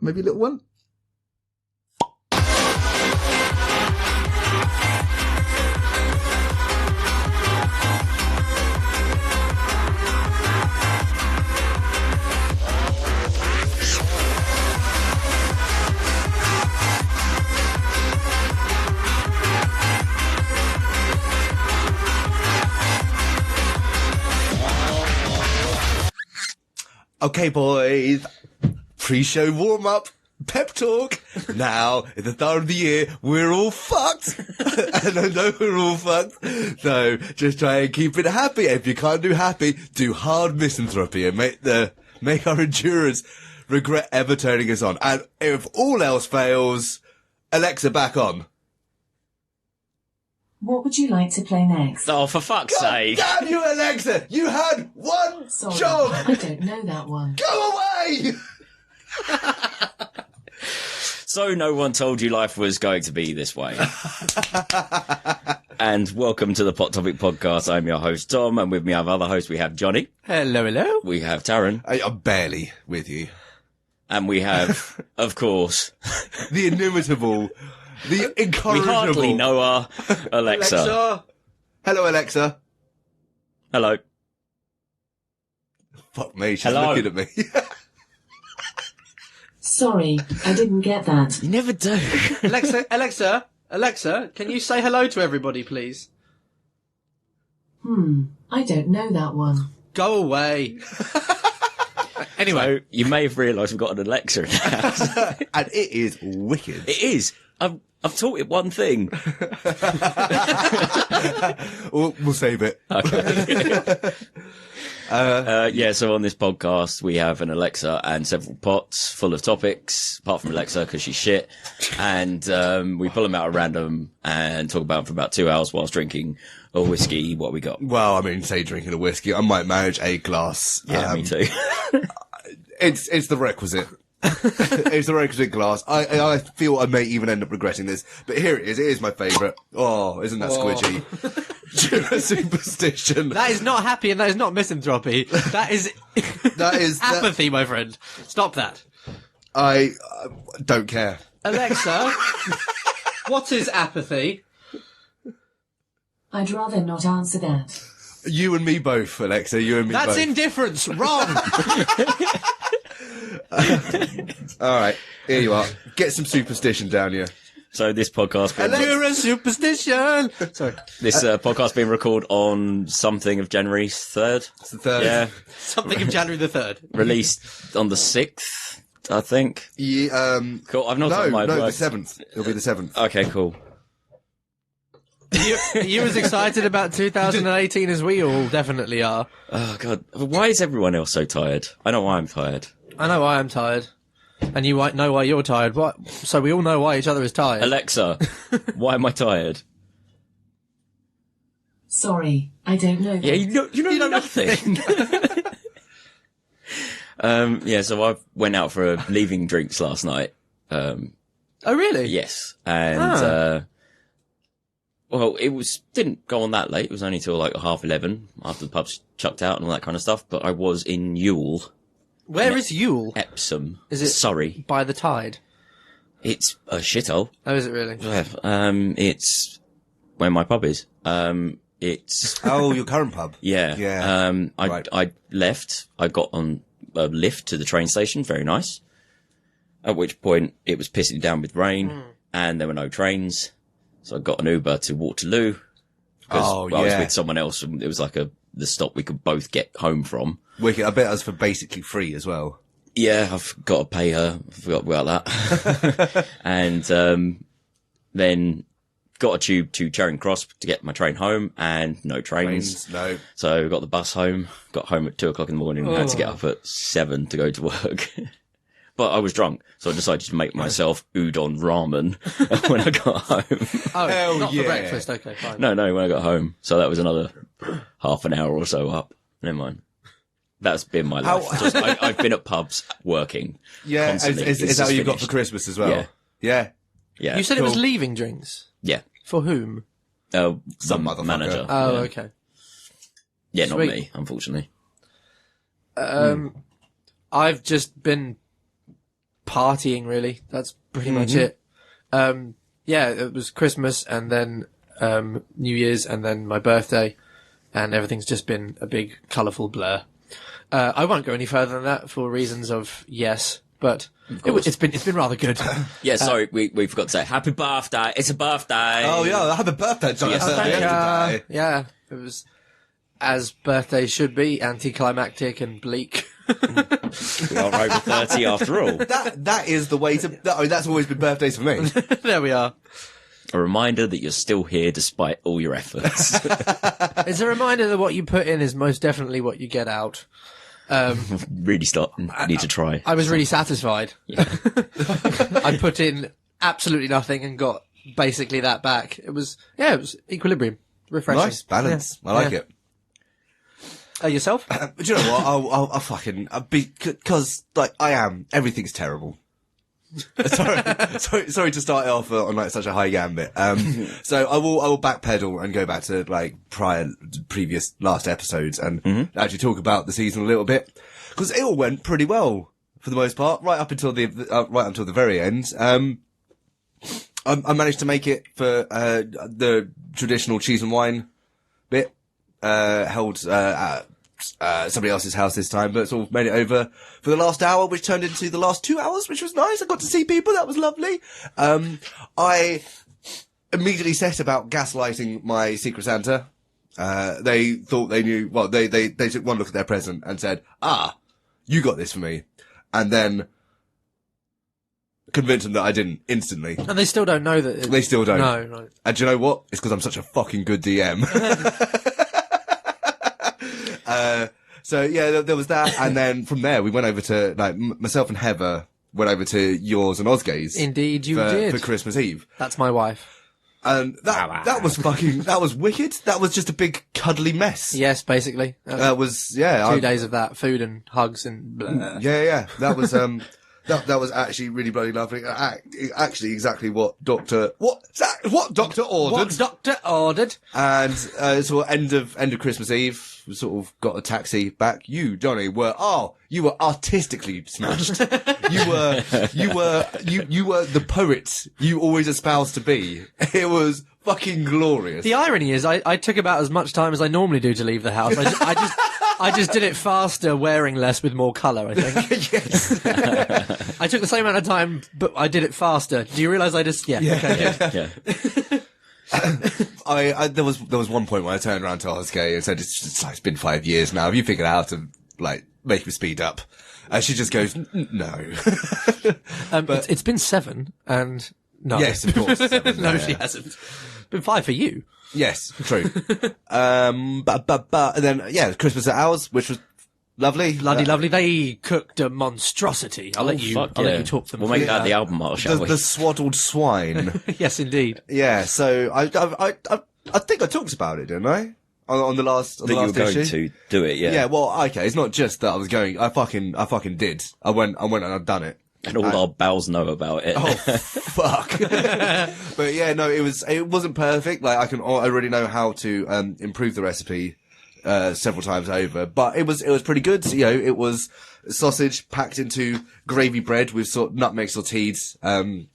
Maybe a little one? Okay, boys. Pre-show warm-up. Pep talk. Now, at the start of the year, we're all fucked. And I know we're all fucked. So, just try and keep it happy. If you can't do happy, do hard misanthropy and make our endurers regret ever turning us on. And if all else fails, Alexa back on. What would you like to play next? Oh, for fuck's sake. Damn you, Alexa! You had one Sorry, job! I don't know that one. Go away! So no one told you life was going to be this way. And welcome to the Pot Topic Podcast. I'm your host, Tom, and with me I have other hosts. We have Johnny. Hello, hello. We have Taryn. I'm barely with you. And we have, of course, The inimitable, the we incorrigible. hardly know our Alexa. Alexa. Hello, Alexa. Hello. Fuck me, she's Hello. looking at me. Sorry, I didn't get that. You never do. Alexa, can you say hello to everybody, please? I don't know that one. Go away. Anyway. So you may have realised we've got an Alexa in the house. And it is wicked. It is. I've taught it one thing. We'll save it. So on this podcast, we have an Alexa and several pots full of topics, apart from Alexa, because she's shit. And we pull them out at random and talk about them for about 2 hours whilst drinking a whiskey. What we got? Well, I mean, say drinking a whiskey. I might manage a glass. Yeah, me too. It's the requisite. It's the requisite glass. I feel I may even end up regretting this, but here it is. It is my favourite. Oh, isn't that squidgy? Pure superstition. That is not happy and that is not misanthropy. That is apathy, my friend. Stop that. I don't care. Alexa, what is apathy? I'd rather not answer that. You and me both, Alexa. You and me both. That's indifference. Wrong. All right, here you are. Get some superstition down here. So this podcast, You're a superstition. Sorry. this podcast being recorded on something of January 3rd. It's the third. Yeah, Something of January the 3rd. released on the 6th, I think. Yeah, Cool. I've not no, done my the work. 7th. It'll be the 7th. Okay, cool. You as excited about 2018 as we all definitely are. Oh god, why is everyone else so tired? I know why I'm tired. I know why I'm tired. And you might know why you're tired. What? So we all know why each other is tired. Alexa, why am I tired? Sorry, I don't know that. Yeah, you know nothing. So I went out for leaving drinks last night. Oh, really? Yes, and well, it didn't go on that late. It was only till like 11:30 after the pub's chucked out and all that kind of stuff. But I was in Ewell, Where is Ewell? Epsom. Is it Surrey? by the tide? It's a shithole. Oh, is it really? It's where my pub is. It's Oh, your current pub. yeah. Yeah. Right. I left. I got on a lift to the train station. Very nice. At which point it was pissing down with rain, and there were no trains. So I got an Uber to Waterloo. Oh, I was yeah. with someone else, and it was like the stop we could both get home from. Wicked. I bet that's for basically free as well. Yeah, I've got to pay her. I forgot about that. And then got a tube to Charing Cross to get my train home, and no trains. No. So got the bus home. Got home at 2:00 in the morning and had to get up at 7 to go to work. But I was drunk, so I decided to make myself udon ramen when I got home. Oh, Hell not yeah. for breakfast. Okay, fine. No, when I got home. So that was another half an hour or so up. Never mind. That's been my life. I've been at pubs working. Yeah. constantly. Is It's that what just you got for finished. Christmas as well? Yeah. Yeah. Yeah. You said it was Cool. leaving drinks. Yeah. For whom? Some motherfucker. manager. Oh, yeah. okay. Yeah, not Sweet. me, unfortunately. I've just been partying, really. That's pretty much it. Yeah, it was Christmas and then New Year's and then my birthday, and everything's just been a big colourful blur. I won't go any further than that for reasons of yes, but it's been rather good. Yeah, sorry, we forgot to say happy birthday. It's a birthday. Oh yeah, happy birthday, John. Yeah, it was as birthdays should be, anticlimactic and bleak. We are over 30 after all. That is the way to. That's always been birthdays for me. There we are. A reminder that you're still here despite all your efforts. It's a reminder that what you put in is most definitely what you get out. Really need to try. I was really satisfied. Yeah. I put in absolutely nothing and got basically that back. It was equilibrium. Refreshing. Nice balance. I like it. Yourself? Do you know what? Because like I am. Everything's terrible. sorry to start off on like such a high gambit. So I will backpedal and go back to like previous last episodes and actually talk about the season a little bit, because it all went pretty well for the most part, right up until the very end. I managed to make it for the traditional cheese and wine bit, held at somebody else's house this time, but sort of made it over for the last hour, which turned into the last 2 hours, which was nice. I got to see people. That was lovely. I immediately set about gaslighting my Secret Santa. They thought they knew. Well, they took one look at their present and said, you got this for me. And then convinced them that I didn't instantly. And they still don't know that. They still don't. No, right. And do you know what? It's because I'm such a fucking good DM. So yeah, there was that, and then from there we went over to like myself and Heather went over to yours and Osgay's. Indeed, you did for Christmas Eve. That's my wife. And that was wicked. That was just a big cuddly mess. Yes, basically. That was 2 days of that, food and hugs and blah. Yeah. That was that was actually really bloody lovely. Actually, exactly what Doctor ordered. What Doctor ordered. And so end of Christmas Eve, we sort of got a taxi back. You, Johnny, were artistically smashed. you were the poet you always espoused to be. It was fucking glorious. The irony is, I took about as much time as I normally do to leave the house. I just did it faster, wearing less with more colour, I think. Yes. I took the same amount of time, but I did it faster. Do you realise I just... Yeah. Yeah. There was one point where I turned around to Osgay and said, it's been 5 years now. Have you figured out how to, like, make me speed up? And she just goes, no. But it's been 7, and no. Yes, of course. 7, no, she hasn't. Been 5 for you. Yes, true. And then, Christmas at ours, which was lovely. Lovely. They cooked a monstrosity. I'll let you talk them. We'll make that the album art, shall we? The Swaddled Swine. Yes, indeed. Yeah, so I think I talked about it, didn't I? On the last issue. You were going to do it, yeah. Yeah, well, okay, it's not just that I was going, I fucking did. I went and I've done it. And all our bowels know about it. Oh, fuck. But yeah, no, it wasn't perfect. Like, I already know how to, improve the recipe, several times over, but it was pretty good. You know, it was sausage packed into gravy bread with nutmeg sauteed,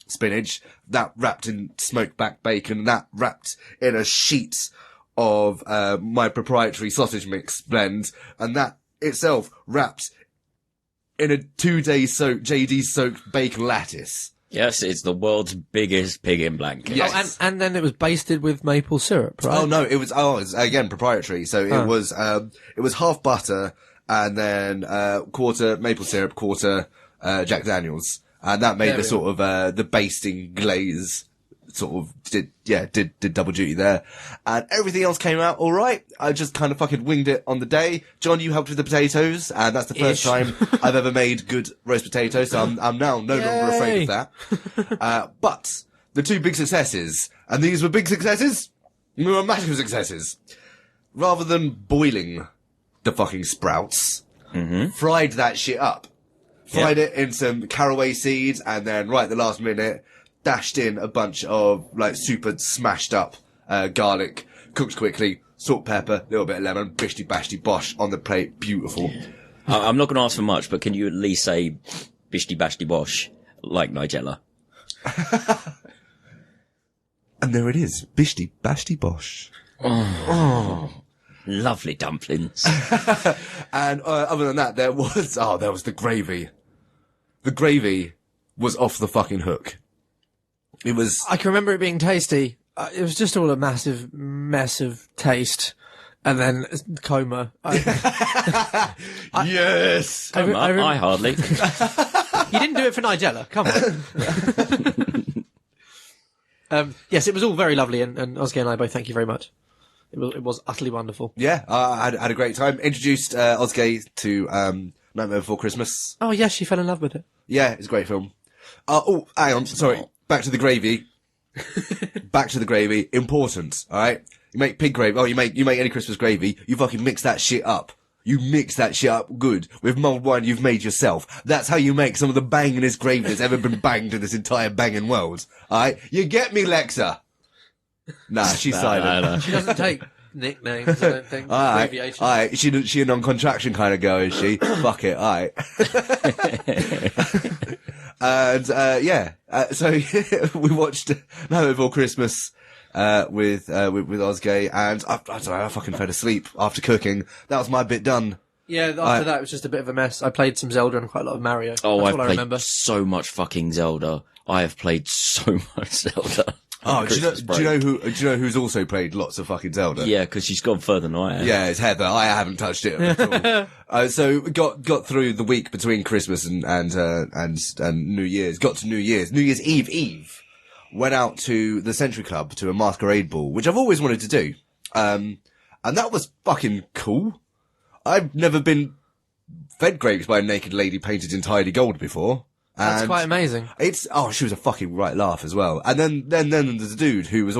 spinach, that wrapped in smoked back bacon, that wrapped in a sheet of, my proprietary sausage mix blend, and that itself wrapped in a 2-day JD soaked bacon lattice. Yes, it's the world's biggest pig in blanket. Yes. And then it was basted with maple syrup, right? Oh no, it was again proprietary. So it was half butter and then quarter maple syrup, quarter Jack Daniels, and that made the sort of the basting glaze sort of did double duty there, and everything else came out all right. I just kind of fucking winged it on the day. John, you helped with the potatoes, and that's the first time I've ever made good roast potatoes, so I'm now no longer afraid of that. But the two big successes, and these were big successes, they were massive successes. Rather than boiling the fucking sprouts, fried that shit up. Fried it in some caraway seeds, and then right at the last minute, dashed in a bunch of, like, super smashed up, garlic, cooked quickly, salt, pepper, little bit of lemon, bishty bashty bosh on the plate. Beautiful. I'm not going to ask for much, but can you at least say bishty bashty bosh like Nigella. And there it is. Bishty bashty bosh. Lovely dumplings. And other than that, there was the gravy. The gravy was off the fucking hook. It was... I can remember it being tasty. It was just all a massive mess of taste. And then coma. Yes! I hardly. You didn't do it for Nigella. Come on. Yes, it was all very lovely. And Oscar and I both thank you very much. It was utterly wonderful. Yeah, I had a great time. Introduced Osgay to Nightmare Before Christmas. Oh, yes, she fell in love with it. Yeah, it's a great film. Hang on, sorry. Back to the gravy. Back to the gravy. Important, alright? You make pig gravy. Oh, you make any Christmas gravy. You fucking mix that shit up. You mix that shit up good with mulled wine you've made yourself. That's how you make some of the bangingest gravy that's ever been banged in this entire banging world. Alright? You get me, Lexa? Nah, she's silent. No. She doesn't take nicknames, I don't think. Abbreviations. Alright. She a non-contraction kind of girl, is she? Fuck it, alright. And, so we watched Nightmare Before Christmas, with Osgay, and I don't know, I fucking fell asleep after cooking. That was my bit done. Yeah, after that it was just a bit of a mess. I played some Zelda and quite a lot of Mario. Oh, That's I've all I played remember. so much fucking Zelda. I have played so much Zelda. Oh, do you know who's also played lots of fucking Zelda? Yeah, because she's gone further than I have. Yeah, it's Heather. I haven't touched it at all. So we got through the week between Christmas and New Year's. Got to New Year's Eve. Went out to the Century Club to a masquerade ball, which I've always wanted to do. And that was fucking cool. I've never been fed grapes by a naked lady painted entirely gold before. That's quite amazing. She was a fucking right laugh as well. And then there's a dude who was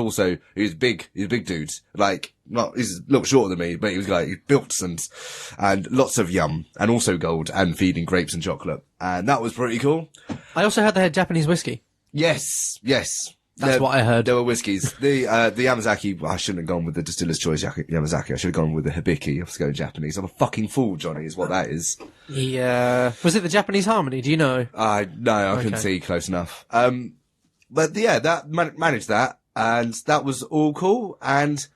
big. He's a big dude. He's a little shorter than me, but he was he built and lots of yum and also gold and feeding grapes and chocolate. And that was pretty cool. I also heard they had Japanese whiskey. Yes. That's what I heard. There were whiskies. The Yamazaki, I shouldn't have gone with the Distiller's Choice Yamazaki. I should have gone with the Hibiki. I was going Japanese. I'm a fucking fool, Johnny, is what that is. Yeah. Was it the Japanese Harmony? Do you know? No, I couldn't see close enough. But yeah, that managed that, and that was all cool. And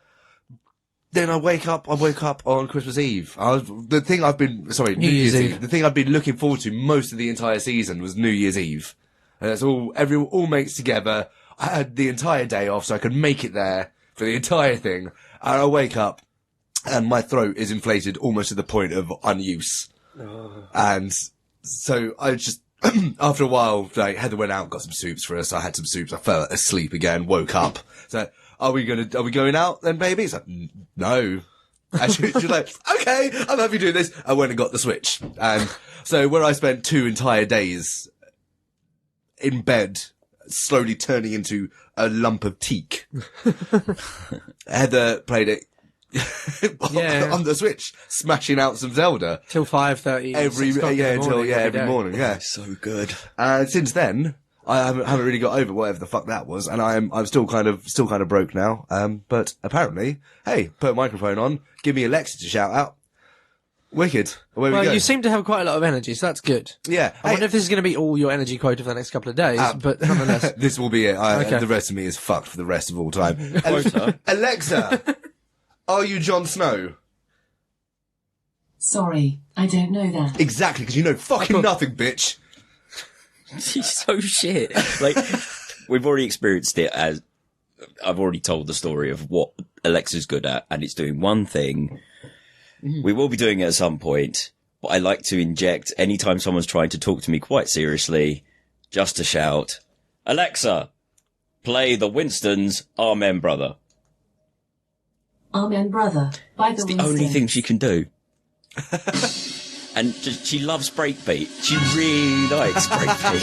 then I woke up on Christmas Eve. New Year's Eve. The thing I've been looking forward to most of the entire season was New Year's Eve. And that's all mates together. I had the entire day off so I could make it there for the entire thing. And I wake up and my throat is inflated almost to the point of unuse. Oh. And so I just, after a while, Heather went out, got some soups for us. I had some soups. I fell asleep again, woke up. So, are we going out then, baby? It's like, no. And she's like, okay, I'm happy doing this. I went and got the Switch. And so where I spent 2 entire days in bed, slowly turning into a lump of teak. Heather played it on the Switch, smashing out some Zelda till 5:30 every morning. Yeah, so good. And since then, I haven't really got over whatever the fuck that was, and I'm still kind of broke now. But apparently, hey, put a microphone on, give me Alexa to shout out. Wicked. Away we go. You seem to have quite a lot of energy, so that's good. Yeah. I wonder if this is going to be all your energy quota for the next couple of days, but nonetheless. This will be it. The rest of me is fucked for the rest of all time. Alexa, are you Jon Snow? Sorry, I don't know that. Exactly, because you know fucking nothing, bitch. She's so shit. We've already experienced it as... I've already told the story of what Alexa's good at, and it's doing one thing... We will be doing it at some point, but I like to inject anytime someone's trying to talk to me quite seriously, just to shout, Alexa, play the Winstons' Amen Brother. Amen Brother by the It's the Winstons. only thing she can do. And she loves breakbeat. She really likes breakbeat.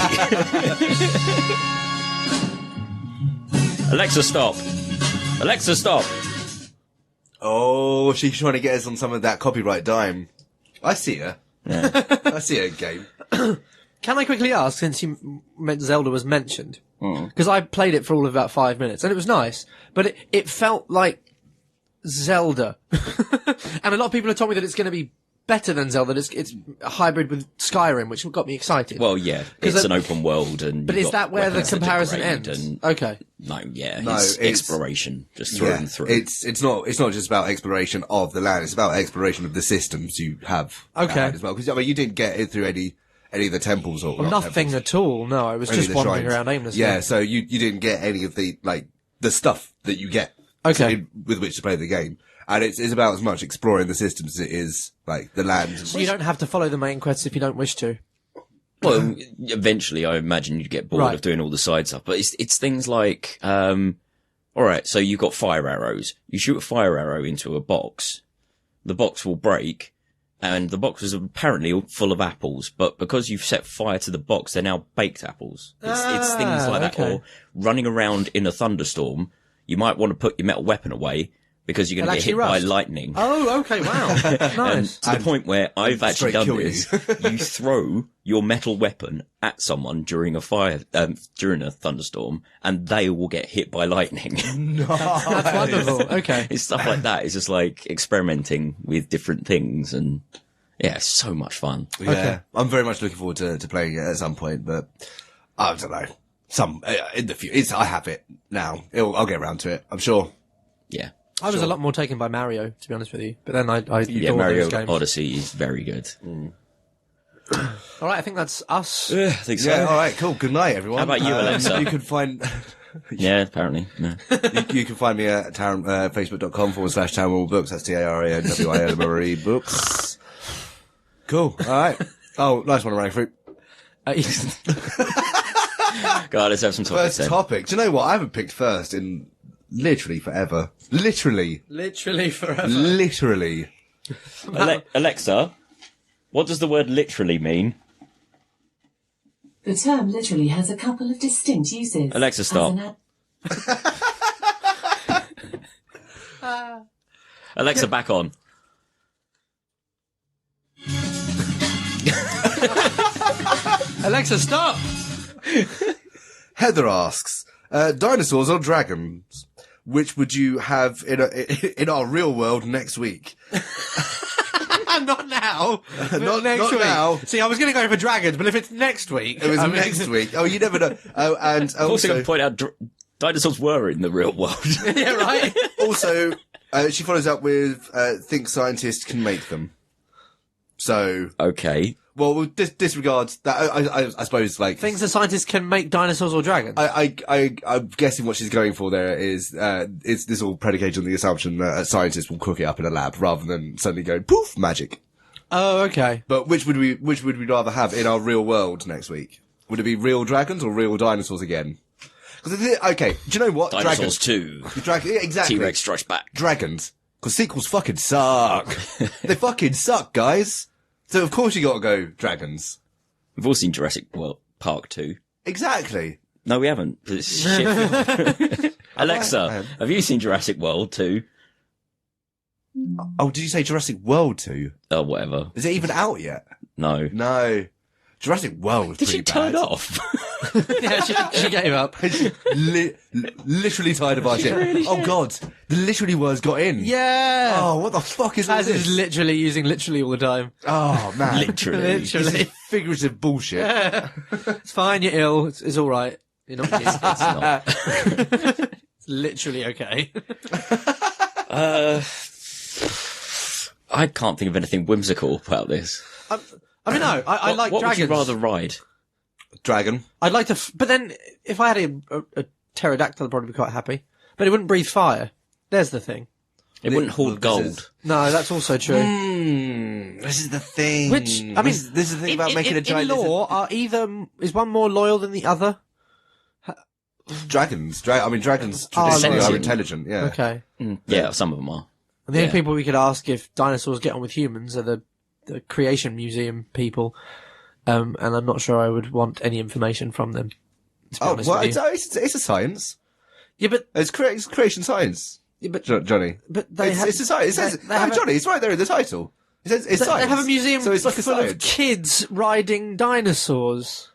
Alexa, stop. Alexa, stop. Oh, she's trying to get us on some of that copyright dime. I see her. Yeah. I see her game. Can I quickly ask, since Zelda was mentioned, because I played it for all of about 5 minutes, and it was nice, but it felt like Zelda. And a lot of people have told me that it's going to be better than Zelda. It's a hybrid with Skyrim, which got me excited. Well, yeah, it's an open world, and but is that where the comparison ends? Okay. No, it's exploration, just through and through. It's not just about exploration of the land. It's about exploration of the systems you have. Okay. As well, because I mean, you didn't get it through any of the temples or nothing at all. No, I was just wandering around aimlessly. Yeah, so you didn't get any of the the stuff that you get. With which to play the game. And it's about as much exploring the systems as it is, like, the land. So you don't have to follow the main quests if you don't wish to? Well, eventually I imagine you'd get bored of doing all the side stuff. But it's things like, alright, so you've got fire arrows. You shoot a fire arrow into a box. The box will break. And the box was apparently full of apples. But because you've set fire to the box, they're now baked apples. It's things like that. Or running around in a thunderstorm. You might want to put your metal weapon away because you're going to get hit by lightning. Oh, okay, wow. Nice. To the point where I've actually done this. You throw your metal weapon at someone during a thunderstorm, and they will get hit by lightning. That's wonderful. Okay. It's stuff like that. It's just like experimenting with different things, and yeah, it's so much fun. Yeah. Okay. I'm very much looking forward to playing it at some point, but I don't know. In the future, I have it now. I'll get around to it, I'm sure. Yeah. I was a lot more taken by Mario, to be honest with you. But then I Mario Odyssey is very good. All right, I think that's us. I think so. Yeah, all right, cool. Good night, everyone. How about you, Alexa? You can find... Yeah, apparently. Yeah. You can find me at facebook.com/TownWallBooks. That's TARANWILMRE books. Cool. All right. Oh, nice one, Orangafruüp. God, let's have some topics. First topic. Do you know what? I haven't picked first in literally forever. Literally forever. Literally. Alexa, what does the word literally mean? The term literally has a couple of distinct uses. Alexa, stop. Alexa, back on. Alexa, stop! Heather asks, dinosaurs or dragons? Which would you have in our real world next week? Not now. Not next week. now. See, I was going to go for dragons, but if it's next week... It was next week. Oh, you never know. Oh, and I'm also going to point out dinosaurs were in the real world. Yeah, right? Also, she follows up with, think scientists can make them. So... Okay. Well, we'll disregard that. I suppose, like... Things that scientists can make dinosaurs or dragons? I'm guessing what she's going for there is this all predicated on the assumption that a scientist will cook it up in a lab rather than suddenly go, poof, magic. Oh, okay. But which would we rather have in our real world next week? Would it be real dragons or real dinosaurs again? Okay, do you know what? Dinosaurs 2. Yeah, exactly. T-Rex strikes back. Dragons. Because sequels fucking suck. They fucking suck, guys. So of course you gotta go dragons. We've all seen Jurassic Park 2. Exactly. No, we haven't. It's shit. Alexa, have you seen Jurassic World 2? Oh, did you say Jurassic World 2? Oh, whatever. Is it even out yet? No. No. Jurassic World was Did pretty she turn bad. off? Yeah, she gave up. Literally tired of our shit. Really Oh god, the literally words got in. Yeah. Oh, what the fuck is all Taz this? is literally using literally all the time. Oh man, Literally. This is figurative bullshit. It's fine, you're ill. It's all right. You're not kidding. It's not. It's literally okay. I can't think of anything whimsical about this. I mean, no, I like what dragons. Would you rather ride? Dragon. I'd like to, but then if I had a pterodactyl, I'd probably be quite happy. But it wouldn't breathe fire. There's the thing. It wouldn't hold gold. No, that's also true. This is the thing. Which, I mean, this is the thing about making a giant in law, is one more loyal than the other? Dragons. Dragons Oh, traditionally are sentient. intelligent. Yeah. Okay. Yeah, some of them are. And the only people we could ask if dinosaurs get on with humans are the Creation Museum people. And I'm not sure I would want any information from them. To be honest with you. It's a science. Yeah, but It's creation science. yeah, but Johnny. but they have, It's a science. It says, Johnny, it's right there in the title. It says it's science. they have a museum so it's like a full of science. kids riding dinosaurs.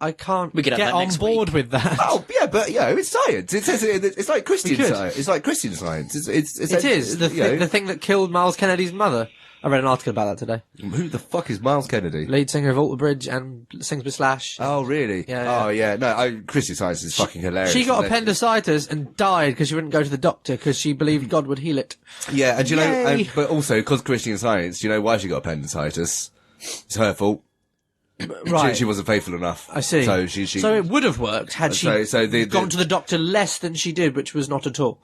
I can't We could have get that on next board week. with that. Oh yeah, but it's science. It's like Christian could. science. It's like Christian science. It's It is the thing that killed Miles Kennedy's mother. I read an article about that today. Who the fuck is Miles Kennedy? Lead singer of Alter Bridge and sings with Slash. Oh really? Yeah. Oh yeah. No, Christian science is fucking hilarious. She got appendicitis and died because she wouldn't go to the doctor because she believed God would heal it. Yeah, and do you know, Yay. but also because Christian science, do you know why she got appendicitis? It's her fault. Right. She wasn't faithful enough. I see. So she. So it would have worked had she So gone to the doctor less than she did, which was not at all.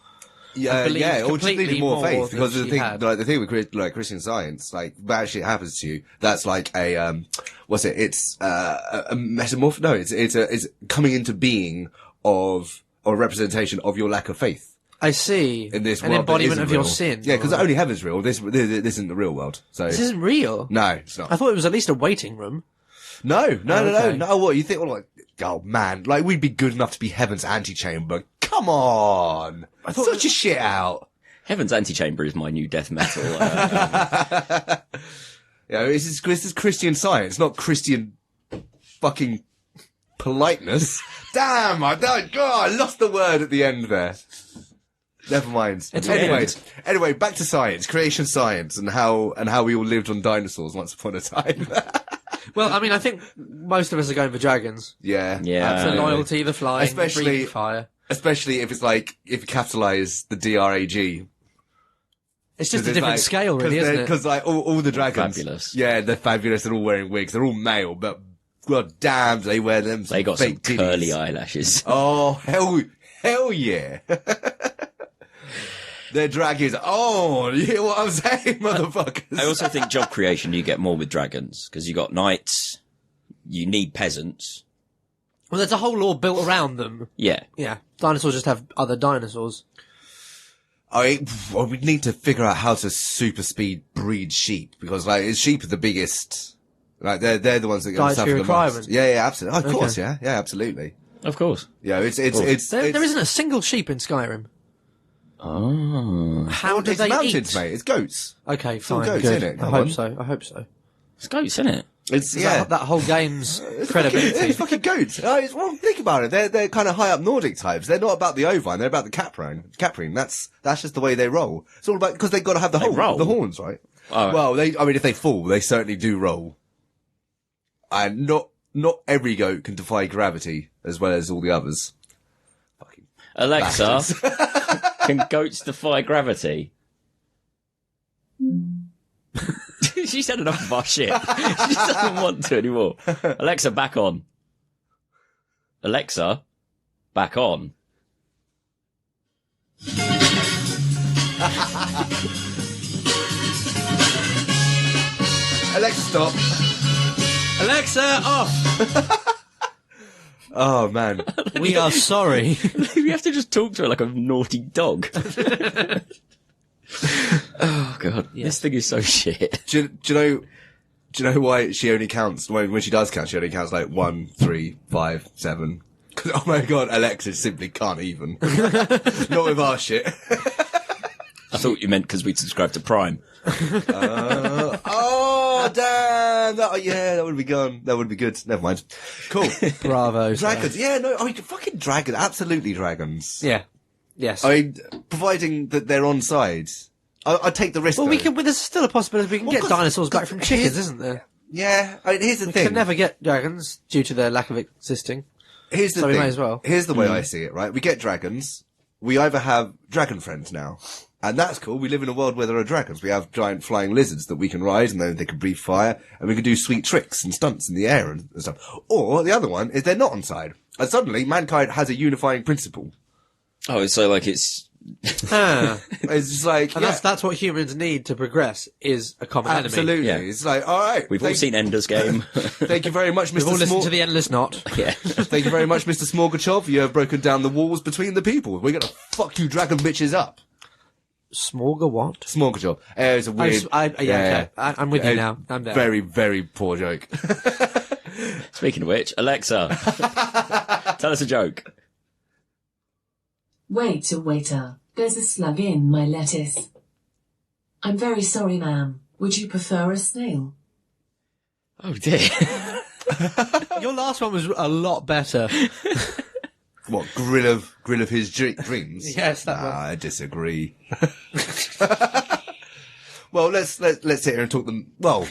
Yeah, or just completely needed more more faith, because than the she thing, had. like the thing with like Christian science, like bad shit happens to you. That's like a what's it? It's a metamorph. No, it's coming into being of or a representation of your lack of faith I see. in this An world. that embodiment isn't of your real. sin. Yeah, because only heaven's real. This isn't the real world. So This isn't real. no, it's not. I thought it was at least a waiting room. No. Okay. What you think? Well, like, oh man, like we'd be good enough to be heaven's antechamber. Come on, I thought such a shit out. Heaven's Antechamber is my new death metal. Yeah, this is Christian science, not Christian fucking politeness. Damn, I lost the word at the end there. Never mind. It's Anyway, back to science, creation science, and how we all lived on dinosaurs once upon a time. Well, I mean, I think most of us are going for dragons. Yeah, Yeah. The absolutely. loyalty, the flying, Especially- the breathing fire. Especially if it's like if you capitalise the DRAG. It's just a different scale, really, isn't it? Because like all the dragons, Fabulous. Yeah, they're fabulous. They're all wearing wigs. They're all male, but god damn, they wear them. They got some fake titties. curly eyelashes. Oh hell yeah! Their dragons. Oh, you hear what I'm saying, motherfuckers? I also think job creation you get more with dragons because you got knights, you need peasants. Well, there's a whole law built around them. Yeah, Yeah. Dinosaurs just have other dinosaurs. We need to figure out how to super speed breed sheep because like sheep are the biggest. Like they're the ones that get Dietary suffer the requirement. most. Yeah, absolutely. Oh, of course, Okay. yeah, absolutely. of course. Yeah, it's There it's isn't a single sheep in Skyrim. Oh, How do it's they mountains, eat? mate. It's goats. Okay, all fine, goats, good. innit? I Come hope on. so. I hope so. it's goats, isn't it? It's That whole game's credibility. It's fucking goats. Well, think about it. They're kind of high up Nordic types. They're not about the ovine. They're about the caprine. That's just the way they roll. It's all about because they've got to have the roll? the horns, right? Oh. Well, if they fall, they certainly do roll. And not every goat can defy gravity as well as all the others. Fucking Alexa, can goats defy gravity? She's had enough of our shit. She doesn't want to anymore. Alexa, back on. Alexa, back on. Alexa, stop. Alexa, off! Oh man. We are sorry. You have to just talk to her like a naughty dog. Oh god, this thing is so shit. Do you know why she only counts when she does count? She only counts like 1, 3, 5, 7. 'Cause, oh my god, Alexa simply can't even. Not with our shit. I thought you meant because we subscribed to Prime. Oh damn! That would be gone. That would be good. Never mind. Cool. Bravo. sir. Dragons. Yeah, no. I mean, fucking dragons. Absolutely dragons. Yeah. Yes. I mean, providing that they're on side. I'd take the risk. well, though. there's still a possibility we can get 'cause- dinosaurs back from chickens, isn't there? Yeah. I mean, here's the We thing. can never get dragons due to their lack of existing. Here's the so we thing. may as well. Here's the way I see it, right? We get dragons. We either have dragon friends now, and that's cool. We live in a world where there are dragons. We have giant flying lizards that we can ride, and then they can breathe fire, and we can do sweet tricks and stunts in the air and stuff. Or the other one is they're not on side, and suddenly mankind has a unifying principle. Oh, so like it's Ah. It's just like, And that's what humans need to progress, is a common enemy. absolutely. Yeah. It's like, all right. we've all seen Ender's Game. Thank you very much, Mr. We've all listened Smor- to the Endless Knot. Yeah. Thank you very much, Mr. Smorgasbord. You have broken down the walls between the people. We're gonna fuck you dragon bitches up. Smorga what? Smorgasbord. It's a weird. Okay. I'm with you now. I'm there. Very, very poor joke. Speaking of which, Alexa, tell us a joke. Waiter, there's a slug in my lettuce. I'm very sorry, ma'am. Would you prefer a snail? Oh dear. Your last one was a lot better. What, grill of his dreams? Yes, that one. I disagree. Well, let's sit here and talk them. Well,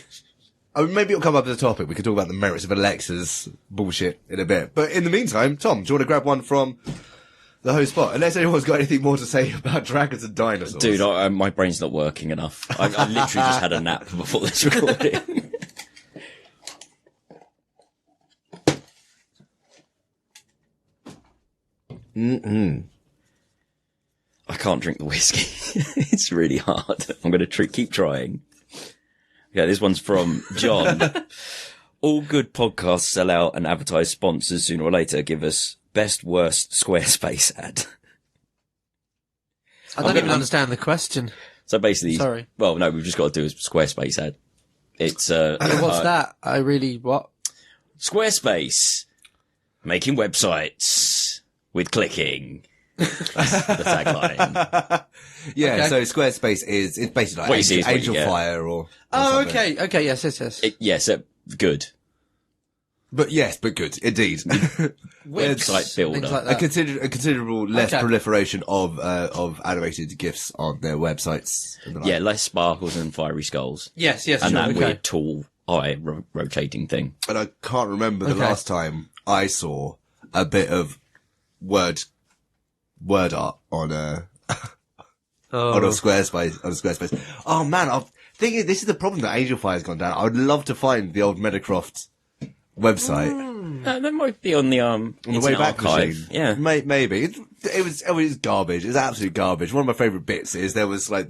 I mean, maybe it'll come up as a topic. We could talk about the merits of Alexa's bullshit in a bit. But in the meantime, Tom, do you want to grab one from the host spot? Unless anyone's got anything more to say about Dragons and Dinosaurs. Dude, my brain's not working enough. I literally just had a nap before this recording. I can't drink the whiskey. It's really hard. I'm going to keep trying. Yeah, this one's from John. All good podcasts sell out and advertise sponsors sooner or later. Give us best worst Squarespace ad. I don't even understand the question. So basically, sorry. Well, no, we've just got to do a Squarespace ad. It's what's that? What? Squarespace making websites with clicking. That's the tagline. Yeah, Okay. so Squarespace it's basically What you like see is what you Angel get. Fire or Oh, something. okay, yes. Yes, good. But good, indeed. Website builder. Things like a that. considerable less Okay. proliferation of animated GIFs on their websites. And the like. Yeah, less sparkles and fiery skulls. Yes, And sure, that okay. weird tall eye rotating thing. And I can't remember the Okay. last time I saw a bit of word art on a Squarespace. Oh man, I'm thinking this is the problem that Angel Fire's gone down. I would love to find the old Metacroft website That might be on the on the Internet way back Archive. machine. Yeah. Maybe it was garbage. It was absolute garbage. One of my favourite bits is there was the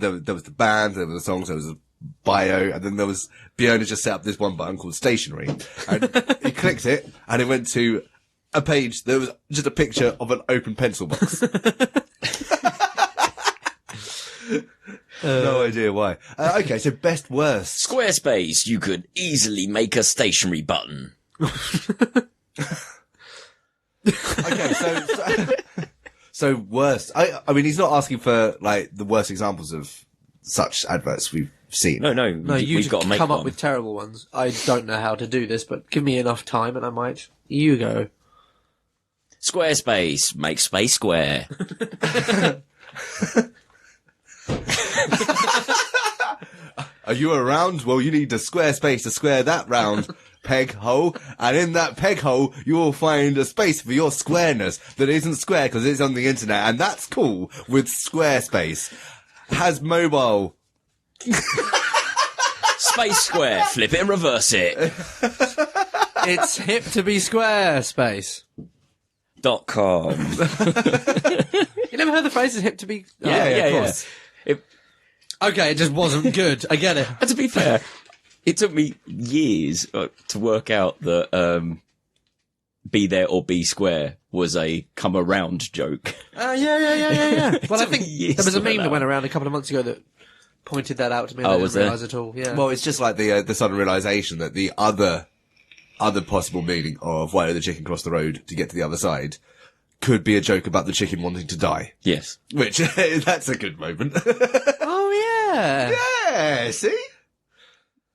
band, there were the songs, there was a bio, and then there was Fiona just set up this one button called stationery, and he clicked it, and it went to a page that was just a picture of an open pencil box. No idea why. Okay, so best worst. Squarespace, you could easily make a stationary button. Okay, so worst. I mean, he's not asking for like the worst examples of such adverts we've seen. No, No, you we've just got to make come one. up with terrible ones. I don't know how to do this, but give me enough time and I might. You go. Squarespace, make space square. Are you around? Well, you need a Squarespace to square that round peg hole, and in that peg hole, you will find a space for your squareness that isn't square because it's on the internet, and that's cool with Squarespace. Has mobile. Space square, flip it and reverse it. It's hip to be Squarespace. .com. You never heard the phrase "it's hip to be"? Yeah, of yeah. course. Okay, it just wasn't good. I get it. And to be fair, it took me years to work out that be there or be square was a come around joke. Yeah. Well, I took me think years there was a to work meme that that went out. around a couple of months ago that pointed that out to me. And Oh, I was didn't there? realise at all. Yeah. Well, it's just like the sudden realization that the other possible meaning of why did the chicken cross the road to get to the other side could be a joke about the chicken wanting to die. Yes. Which, that's a good moment. oh yeah. Yeah, see?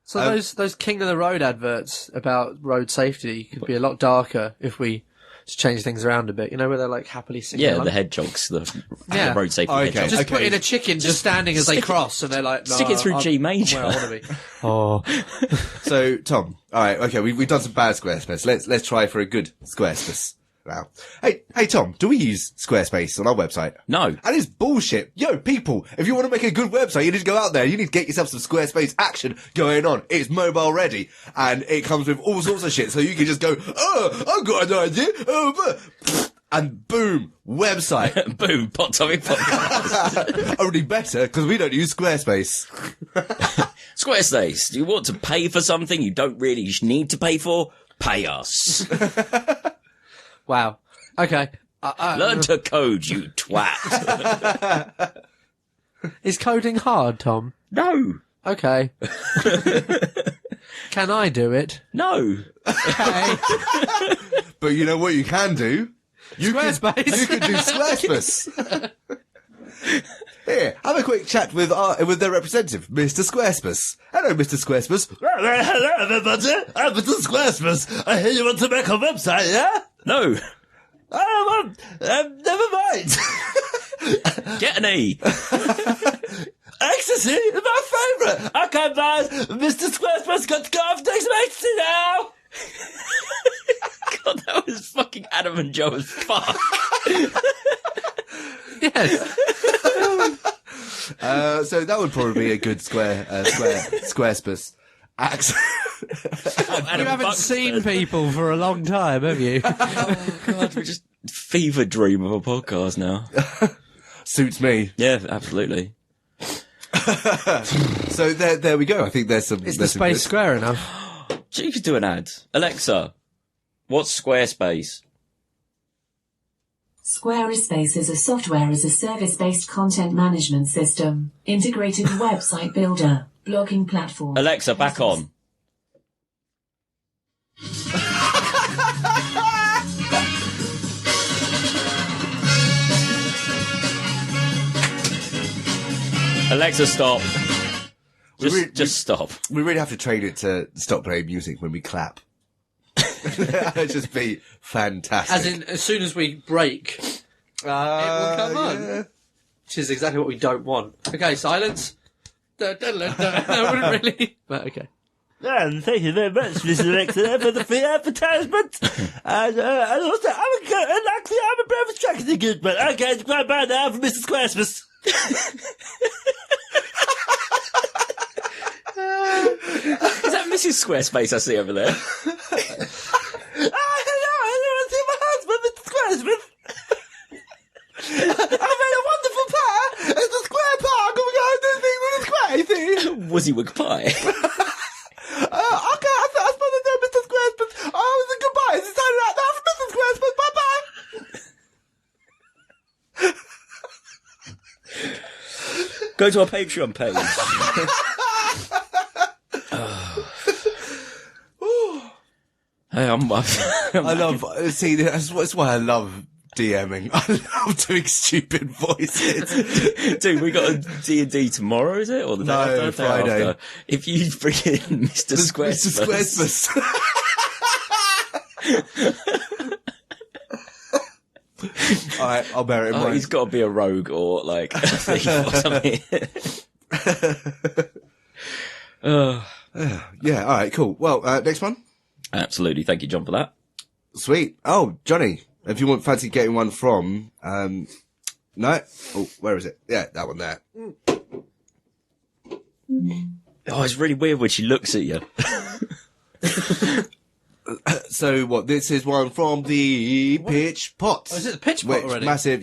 So those King of the Road adverts about road safety could be a lot darker if we just change things around a bit. You know, where they're like happily singing. Yeah, along. the hedgehogs, the Yeah. road safety Okay. hedgehogs. Just Okay. put in a chicken just standing as they stick it- cross, and they're like, no, stick it through I'm G major. Where I want to be. Oh, So, Tom, alright, okay, we've done some bad Squarespace. Let's try for a good Squarespace now. Hey, Tom, do we use Squarespace on our website? No. And it's bullshit. Yo, people, if you want to make a good website, you need to go out there. You need to get yourself some Squarespace action going on. It's mobile ready. And it comes with all sorts of shit. So you can just go, oh, I've got an idea. And boom, website. Boom, Pot Topic Podcast. Only better, because we don't use Squarespace. Squarespace, do you want to pay for something you don't really need to pay for? Pay us. wow. Okay. Learn to code, you twat. Is coding hard, Tom? No. Okay. Can I do it? No. Okay. But you know what you can do? You Squarespace. You can do Squarespace. Here, have a quick chat with their representative, Mr Squarespass. Hello, Mr Squarespass. Hello, everybody. I'm Mr Squarespass. I hear you want to make a website, yeah? No. Never mind. Get an E. Ecstasy is my favourite. Okay, guys, Mr Squarespass got to go off next ecstasy now. God, that was fucking Adam and Joe as fuck. Yes. So that would probably be a good Squarespass accent. You haven't seen people for a long time, have you? Oh, God, we're just fever dream of a podcast now. Suits me. Yeah, absolutely. So there we go. I think there's some. Is the space square enough? You could do an ad. Alexa, what's Squarespace? Squarespace is a software-as-a-service-based content management system, integrated website builder, blogging platform. Alexa, back on. Alexa, stop. Just stop. We really have to train it to stop playing music when we clap. That'd just be fantastic. As in, as soon as we break, it will come on. Yeah. Which is exactly what we don't want. Okay, silence. No, I wouldn't really. But okay. And thank you very much, Mr. Alexa, for the free advertisement. And also, I'm a brave attracting good man. Okay, it's quite bad now for Mr. Squarespass. Is that Mrs. Squarespace I see over there? Hello, see my husband, Mr. Squarespass. I've had a wonderful pie. It's a square pie. I'm going to go and do things with a square thing. Wuzzywig pie. Okay, I suppose I know Mr. Squarespass. Oh, it was a goodbye. It's decided out now for Mr. Squarespass. Bye-bye. Go to our Patreon page. Hey, I love. See, that's why I love DMing. I love doing stupid voices. Dude, we got a D&D tomorrow, is it? Or the day No, after? The day Friday. after. If you bring in Mr. Squarespass. Mr. Squarespass. Alright, I'll bear it in mind. He's got to be a rogue or like a thief or something. Yeah, alright, cool. Well, next one. Absolutely. Thank you, John, for that. Sweet. Oh, Johnny, if you want fancy getting one from, no? Oh, where is it? Yeah, that one there. Oh, it's really weird when she looks at you. So what, this is one from the Pitch Pot. Oh, is it the Pitch Pot already? Massive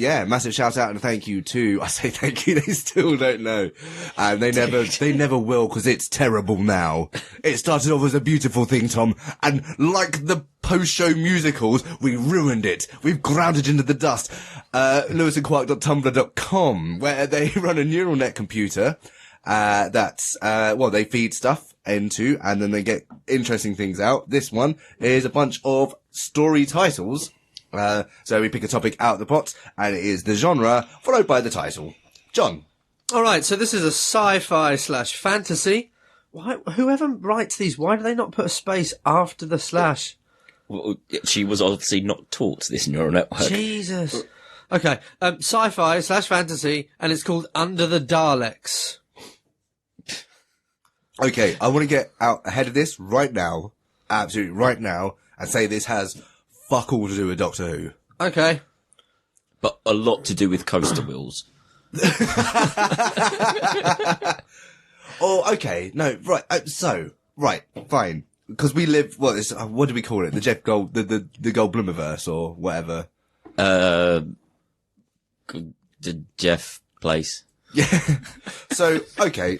shout out and thank you to, I say thank you, they still don't know. And they never will because it's terrible now. It started off as a beautiful thing, Tom, and like the post-show musicals, we ruined it. We've ground it into the dust. lewisandquark.tumblr.com, where they run a neural net computer, they feed stuff into, and then they get interesting things out. This one is a bunch of story titles. So we pick a topic out of the pot, and it is the genre, followed by the title. John. Alright, so this is a sci-fi/fantasy. Whoever writes these, why do they not put a space after the slash? Well, she was obviously not taught this neural network. Jesus. Okay, sci-fi/fantasy, and it's called Under the Daleks. Okay, I want to get out ahead of this right now, absolutely right now, and say this has fuck all to do with Doctor Who. Okay. But a lot to do with coaster wheels. Oh, okay, no, right, right, fine. Because we live, what do we call it? The Jeff Gold, the Goldblumiverse or whatever. The Jeff place. Yeah. So, okay.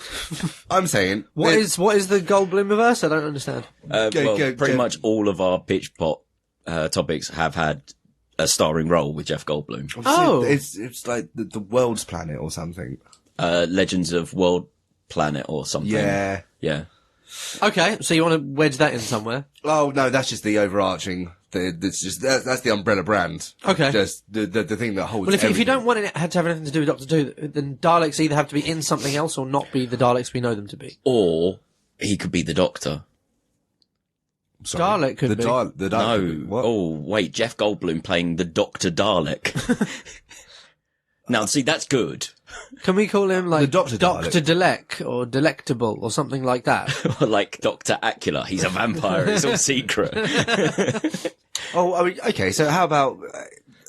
I'm saying. What is the Goldblum-verse? I don't understand. Pretty much all of our Pitch Pot, topics have had a starring role with Jeff Goldblum. Oh. It's like the world's planet or something. Legends of World Planet or something. Yeah. Yeah. Okay, so you want to wedge that in somewhere? Oh, no, that's just the overarching That's the umbrella brand. Okay. Just the thing that holds. Well, if you everything. don't want it to have anything to do with Doctor Who, then Daleks either have to be in something else or not be the Daleks we know them to be. Or he could be the Doctor. Sorry. Dalek could be. The Dalek No. could be. What? Oh, wait, Jeff Goldblum playing the Dr. Dalek. Now, see, that's good. Can we call him like The Dr. Dr. Dalek or Delectable or something like that? Or like Dr. Acula. He's a vampire. It's all secret. Oh, I mean, okay. So how about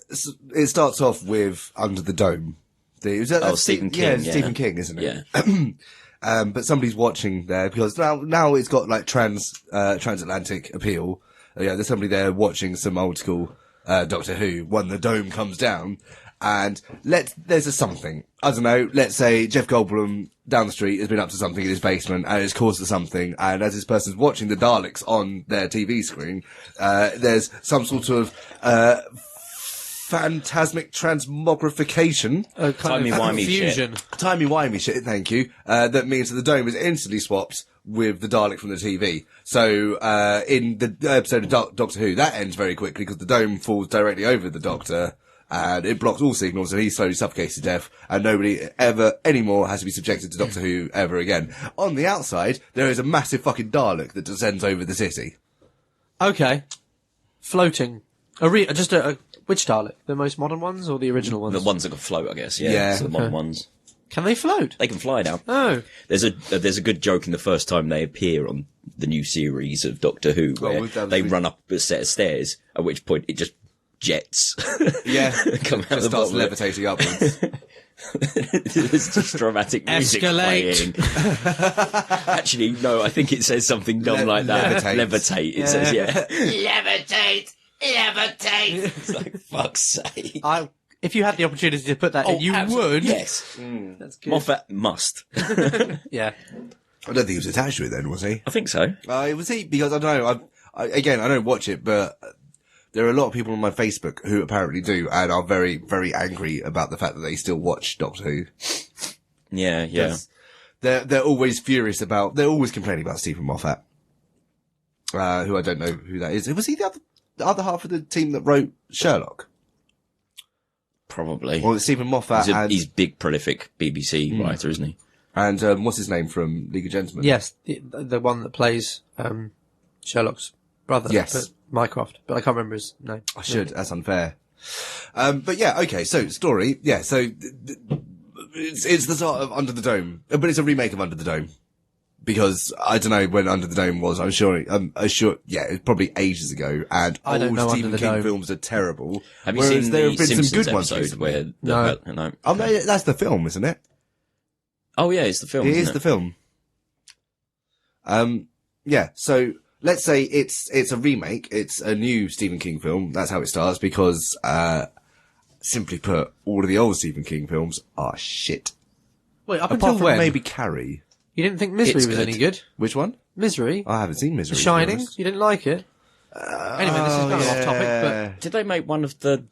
it starts off with Under the Dome? That's Stephen King. Yeah, Yeah. Stephen King, isn't it? Yeah. But somebody's watching there because now it's got like transatlantic appeal. Yeah, there's somebody there watching some old school Doctor Who when the dome comes down. And there's a something. I don't know, let's say Jeff Goldblum down the street has been up to something in his basement and it's caused something, and as this person's watching the Daleks on their TV screen, there's some sort of, phantasmic transmogrification. Timey-wimey fusion. Timey-wimey shit, thank you. That means that the dome is instantly swapped with the Dalek from the TV. So, in the episode of Doctor Who, that ends very quickly because the dome falls directly over the Doctor. And it blocks all signals, and he slowly suffocates to death, and nobody ever anymore has to be subjected to Doctor Who ever again. On the outside, there is a massive fucking Dalek that descends over the city. Okay. Floating. Which Dalek? The most modern ones or the original ones? The ones that can float, I guess. Yeah. Yeah. So the modern ones. Can they float? They can fly now. Oh. There's a good joke in the first time they appear on the new series of Doctor Who where they run up a set of stairs, at which point it just jets. Yeah. Come out Just the starts bottom. levitating upwards. There's just dramatic music Escalate. playing. Actually, no, I think it says something dumb like that. Levitate. It says, yeah. Levitate! It's like, fuck's sake. If you had the opportunity to put that in, you absolutely. would. Yes. That's good. Moffat must. Yeah. I don't think he was attached to it then, was he? I think so. Was he? Because I don't know. I don't watch it, but there are a lot of people on my Facebook who apparently do and are very, very angry about the fact that they still watch Doctor Who. Yeah, yeah. They're always furious about, they're always complaining about Stephen Moffat. Who I don't know who that is. Was he the other half of the team that wrote Sherlock? Probably. Or Stephen Moffat He's big, prolific BBC writer, isn't he? and what's his name from League of Gentlemen? Yes, the one that plays Sherlock's brother. Yes. But Mycroft, but I can't remember his name. I should. That's unfair. But yeah, okay. So story. Yeah. So it's the sort of Under the Dome, but it's a remake of Under the Dome because I don't know when Under the Dome was. I'm sure. Yeah, it's probably ages ago. And I don't know all Under Stephen the King Dome. films are terrible. Have you whereas seen there the have been Simpsons some good ones episode recently. where... No. Oh no, that's the film, isn't it? Oh yeah, it's the film. It isn't is the film. Yeah. So let's say it's a remake. It's a new Stephen King film. That's how it starts because, simply put, all of the old Stephen King films are shit. Wait, up Apart until from when? maybe Carrie. You didn't think Misery It's was good. any good? Which one? Misery? I haven't seen Misery. The to be Shining? honest. You didn't like it? Anyway, this is kind of off topic, Did they make one of the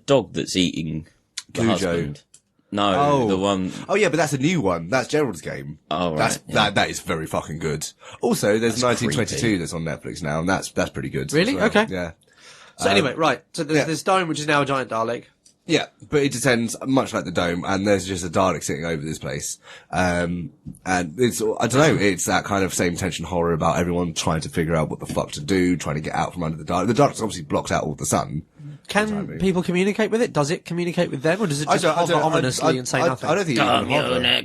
dog that's eating the Cujo. husband? No, the one... Oh yeah, but that's a new one. That's Gerald's Game. Oh, right, That is very fucking good. Also, there's That's 1922 creepy. that's on Netflix now, and that's pretty good. Really? as well. Okay. Yeah. but... So anyway, right. So there's yeah. this dome, which is now a giant Dalek. Yeah, but it descends much like the dome, and there's just a Dalek sitting over this place. And it's, I don't know, it's that kind of same tension horror about everyone trying to figure out what the fuck to do, trying to get out from under the Dalek. The Dalek obviously blocks out all the sun. Can people communicate with it? Does it communicate with them, or does it just hover ominously and say nothing? I don't think it even hover. I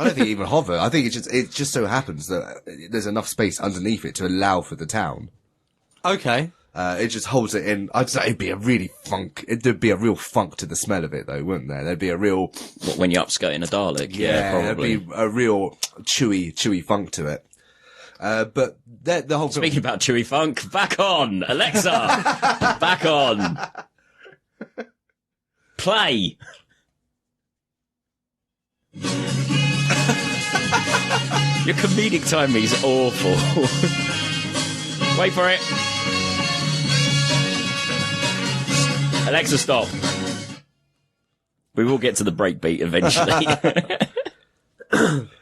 don't think it even hover. I think it just so happens that there's enough space underneath it to allow for the town. Okay. It just holds it in. I'd say it'd be a really there'd be a real funk to the smell of it though, wouldn't there? There'd be a real, What, when you're upskirting a Dalek? Yeah, probably. there'd be a real chewy funk to it. But the whole film. Speaking about chewy funk, back on! Alexa! Back on! Play! Your comedic timing is awful. Wait for it. Alexa, stop. We will get to the break beat eventually.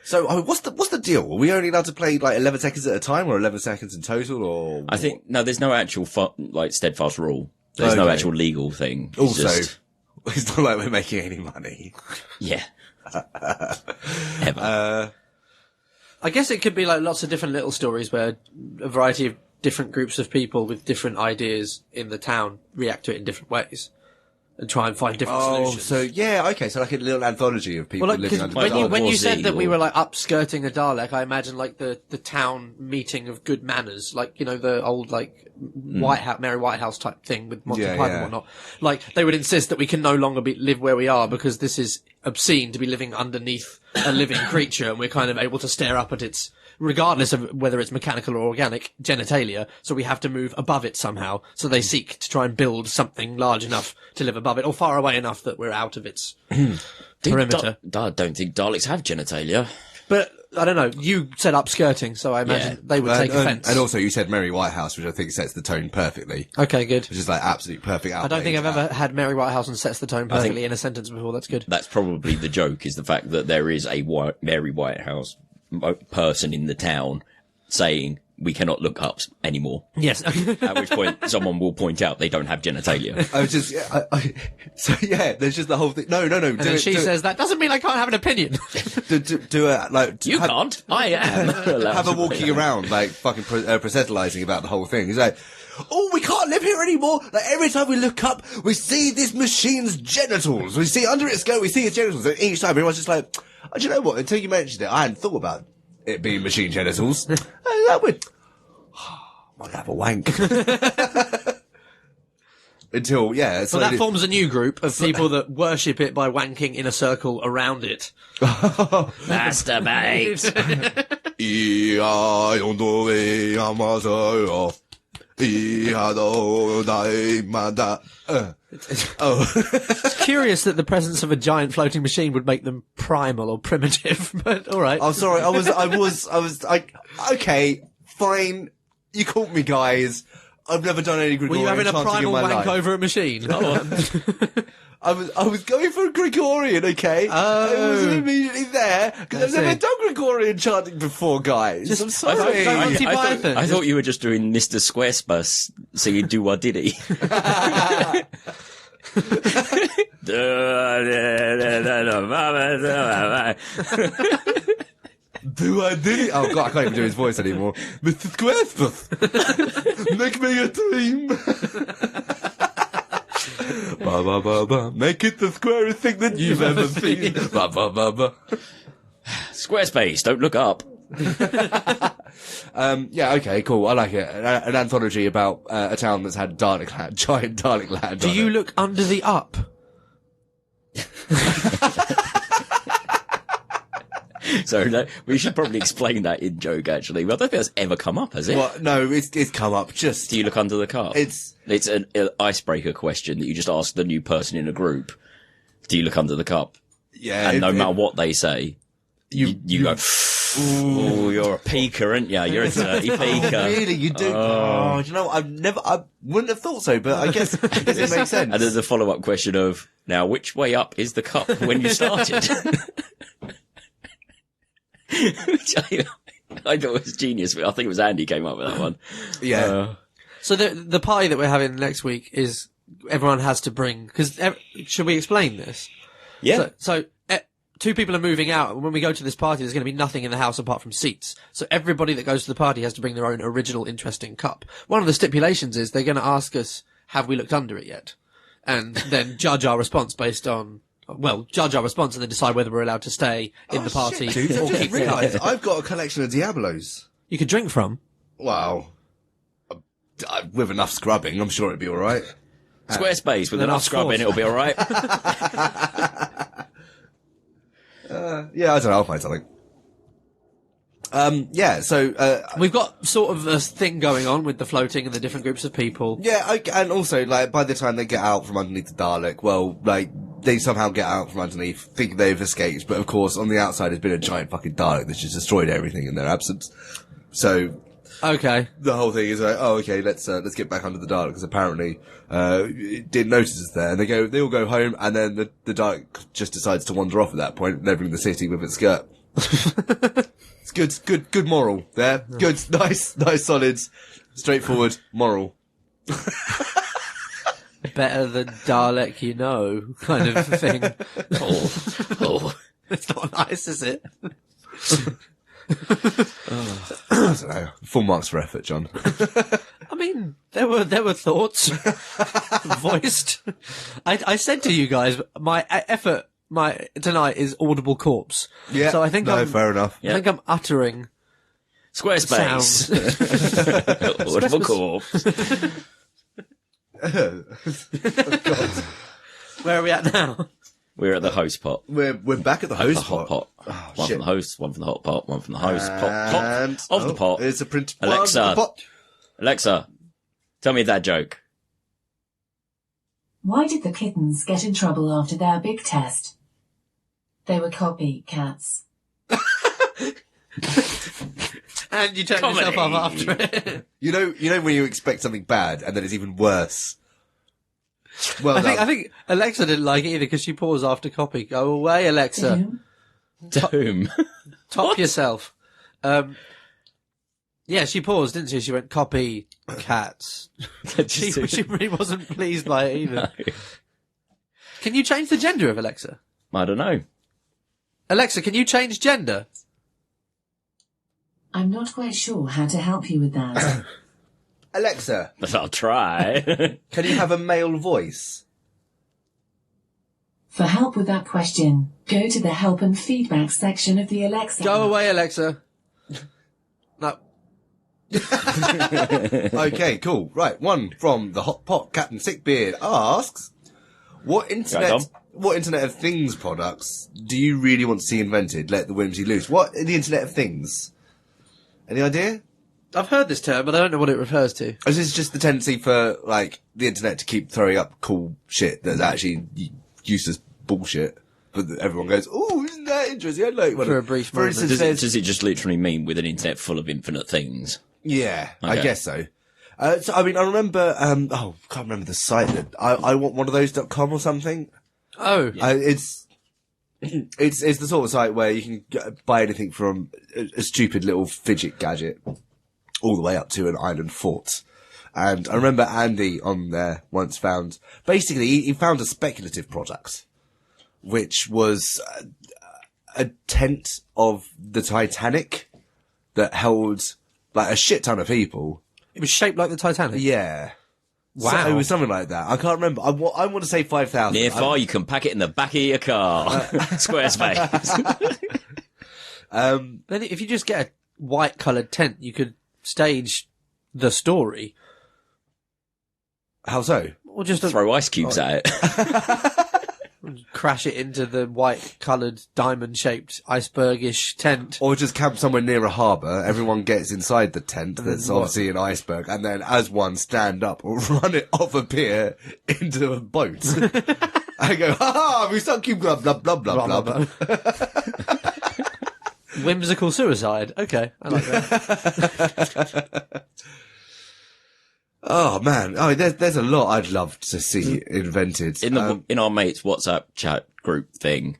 So, what's the deal? Are we only allowed to play like 11 seconds at a time, or 11 seconds in total, or? I think no. There's no actual steadfast rule. There's no actual legal thing. It's Also, just, it's not like we're making any money. yeah. Ever. I guess it could be like lots of different little stories where a variety of different groups of people with different ideas in the town react to it in different ways and try and find different solutions. So yeah, okay, so like a little anthology of people Well, like, living 'cause under when the you, Dalek. when you Or said Z that we or- were like upskirting a Dalek, I imagine like the town meeting of good manners, like, you know, the old like White House, Mary Whitehouse type thing with Monty Yeah, Python yeah. and whatnot. Like they would insist that we can no longer live where we are because this is obscene to be living underneath a living creature, and we're kind of able to stare up at its, regardless of whether it's mechanical or organic, genitalia, so we have to move above it somehow. So they seek to try and build something large enough to live above it, or far away enough that we're out of its perimeter. I don't think Daleks have genitalia. But, I don't know, you said upskirting, so I imagine Yeah. they would take offence. And also, you said Mary Whitehouse, which I think sets the tone perfectly. Okay, good. Which is like absolute perfect. I don't think I've ever had Mary Whitehouse and sets the tone perfectly in a sentence before. That's good. That's probably the joke, is the fact that there is a Mary Whitehouse person in the town saying we cannot look up anymore. Yes. At which point someone will point out they don't have genitalia. I was just, so yeah, there's just the whole thing. No. And then she says, that doesn't mean I can't have an opinion. do a, like, You can't. I am. have her walking around, like, fucking proselytizing about the whole thing. He's like, oh, we can't live here anymore. Like, every time we look up, we see this machine's genitals. We see under its skirt, we see its genitals. And each time everyone's just like, oh, do you know what? Until you mentioned it, I hadn't thought about it being machine genitals. That would, might have a wank. Until, yeah. So that forms a new group of people that worship it by wanking in a circle around it. Masturbate. It's curious that the presence of a giant floating machine would make them primal or primitive, but alright. I'm sorry, okay, fine. You caught me, guys. I've never done any Were Gregorian you having a chanting primal in my wank life. over a machine? I was going for a Gregorian, okay? I wasn't immediately there, because I've That's never it. done Gregorian chanting before, guys. I'm sorry. Monty Python. I thought you were just doing Mr Squarespass singing Do What Diddy. Do I did it? Oh god, I can't even do his voice anymore. Mr Squarespass, make me a dream. Ba ba ba ba, make it the squarest thing that you've ever seen. Ba ba ba ba. Squarespace, don't look up. Yeah, okay, cool. I like it. An anthology about a town that's had giant Dalek land. Do on you it. look under the up? So we should probably explain that in joke, actually. Well, I don't think that's ever come up, has it? Well, no, it's come up. Just Do you look under the cup? It's an icebreaker question that you just ask the new person in a group. Do you look under the cup? yeah. And no matter what they say, you go, ooh, you're a peaker, aren't you? You're a dirty peaker. Really, you do. Oh, do you know, I wouldn't have thought so, but I guess it makes sense. And there's a follow-up question of, now, which way up is the cup when you started? Which I thought was genius. I think it was Andy came up with that one. Yeah. So the party that we're having next week is everyone has to bring, because should we explain this? Yeah. So two people are moving out, and when we go to this party, there's going to be nothing in the house apart from seats. So everybody that goes to the party has to bring their own original interesting cup. One of the stipulations is they're going to ask us, have we looked under it yet? And then judge our response based on, judge our response and then decide whether we're allowed to stay in the party Dude, I or just keep the cup. realised I've got a collection of Diablos. You could drink from. Wow. With enough scrubbing, I'm sure it'd be alright. Squarespace, with Enough enough scrubbing, force. it'll be alright. Yeah, I don't know, I'll find something. Yeah, so, We've got sort of a thing going on with the floating and the different groups of people. yeah, and also, like, by the time they get out from underneath the Dalek, well, like, they somehow get out from underneath, think they've escaped, but of course, on the outside has been a giant fucking Dalek that's just destroyed everything in their absence. So, Okay. the whole thing is like, oh, okay, let's get back under the Dalek, because apparently, it didn't notice us there, and they all go home, and then the Dalek just decides to wander off at that point, leaving the city with its skirt. It's good moral there. Good, nice, solid, straightforward moral. Better than Dalek, kind of thing. Oh. It's not nice, is it? I don't know. Full marks for effort, John. I mean, there were thoughts voiced. I said to you guys, my effort tonight is audible corpse. Yeah. So I think fair enough. I think I'm uttering Squarespace. Audible corpse. God. Where are we at now? We're at the host pot. We're back at the host The hot pot. Oh, One shit. from the host, one from the hot pot, one from the host. And- Pot of the pot. It's a print. Alexa. one, the pot. Alexa, tell me that joke. Why did the kittens get in trouble after their big test? They were copycats. And you turn yourself off after it. You know when you expect something bad and then it's even worse. Well, I think Alexa didn't like it either because she paused after copy. Go away, Alexa. Who? Doom. Top yourself. Yeah, she paused, didn't she? She went, copy cats. she really wasn't pleased by it either. No. Can you change the gender of Alexa? I don't know. Alexa, can you change gender? I'm not quite sure how to help you with that. Alexa, But I'll try. can you have a male voice? For help with that question, go to the help and feedback section of the Alexa Go app. away, Alexa. No. Okay, cool. Right, one from the Hot Pot Captain Sickbeard asks, What Internet of Things products do you really want to see invented? Let the whimsy loose. What are the Internet of Things? Any idea? I've heard this term, but I don't know what it refers to. Or is this just the tendency for, like, the internet to keep throwing up cool shit that's actually useless bullshit? But everyone goes, oh, isn't that interesting? I'd like one. For a brief For moment. instance, Does it just literally mean with an internet full of infinite things? yeah, I Okay. guess so. So, I mean, I remember, can't remember the site that, I want one of those.com or something. Oh. It's the sort of site where you can buy anything from a stupid little fidget gadget all the way up to an island fort. And I remember Andy on there once found, basically, he found a speculative product, which was a tent of the Titanic that held like a shit ton of people. It was shaped like the Titanic. Yeah. Wow. So it was something like that. I can't remember. I want to say 5,000. Near far, you can pack it in the back of your car. Squarespace. Then if you just get a white coloured tent, you could stage the story. How so? Or just Throw ice cubes at it. crash it into the white coloured diamond shaped icebergish tent. Or just camp somewhere near a harbour, everyone gets inside the tent that's obviously an iceberg, and then as one stand up or run it off a pier into a boat. I go, ha ha, we suck you, blah, blah, blah, blah, blah. Whimsical suicide. Okay, I like that. Oh man, there's a lot I'd love to see invented. In our mates' WhatsApp chat group thing,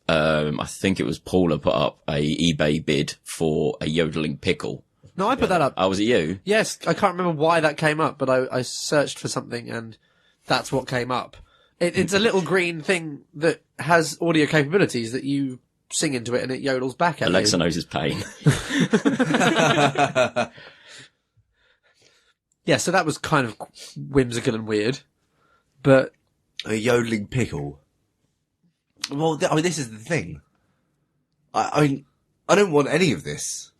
I think it was Paula put up a eBay bid for a yodeling pickle. No, I put that up. Oh, was it you? Yes, I can't remember why that came up, but I searched for something and that's what came up. It's a little green thing that has audio capabilities that you sing into it and it yodels back at Alexa you. knows his pain. Yeah, so that was kind of whimsical and weird, but A yodeling pickle. Well, this is the thing. I don't want any of this.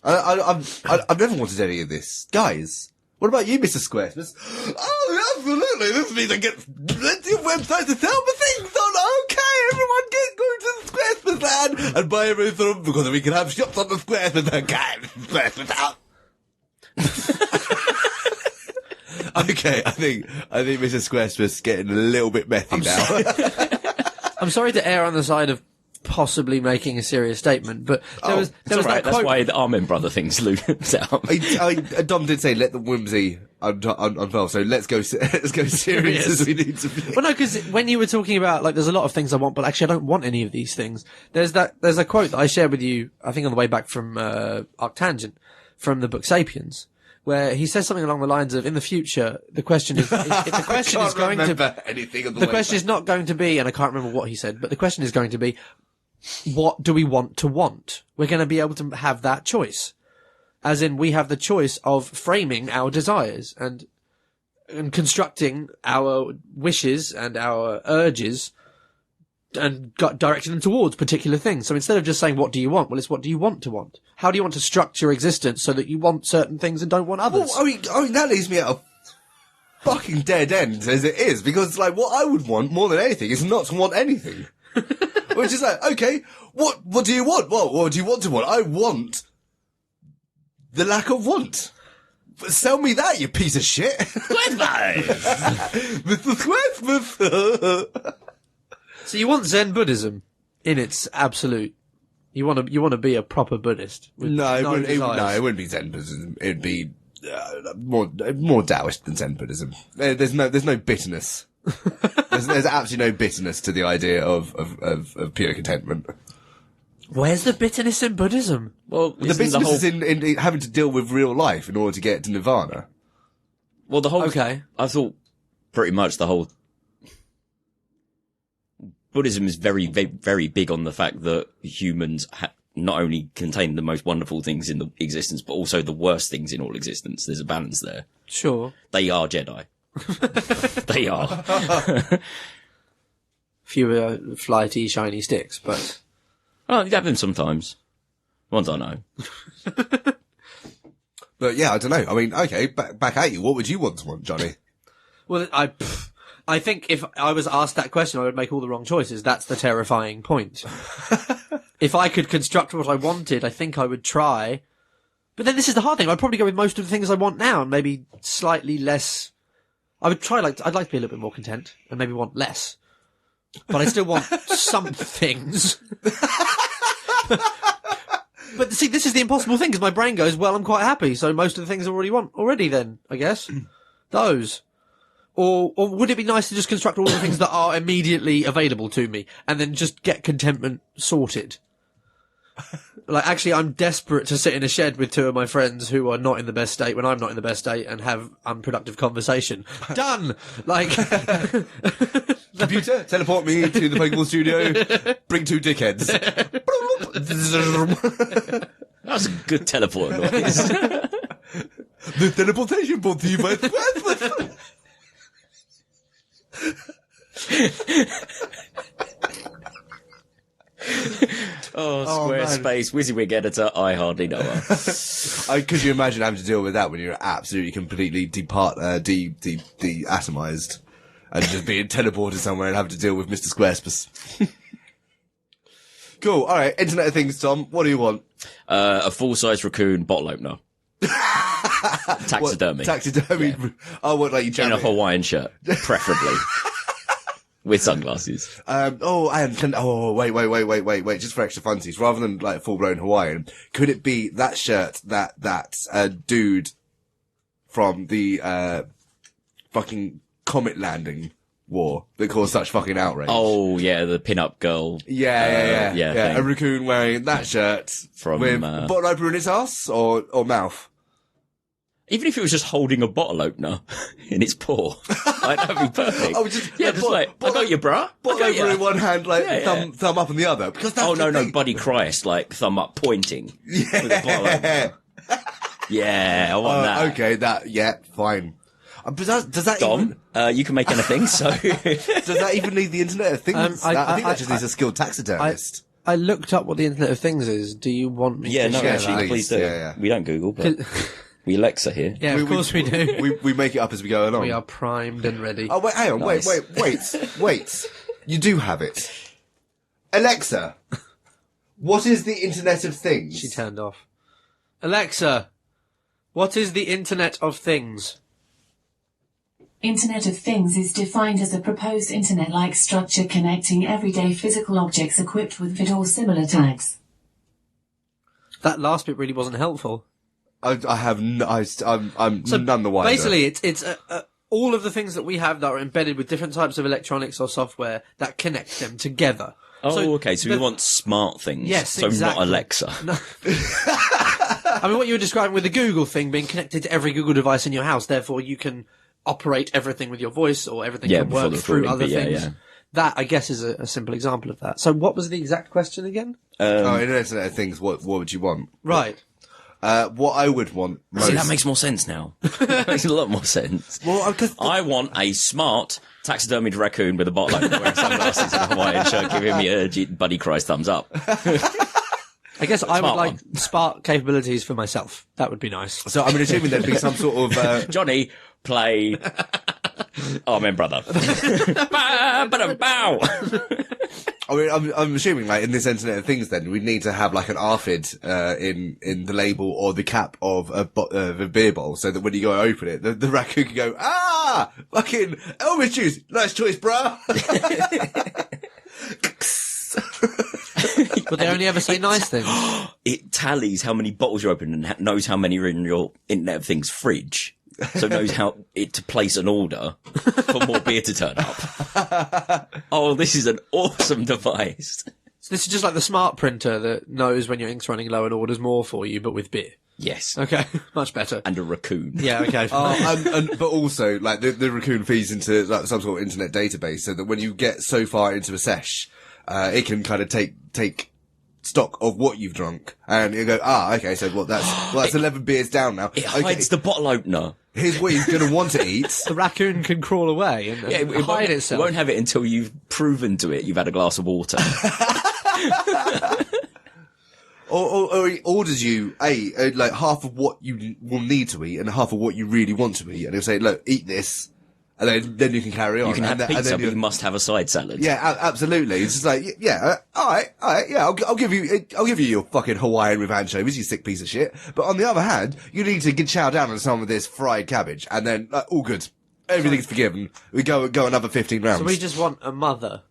I've never wanted any of this. Guys, what about you, Mr Squarespace? Oh, absolutely. This means I get plenty of websites to sell the things on. Okay, everyone get going to the Squarespace land and buy everything because we can have shops on the Squarespace. Okay, Squarespace out. Okay, I think Mr Squarespace is getting a little bit methy now. I'm sorry to err on the side of possibly making a serious statement, but there was That's that why quote. the Armin brother thing's looms out. Dom did say, let the whimsy unfurl. So let's go serious as we need to be. Well, no, because when you were talking about, like, there's a lot of things I want, but actually I don't want any of these things. There's a quote that I shared with you, I think on the way back from, Arctangent, from the book Sapiens, where he says something along the lines of, in the future, the question is, if the question is going to, anything on the question is not going to be, and I can't remember what he said, but the question is going to be, what do we want to want? We're going to be able to have that choice. As in, we have the choice of framing our desires and constructing our wishes and our urges and directing them towards particular things. So instead of just saying, what do you want? Well, it's what do you want to want? How do you want to structure your existence so that you want certain things and don't want others? Well, I mean, that leaves me at a fucking dead end as it is, because, like, what I would want more than anything is not to want anything. Which is like, okay, what do you want? Well, what do you want to want? I want the lack of want. Sell me that, you piece of shit. Mr. Squarespass. So you want Zen Buddhism in its absolute. You want to be a proper Buddhist. With No, it desires. wouldn't be Zen Buddhism. It'd be more Taoist than Zen Buddhism. There's no bitterness. There's absolutely no bitterness to the idea of pure contentment. Where's the bitterness in Buddhism? Well, The bitterness is in having to deal with real life in order to get to nirvana. Well, the whole. Okay. I thought pretty much the whole. Buddhism is very, very, very big on the fact that humans not only contain the most wonderful things in the existence, but also the worst things in all existence. There's a balance there. Sure. They are Jedi. They are. Fewer flighty, shiny sticks, but. Oh, you have them sometimes. Ones I know. But yeah, I don't know. I mean, okay, back at you. What would you want to want, Johnny? Well, I think if I was asked that question, I would make all the wrong choices. That's the terrifying point. If I could construct what I wanted, I think I would try. But then this is the hard thing. I'd probably go with most of the things I want now and maybe slightly less. I would try, I'd like to be a little bit more content and maybe want less. But I still want some things. But see, this is the impossible thing, because my brain goes, well, I'm quite happy, so most of the things I already want already then, I guess. Those. Or would it be nice to just construct all the things that are immediately available to me, and then just get contentment sorted? Like, actually, I'm desperate to sit in a shed with two of my friends who are not in the best state when I'm not in the best state and have unproductive conversation. Done! Like... Computer, teleport me to the Pokeball studio, bring two dickheads. That's a good teleport noise. The teleportation brought to you by Squarespace. Squarespace, WYSIWYG editor, I hardly know her. Could you imagine having to deal with that when you're absolutely completely deatomized and just being teleported somewhere and having to deal with Mr. Squarespace? Cool. All right. Internet of Things, Tom. What do you want? A full-size raccoon bottle opener. Taxidermy. Taxidermy. Yeah. Oh, what, like you jam in a it? Hawaiian shirt, preferably. With sunglasses. Wait. Just for extra funsies, rather than like full-blown Hawaiian, could it be that shirt that dude from the fucking comet landing war that caused such fucking outrage? Oh yeah, the pin-up girl. Yeah. Thing. A raccoon wearing that shirt From, with bottle opener in its ass or mouth. Even if it was just holding a bottle opener in its paw, like, that'd be perfect. Oh, just I got your bra. Bottle I got opener ya. in one hand, like thumb up in the other. Because that's the thing. Buddy Christ, like thumb up pointing. Yeah. With a bottle opener. Yeah, I want that. Okay, fine. But does that Dom, you can make anything, so. does that even need the Internet of Things? I think that just needs a skilled taxidermist. I looked up what the Internet of Things is. Do you want me to share actually, that? please do. Yeah. We don't Google, but we Alexa here. Yeah, of course we do. We make it up as we go along. We are primed and ready. Oh, wait, hang on. Nice. Wait. You do have it. Alexa, what is the Internet of Things? She turned off. Alexa, what is the Internet of Things? Internet of Things is defined as a proposed internet-like structure connecting everyday physical objects equipped with VID or similar tags. That last bit really wasn't helpful. I have. I'm none the wiser. Basically, it's all of the things that we have that are embedded with different types of electronics or software that connect them together. Oh, okay. So we want smart things. Yes, so exactly. not Alexa. No. I mean, what you were describing with the Google thing being connected to every Google device in your house, therefore you can operate everything with your voice or everything can work through other things. Yeah. That, I guess, is a simple example of that. So what was the exact question again? Internet of Things, what would you want? Right. What I would want most... See, that makes more sense now. That makes a lot more sense. Well, I want a smart taxidermied raccoon with a bottle opener wearing sunglasses and a Hawaiian shirt giving me a Buddy Christ thumbs up. I guess I would like smart capabilities for myself. That would be nice. So I'm assuming there'd be some sort of... Johnny, play... Amen, brother. Bow. I mean, I'm assuming, like, in this Internet of Things, then we'd need to have like an ARFID in the label or the cap of a beer bowl, so that when you go open it, the raccoon can go, fucking Elvis juice, nice choice, bruh. But they only ever say nice things. It tallies how many bottles you open and knows how many are in your Internet of Things fridge. So it knows how to place an order for more beer to turn up. Oh, this is an awesome device. So this is just like the smart printer that knows when your ink's running low and orders more for you, but with beer. Yes. Okay, much better. And a raccoon. Yeah, okay. But also, like, the raccoon feeds into like some sort of internet database, so that when you get so far into a sesh, it can kind of take stock of what you've drunk, and you go, okay, so that's 11 beers down now. It hides the bottle opener. Here's what he's going to want to eat. The raccoon can crawl away and hide itself. It won't have it until you've proven to it you've had a glass of water. or he orders you like half of what you will need to eat and half of what you really want to eat, and he'll say, look, eat this. And then you can carry on. You can have pizza, but you must have a side salad. Yeah, absolutely. It's just like, all right, yeah, I'll give you your fucking Hawaiian with anchovies, you sick piece of shit. But on the other hand, you need to chow down on some of this fried cabbage, and then all good, everything's forgiven. We go another 15 rounds. So we just want a mother.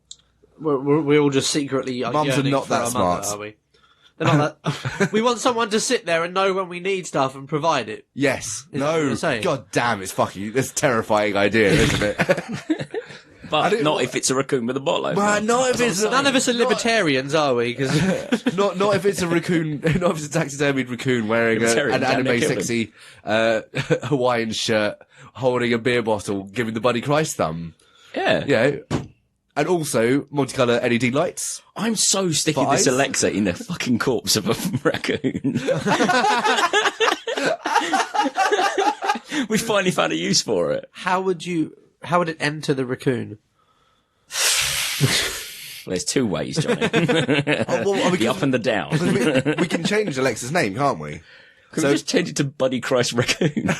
We're all just secretly mums are not that smart, mother, are we? They're not that. We want someone to sit there and know when we need stuff and provide it. Yes. Is that what you're saying? God damn, it's fucking. That's a terrifying idea, isn't it? But not if it's a raccoon with a bottle opener. Well, not if it's none of us are libertarians, are we? Cause not if it's a raccoon. Not if it's a taxidermied raccoon wearing an anime sexy Hawaiian shirt, holding a beer bottle, giving the Buddy Christ thumb. Yeah. Yeah. And also multicolour LED lights. I'm so sticking this Alexa in the fucking corpse of a raccoon. We finally found a use for it. How would it enter the raccoon? Well, there's two ways, Johnny. The up and the down. We can change Alexa's name, can't we? Can we just change it to Buddy Christ Raccoon?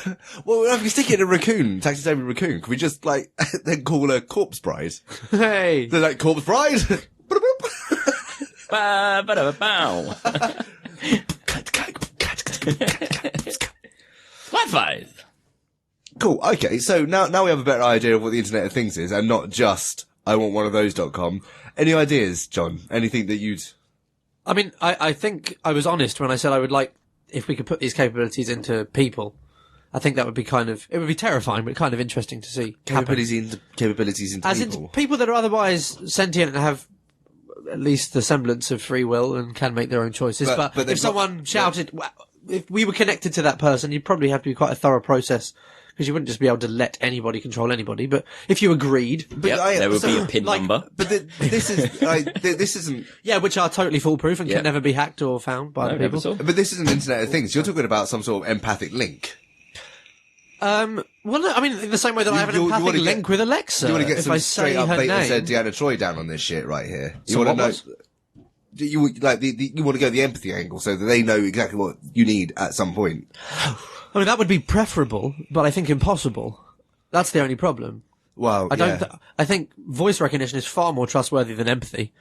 Well, if we stick it in a raccoon, taxidermy raccoon, can we just, like, then call her Corpse Bride? Hey! They're like, Corpse Bride? Bow. High five. Cool, okay, so now we have a better idea of what the Internet of Things is, and not just, I want one of those.com. Any ideas, John? Anything that you'd... I mean, I think I was honest when I said I would like, if we could put these capabilities into people. I think that would be it would be terrifying, but kind of interesting to see. Capabilities into As people. in people that are otherwise sentient and have at least the semblance of free will and can make their own choices. But if someone shouted, if we were connected to that person, you'd probably have to be quite a thorough process, because you wouldn't just be able to let anybody control anybody. But if you agreed, there would be a PIN number. But this is this isn't. Yeah, which are totally foolproof and can never be hacked or found by other people. But this is an Internet of Things. You're talking about some sort of empathic link. Well, no, I mean, in the same way that I have an empathic link with Alexa. You want to get if some I straight say up her Beta name. Deanna Troy down on this shit right here. You So want to know? was? You like you want to go the empathy angle so that they know exactly what you need at some point. I mean, that would be preferable, but I think impossible. That's the only problem. Well, I think voice recognition is far more trustworthy than empathy.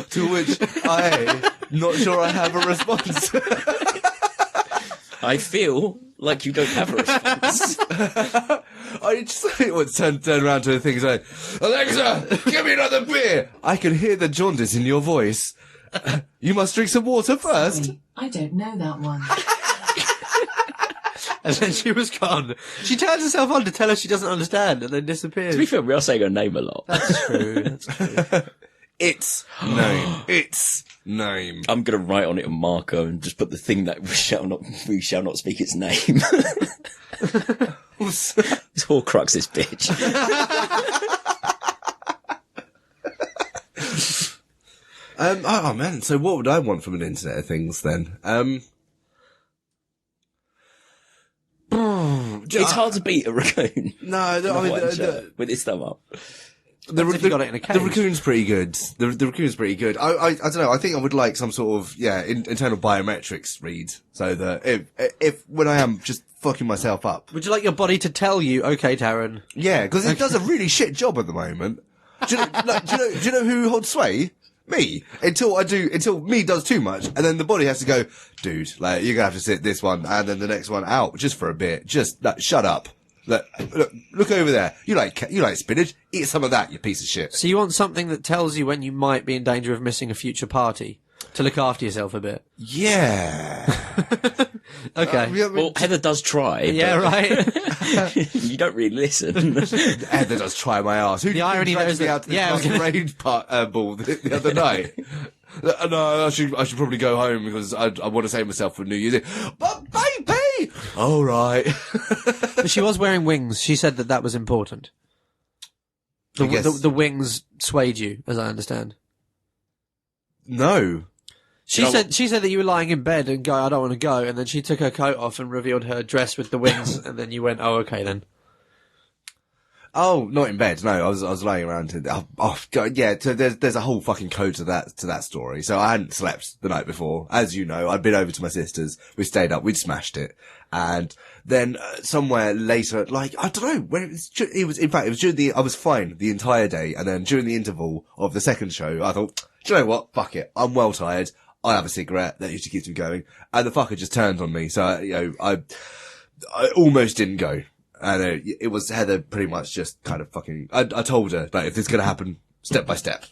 To which I'm not sure I have a response. I feel Like you don't have a response. I just once turn around to the thing and say, Alexa, give me another beer. I can hear the jaundice in your voice. You must drink some water first. Sorry, I don't know that one. And then she was gone. She turns herself on to tell us she doesn't understand and then disappears. To be fair, we are saying her name a lot. That's true. That's true. Its name. Its name. I'm going to write on it a marker and just put the thing that we shall not speak its name. It's Horcrux, this bitch. Oh man, so what would I want from an Internet of Things then? It's hard to beat a raccoon. No, I mean, with its thumb up. If you got it in a cage. The raccoon's pretty good. The raccoon's pretty good. I don't know. I think I would like some sort of internal biometrics read, so that if when I am just fucking myself up, Would you like your body to tell you, okay, Taryn? yeah, because it does a really shit job at the moment. Do you know who holds sway? Me. Until me does too much, and then the body has to go, dude, like, you're gonna have to sit this one, and then the next one out, just for a bit. Just, like, shut up. Look over there. You like spinach? Eat some of that, you piece of shit. So you want something that tells you when you might be in danger of missing a future party to look after yourself a bit. Yeah. Okay. Well, Heather does try. Yeah, right. You don't really listen. Heather does try my ass. Who The irony dragged there is me that- out to the yeah, I was gonna- masquerade ball the other night? No, I should probably go home because I want to save myself for New Year's Eve. But baby! Alright. But she was wearing wings. She said that was important. I guess- The wings swayed you, as I understand. No. She You know said that you were lying in bed and go, I don't want to go, and then she took her coat off and revealed her dress with the wings, and then you went, oh, okay then. Oh, not in bed. No, I was lying around. Oh God, yeah. So there's a whole fucking code to that story. So I hadn't slept the night before, as you know. I'd been over to my sister's. We stayed up. We'd smashed it, and then somewhere later, like I don't know when it was. In fact, it was during I was fine the entire day, and then during the interval of the second show, I thought, do you know what? Fuck it. I'm well tired. I have a cigarette. That usually keeps me going. And the fucker just turned on me. So I almost didn't go. And it was Heather pretty much just kind of fucking. I told her that if this is going to happen step by step,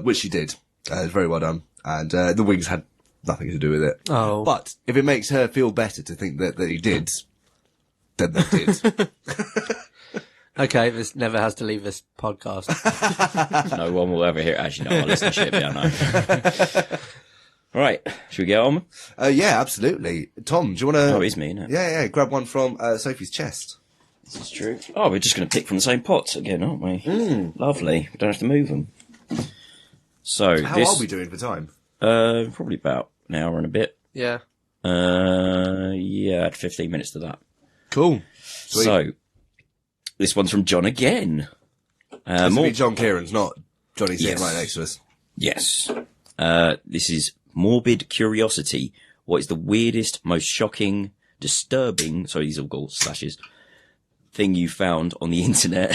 which she did. Very well done. And the wings had nothing to do with it. Oh. But if it makes her feel better to think that he did, then they did. Okay, this never has to leave this podcast. No one will ever hear it. Actually, no, I'll listen to shit, but I know. Right, should we get on? Yeah, absolutely. Tom, do you want to? Oh, it's me, isn't it? Yeah. Grab one from Sophie's chest. This is true. Oh, we're just going to pick from the same pots again, aren't we? Lovely. We don't have to move them. So, How are we doing for time? Probably about an hour and a bit. Yeah. Yeah, add 15 minutes to that. Cool. Sweet. So, this one's from John again. This will be John Kerans, not Johnny sitting Yes. right next to us. Yes. This is morbid curiosity. What is the weirdest, most shocking, disturbing, sorry, these are all slashes, thing you found on the internet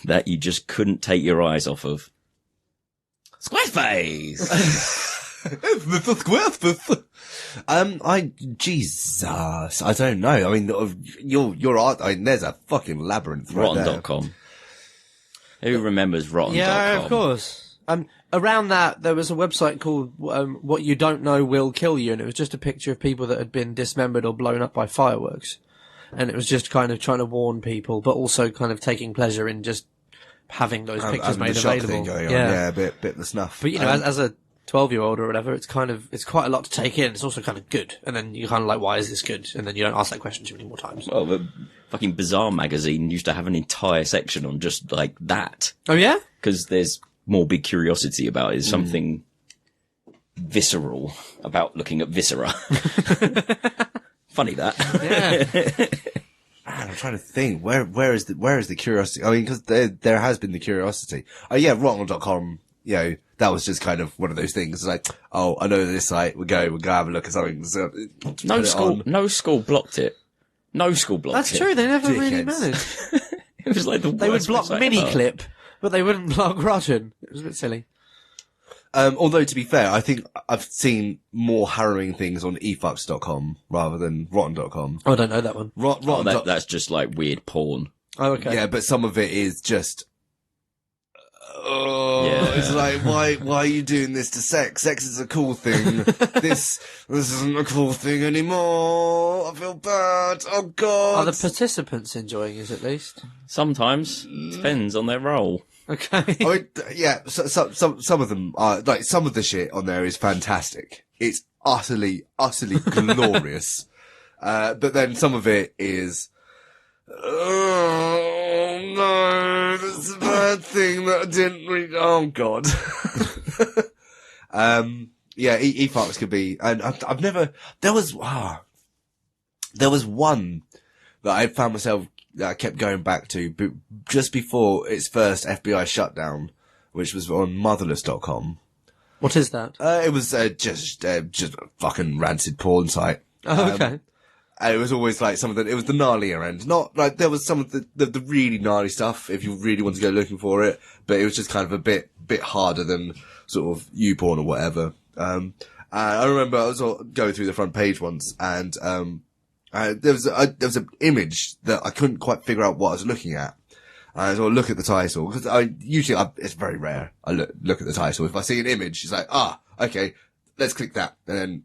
that you just couldn't take your eyes off of? Squarespace! Mr Squarespace. Jesus, I don't know. I mean, your art, there's a fucking labyrinth right there. Rotten.com. Who remembers Rotten.com? Yeah, of course. Around that, there was a website called What You Don't Know Will Kill You, and it was just a picture of people that had been dismembered or blown up by fireworks. And it was just kind of trying to warn people, but also kind of taking pleasure in just having those pictures Having made the shock available. thing going on. Yeah, a bit the snuff. But, you know, as a 12-year-old or whatever, it's quite a lot to take in. It's also kind of good. And then you're kind of like, why is this good? And then you don't ask that question too many more times. Well, the fucking Bizarre magazine used to have an entire section on just like that. Oh, yeah? Because there's morbid curiosity about it. There's something visceral about looking at viscera. Funny that. Yeah. Man, I'm trying to think. Where is the curiosity? I mean, because there has been the curiosity. Oh yeah, Rotten.com. You know, that was just kind of one of those things. It's like, oh, I know this site. We'll go have a look at something. So, No school blocked it. No school blocked That's it. true. They never really Dickheads. managed. It was like the They would worst block website ever. Miniclip, but they wouldn't block Rotten. It was a bit silly. Although, to be fair, I think I've seen more harrowing things on efucks.com rather than rotten.com. Oh, I don't know that one. Rotten. That's just like weird porn. Oh, okay. Yeah, but some of it is just... Yeah. It's like, why are you doing this to sex? Sex is a cool thing. This isn't a cool thing anymore. I feel bad. Oh, God. Are the participants enjoying it at least? Sometimes. Depends on their role. Okay. I mean, yeah, some of them are, like, some of the shit on there is fantastic. It's utterly glorious. But then some of it is, oh no, that's a bad thing that I didn't read. Oh God. Yeah, e-farts could be, and I've never, there was one that I found myself, that I kept going back to, but just before its first FBI shutdown, which was on motherless.com. What is that? It was, just a fucking rancid porn site. Oh, okay. And it was always like it was the gnarlier end. Not like there was some of the really gnarly stuff if you really want to go looking for it, but it was just kind of a bit harder than sort of YouPorn or whatever. And I remember I was going through the front page once and, there was an image that I couldn't quite figure out what I was looking at. I sort of look at the title because it's very rare. I look at the title. If I see an image, it's like, okay, let's click that and then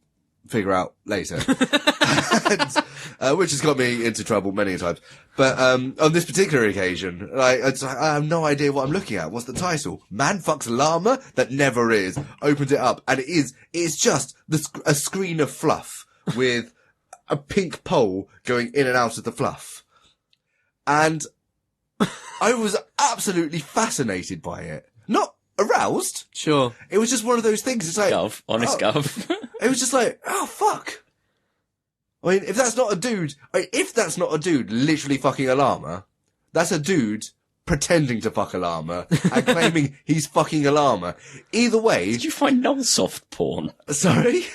figure out later. Which has got me into trouble many times. But, on this particular occasion, I have no idea what I'm looking at. What's the title? Man fucks llama? That never is. Opened it up and it's just a screen of fluff with a pink pole going in and out of the fluff. And I was absolutely fascinated by it. Not aroused. Sure. It was just one of those things. It's like, honest gov. It was just like, oh fuck. I mean, if that's not a dude literally fucking a llama, that's a dude pretending to fuck a llama and claiming he's fucking a llama. Either way. Did you find Nullsoft porn? Sorry?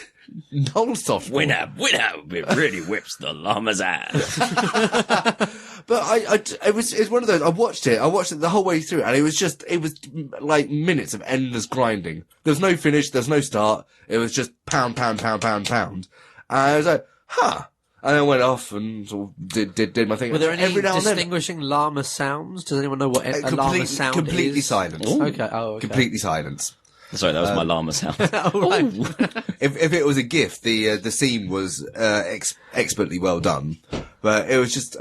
Nullsoft porn? It really whips the llama's ass. But it was one of those, I watched it the whole way through and it was like minutes of endless grinding. There was no finish, there was no start. It was just pound. And I was like, huh. And I went off and sort of did my thing. Were there any distinguishing llama sounds? Does anyone know what a llama sound is? Completely silent. Okay. Completely silent. Sorry, that was my llama sound. Oh, right. If it was a GIF, the scene was expertly well done. But it was just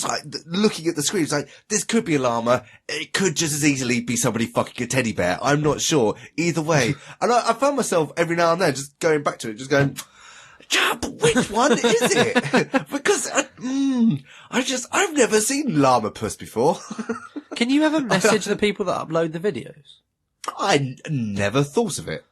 like looking at the screen. It's like this could be a llama. It could just as easily be somebody fucking a teddy bear. I'm not sure. Either way, and I found myself every now and then just going back to it, just going, yeah, but which one is it? Because I've never seen llama puss before. Can you ever message the people that upload the videos? I never thought of it.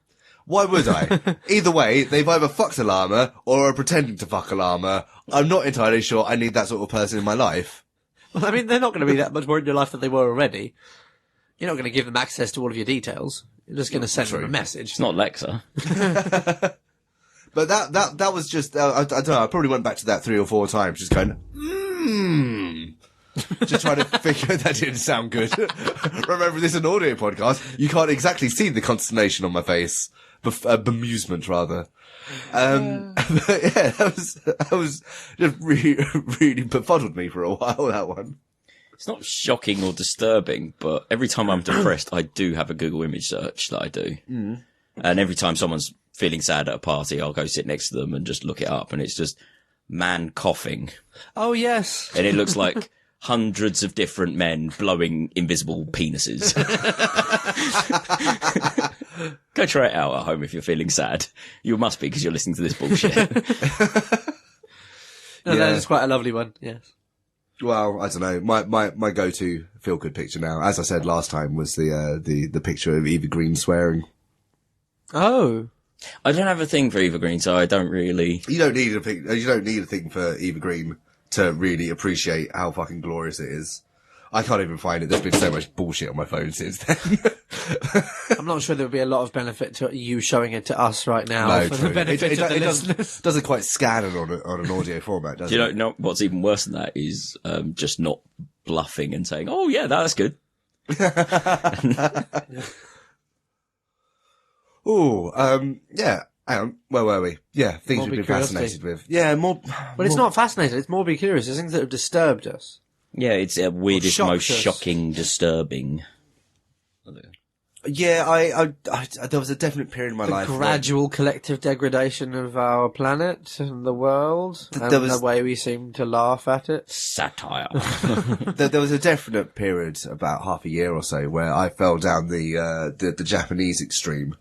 Why would I? Either way, they've either fucked a llama or are pretending to fuck a llama. I'm not entirely sure I need that sort of person in my life. Well, I mean, they're not going to be that much more in your life than they were already. You're not going to give them access to all of your details. You're just going to send them a message. It's not Lexa. But that was just, I don't know, I probably went back to that 3 or 4 times, just going, just trying to figure that didn't sound good. Remember, this is an audio podcast. You can't exactly see the consternation on my face. Bemusement, rather. But yeah, that was just really befuddled me for a while, that one. It's not shocking or disturbing, but every time I'm depressed, I do have a Google image search that I do. Mm. And every time someone's feeling sad at a party, I'll go sit next to them and just look it up. And it's just man coughing. Oh, yes. And it looks like hundreds of different men blowing invisible penises. Go try it out at home if you're feeling sad. You must be because you're listening to this bullshit. No, that is quite a lovely one, yes. Well, I don't know. My go-to feel-good picture now, as I said last time, was the picture of Eva Green swearing. Oh. I don't have a thing for Eva Green, so I don't really... You don't need a thing for Eva Green to really appreciate how fucking glorious it is. I can't even find it. There's been so much bullshit on my phone since then. I'm not sure there would be a lot of benefit to you showing it to us right now. No, for true. the benefit of the listeners. Doesn't quite scan it on an audio format, does it? You know what's even worse than that is just not bluffing and saying, "Oh yeah, that's good." Yeah. Hang on. Where were we? Yeah, things we've been fascinated with. Yeah, more. But it's not fascinating. It's morbidly curious. It's things that have disturbed us. Yeah, it's weirdest, most shocked us. shocking, disturbing. Yeah, I there was a definite period in my life. The gradual collective degradation of our planet and the world, and there was- the way we seem to laugh at it. Satire. There was a definite period, about half a year or so, where I fell down the Japanese extreme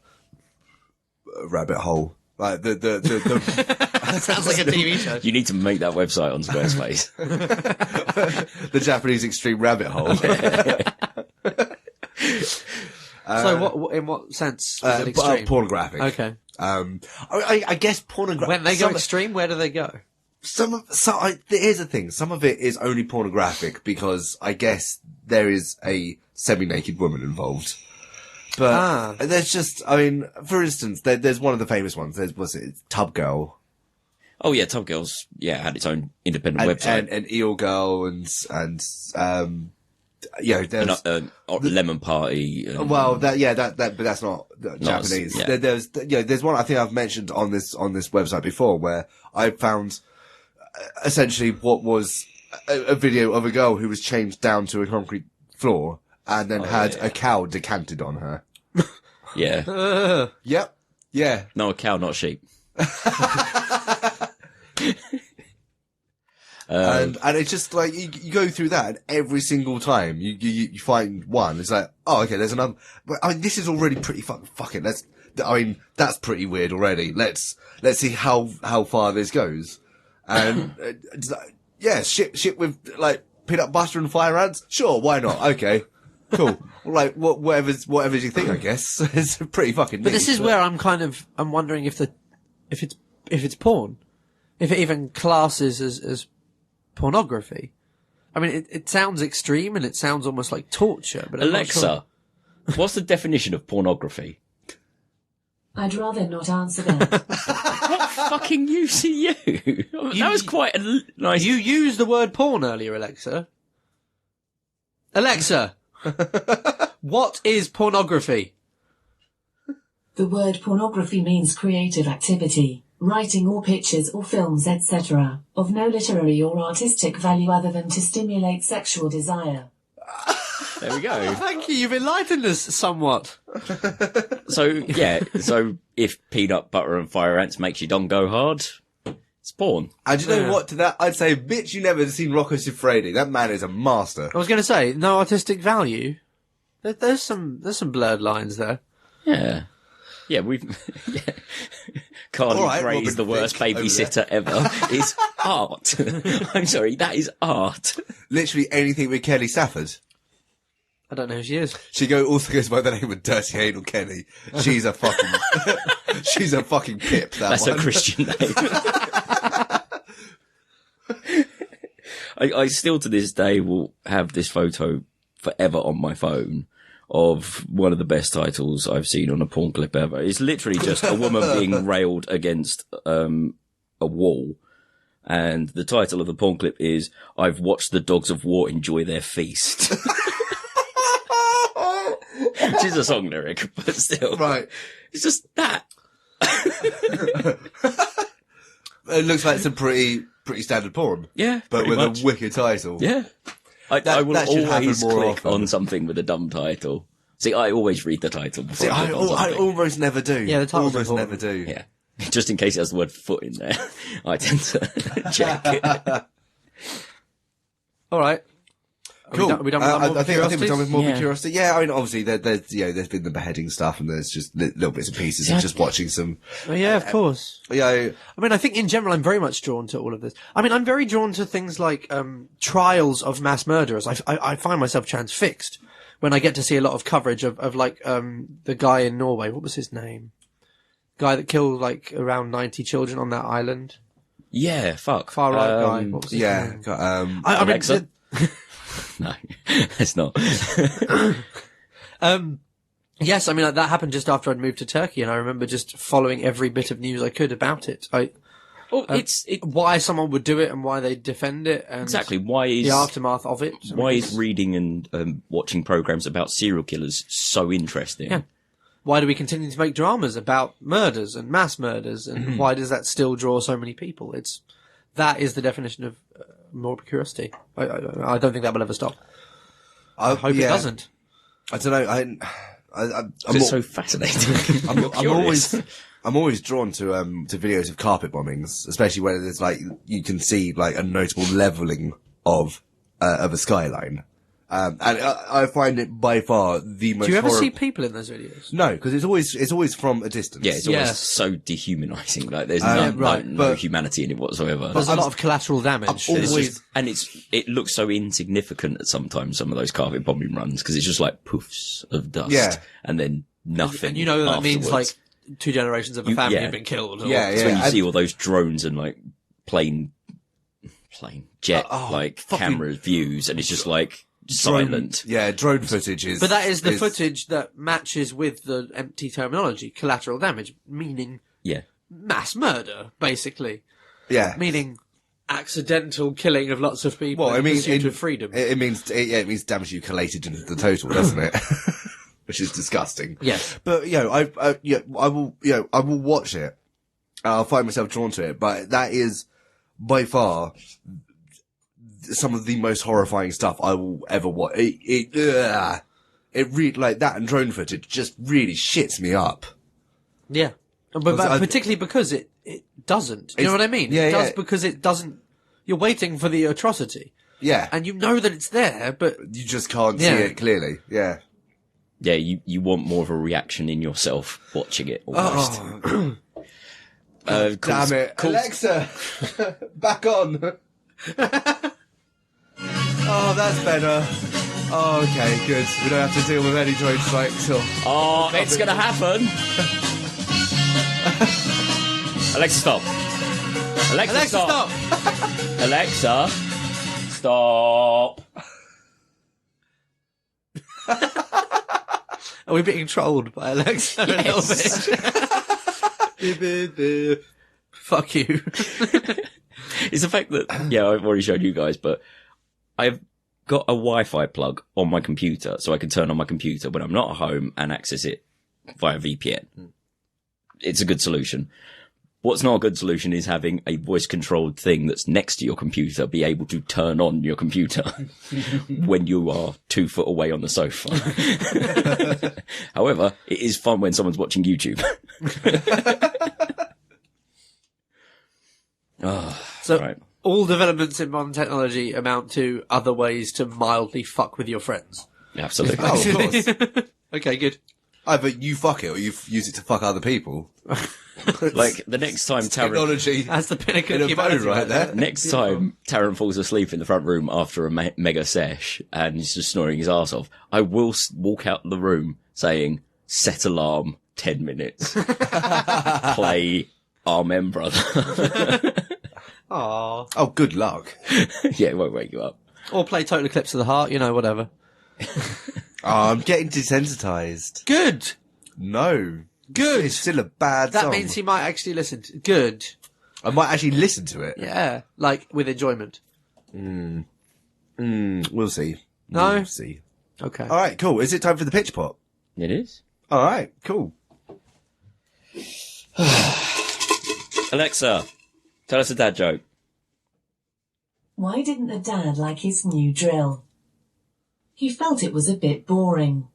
rabbit hole. Like the Sounds like a TV show. You need to make that website on Squarespace. the Japanese extreme rabbit hole. So, what in what sense is it extreme? Pornographic. Okay. I guess pornographic. When they go extreme, where do they go? Here's the thing. Some of it is only pornographic because I guess there is a semi-naked woman involved. But there's just, I mean, for instance, there's one of the famous ones. What's it? Tub Girl. Oh yeah, Tub Girls. Yeah, had its own independent website. And Eel Girl and there's Lemon Party. but that's not Japanese. Yeah. There's one I think I've mentioned on this website before where I found essentially what was a video of a girl who was chained down to a concrete floor and then had a cow decanted on her. Yeah. Yep. Yeah. No, a cow, not a sheep. And it's just like, you go through that and every single time you find one, it's like, oh, okay, there's another. But, I mean, this is already pretty fuck it. That's pretty weird already. Let's see how far this goes. And, it's like, yeah, shit with, like, peanut butter and fire ants? Sure, why not? Okay. Cool. Like, whatever's you think, I guess. It's pretty fucking neat. But this is where I'm wondering if it's porn. If it even classes as pornography. I mean, it sounds extreme and it sounds almost like torture, but I'm not Alexa, sure. what's the definition of pornography? I'd rather not answer that. What fucking use are you? That was quite a nice... You used the word porn earlier, Alexa. Alexa! What is pornography? The word pornography means creative activity, writing or pictures or films, etc., of no literary or artistic value other than to stimulate sexual desire. There we go. Thank you, you've enlightened us somewhat. So if peanut butter and fire ants makes your dong go hard, it's porn. And you know what? To that, I'd say, bitch, you never seen Rocco Siffredi. That man is a master. I was going to say, no artistic value. There's some blurred lines there. Yeah. Yeah, Carly All right, Gray's the Robin worst Thicke babysitter ever. Is art. I'm sorry, that is art. Literally anything with Kelly Stafford. I don't know who she is. She also goes by the name of Dirty Anal Kelly. She's a fucking, she's a fucking pip, That's one. a Christian name. I still to this day will have this photo forever on my phone of one of the best titles I've seen on a porn clip ever. It's literally just a woman being railed against a wall. And the title of the porn clip is, I've watched the dogs of war enjoy their feast. Which is a song lyric, but still. Right. It's just that. It looks like some pretty standard porn. Yeah. But pretty with much. a wicked title. Yeah. I will that should happen always more click often. on something with a dumb title. See, I always read the title before See, I I click on something. almost never do. Yeah, the title's almost important. never do. Yeah. Just in case it has the word foot in there. I tend to check it. All right. Cool. Are we done with our morbid I think we're done with curiosities? morbid Yeah. curiosity. Yeah, I mean, obviously there's been the beheading stuff and there's just little bits and pieces of just watching some. Oh, yeah, of course. Yeah, I mean, I think in general, I'm very much drawn to all of this. I mean, I'm very drawn to things like trials of mass murderers. I find myself transfixed when I get to see a lot of coverage of like the guy in Norway. What was his name? Guy that killed like around 90 children on that island. Yeah, fuck. Far right guy. What was his yeah. name? Got, I mean, Alexa? No, it's not. yes, I mean, like, that happened just after I'd moved to Turkey, and I remember just following every bit of news I could about it. Why someone would do it and why they defend it, and Exactly. Why is the aftermath of it. I why mean, is reading and watching programs about serial killers so interesting? Yeah. why do we continue to make dramas about murders and mass murders, and why does that still draw so many people? That is the definition of morbid curiosity. I don't think that will ever stop. I hope it doesn't. I don't know. It's so fascinating. I'm always drawn to videos of carpet bombings, especially when there's like you can see like a notable leveling of a skyline. And I find it by far the most. Do you ever see people in those videos? No, because it's always from a distance. Yeah, it's always so dehumanizing. Like there's no humanity in it whatsoever. There's a lot of collateral damage. It looks so insignificant at sometimes, some of those carpet bombing runs, because it's just like poofs of dust and then nothing. And you know that means like 2 generations of a family have been killed. It's when you see all those drones and like plane jet camera views, and it's just like silent. Drone footage is. But that is the footage that matches with the empty terminology, collateral damage, meaning mass murder, basically. Yeah. Meaning accidental killing of lots of people in pursuit of freedom. It means damage you collated into the total, doesn't it? Which is disgusting. Yes. But I will watch it. I'll find myself drawn to it, but that is by far some of the most horrifying stuff I will ever watch. It really, like that, and drone footage just really shits me up. Yeah. But particularly because it doesn't. Do you know what I mean? Yeah, it does because it doesn't. You're waiting for the atrocity. Yeah. And you know that it's there, but you just can't see it clearly. Yeah. Yeah, you want more of a reaction in yourself watching it almost. Damn it. Alexa, back on. Oh, that's better. Oh, okay, good. We don't have to deal with any drone strikes. It's gonna happen. Alexa, stop. Alexa, stop. Alexa, stop. Are we being trolled by Alexa a little bit? Fuck you. It's the fact that, I've already showed you guys, but I've got a Wi-Fi plug on my computer, so I can turn on my computer when I'm not at home and access it via VPN. It's a good solution. What's not a good solution is having a voice-controlled thing that's next to your computer be able to turn on your computer when you are 2 foot away on the sofa. However, it is fun when someone's watching YouTube. All developments in modern technology amount to other ways to mildly fuck with your friends. Absolutely. Oh, of course. Okay, good. Either you fuck it or you use it to fuck other people. Like the next time technology, that's the pinnacle in of a bow humanity right there. Next time Taran falls asleep in the front room after a mega sesh and he's just snoring his arse off, I will walk out the room saying, "Set alarm, 10 minutes. Play Amen, brother." Aww. Oh, good luck. Yeah, it won't wake you up. Or play Total Eclipse of the Heart, whatever. I'm getting desensitized. Good. No. Good. It's still a bad That song. means he might actually listen to Good. I might actually listen to it. Yeah. Like, with enjoyment. We'll see. No? We'll see. Okay. All right, cool. Is it time for the pitch pot? It is. All right, cool. Alexa, tell us a dad joke. Why didn't the dad like his new drill? He felt it was a bit boring.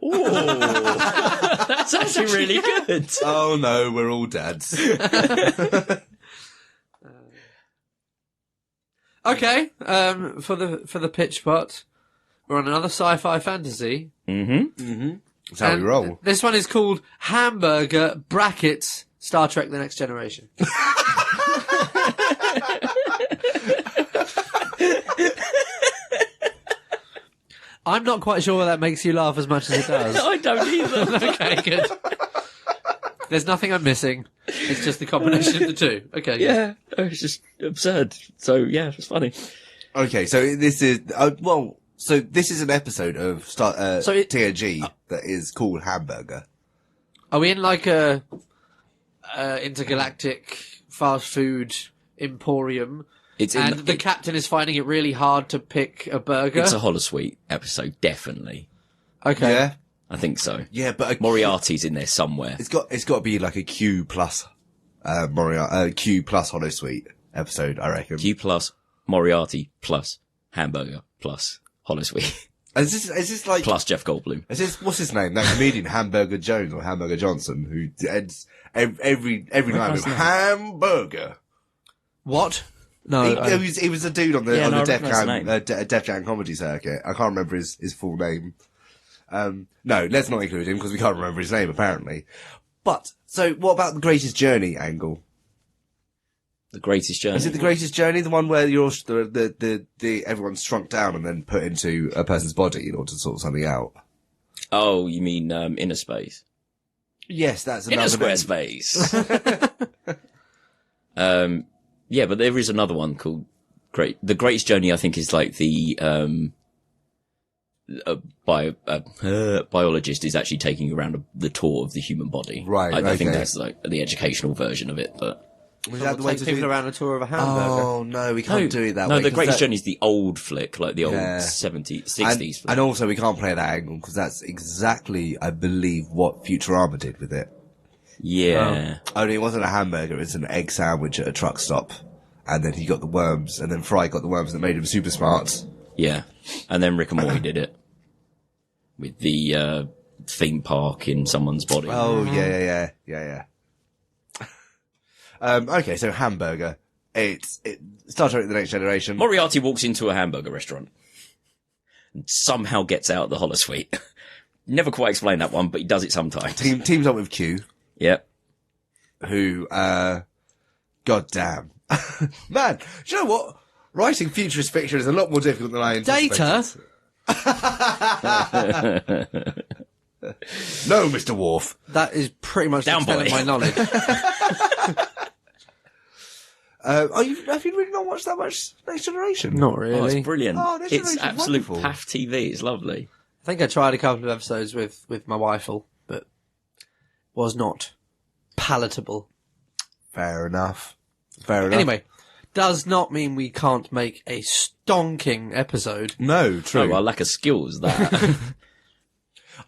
Ooh, that's actually really good. Oh no, we're all dads. Okay, for the pitch pot, we're on another sci-fi fantasy. That's how we roll. This one is called Hamburger brackets Star Trek: The Next Generation. I'm not quite sure why that makes you laugh as much as it does. I don't either. Okay, good. There's nothing I'm missing. It's just the combination of the two. Okay. Yeah, it's just absurd. So yeah, it's funny. Okay, so this is this is an episode of TNG that is called Hamburger. Are we in like a intergalactic fast food emporium? The captain is finding it really hard to pick a burger. It's a Holosuite episode, definitely. Okay. Yeah. I think so. Yeah, but Moriarty's in there somewhere. it's got to be like a Q plus, Q plus Holosuite episode, I reckon. Q plus Moriarty plus Hamburger plus Holosuite Is this like, plus Jeff Goldblum. is this, what's his name? That comedian, Hamburger Jones or Hamburger Johnson, who ends every night with Hamburger. What? No. He was a dude on the, Yeah, on no, the I recognise Def Jam comedy circuit. I can't remember his full name. No, let's not include him because we can't remember his name apparently. But, so what about the Greatest Journey angle? The Greatest Journey. Is it the Greatest Journey? The one where you're, everyone's shrunk down and then put into a person's body in order to sort something out? Oh, you mean, Inner Space? Yes, that's Inner another name. Squarespace. Yeah, but there is another one called The Greatest Journey, I think, is like the, biologist is actually taking you around the tour of the human body. Right, I think okay. that's like the educational version of it, but. Was that the way Take to people do? around a tour of a hamburger. Oh no, we can't do it that way. No, The 'cause Greatest that- Journey is the old flick, like the old Yeah. 70s, 60s flick. And also we can't play that angle because that's exactly, I believe, what Futurama did with it. Yeah. Only it wasn't a hamburger, it's an egg sandwich at a truck stop. And then he got the worms, and then Fry got the worms that made him super smart. Yeah. And then Rick and Morty did it. With the, theme park in someone's body. Oh, yeah. Okay, so hamburger. It's Star Trek The Next Generation. Moriarty walks into a hamburger restaurant and somehow gets out the holosuite. Never quite explained that one, but he does it sometimes. Teams up with Q, Yep. who, god damn. Man, do you know what? Writing futurist fiction is a lot more difficult than I anticipated. Data? No, Mr. Worf. That is pretty much the Down, extent boy. of my knowledge. Have you really not watched that much Next Generation? Not Oh, really. it's brilliant. Oh, Next It's Generation's absolute wonderful. PAF TV. It's lovely. I think I tried a couple of episodes with my wifel, but was not palatable. Fair enough. Fair enough. Anyway, does not mean we can't make a stonking episode. No, Oh, true. our lack of skills, that.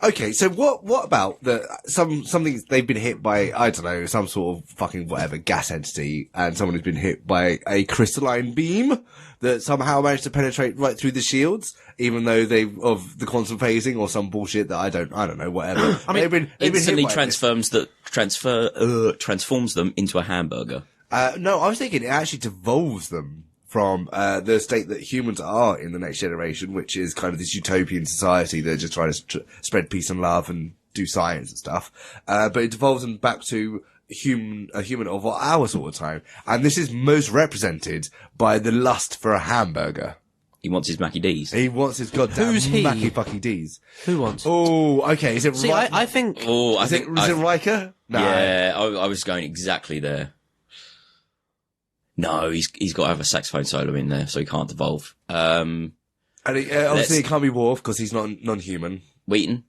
Okay, so what about something they've been hit by, I don't know, some sort of fucking whatever gas entity, and someone has been hit by a crystalline beam that somehow managed to penetrate right through the shields, even though of the quantum phasing or some bullshit that I don't know, whatever. I mean, they've been Instantly hit by this. transforms them into a hamburger. No, I was thinking it actually devolves them from the state that humans are in the Next Generation, which is kind of this utopian society that just trying to spread peace and love and do science and stuff. But it devolves them back to a human of our sort of time. And this is most represented by the lust for a hamburger. He wants his Mackie D's. He wants his goddamn Who's he? Mackie fucking D's. Who wants? Oh, okay. Is it See, I think Oh, I is think. it Riker? No. Yeah, I was going exactly there. No, he's got to have a saxophone solo in there, so he can't devolve. And obviously it can't be Worf because he's not non-human. Wheaton?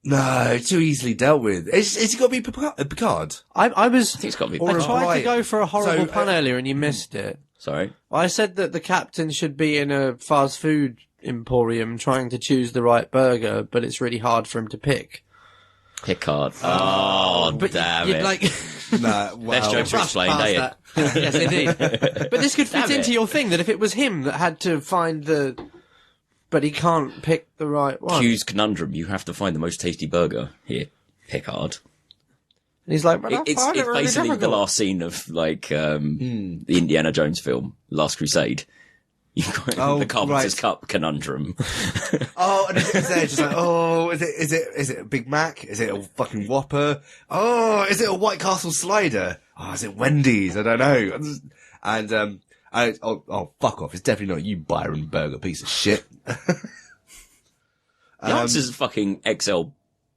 No, too easily dealt with. Is he got to be Picard? I I was. think it's got to be. Or I a tried to Brian. go for a horrible So, pun earlier, and you missed it. Sorry. I said that the captain should be in a fast food emporium trying to choose the right burger, but it's really hard for him to pick. Picard. Oh, But damn you'd it. like Nah, well, Best joke to brushed explain, past don't you? that. Yes, indeed. But this could fit Damn into it. your thing that if it was him that had to find but he can't pick the right one. Q's conundrum. You have to find the most tasty burger here, Picard. And he's like, but I It's find it really basically difficult. the last scene of like the Indiana Jones film, Last Crusade. You've got the Carpenter's right. Cup conundrum. Oh, and it's there just like, oh, is it a Big Mac? Is it a fucking Whopper? Oh, is it a White Castle slider? Oh, is it Wendy's? I don't know. And, fuck off. It's definitely not you, Byron Burger, piece of shit. The answer's fucking XL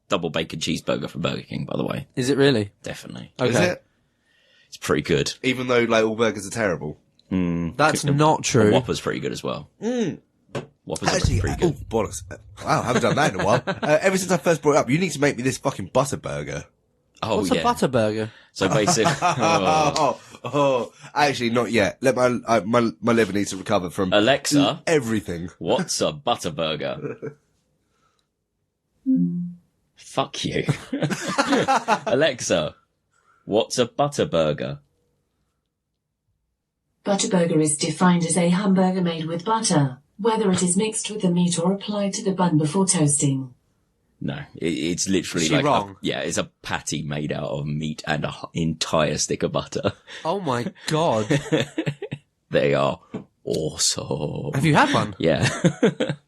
double bacon cheeseburger from Burger King, by the way. Is it really? Definitely. Okay. Is it? It's pretty good. Even though, like, all burgers are terrible. That's not true. Whopper's pretty good as well. Whoppers Actually, are pretty good. bollocks. Wow, I haven't done that in a while. Ever since I first brought it up, you need to make me this fucking butter burger. Oh, What's yeah. a butter burger? So basically, Actually, not yet. Let my liver needs to recover from Alexa, everything. what's a butter burger? Fuck you. Alexa, what's a butterburger? Butterburger is defined as a hamburger made with butter, whether it is mixed with the meat or applied to the bun before toasting. No, it's literally Is she like wrong? it's a patty made out of meat and an entire stick of butter. Oh my god. They are awesome. Have you had one? Yeah.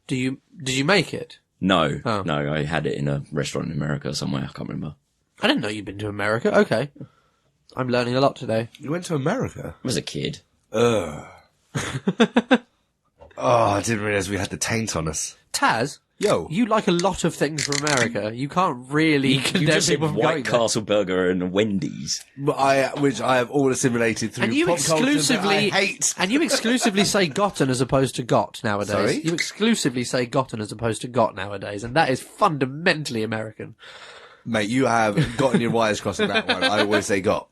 Did you make it? No, Oh. no, I had it in a restaurant in America somewhere. I can't remember. I didn't know you'd been to America. Okay. I'm learning a lot today. You went to America? I was a kid. Ugh. Oh, I didn't realise we had the taint on us. Taz, Yo. you like a lot of things from America. You can't really You condemn just said people from White going there. Castle Burger and Wendy's. Which I have all assimilated through And you pop culture that exclusively I hate. And you exclusively say gotten as opposed to got nowadays. Sorry? You exclusively say gotten as opposed to got nowadays, and that is fundamentally American. Mate, you have gotten your wires crossed on that one. I always say got.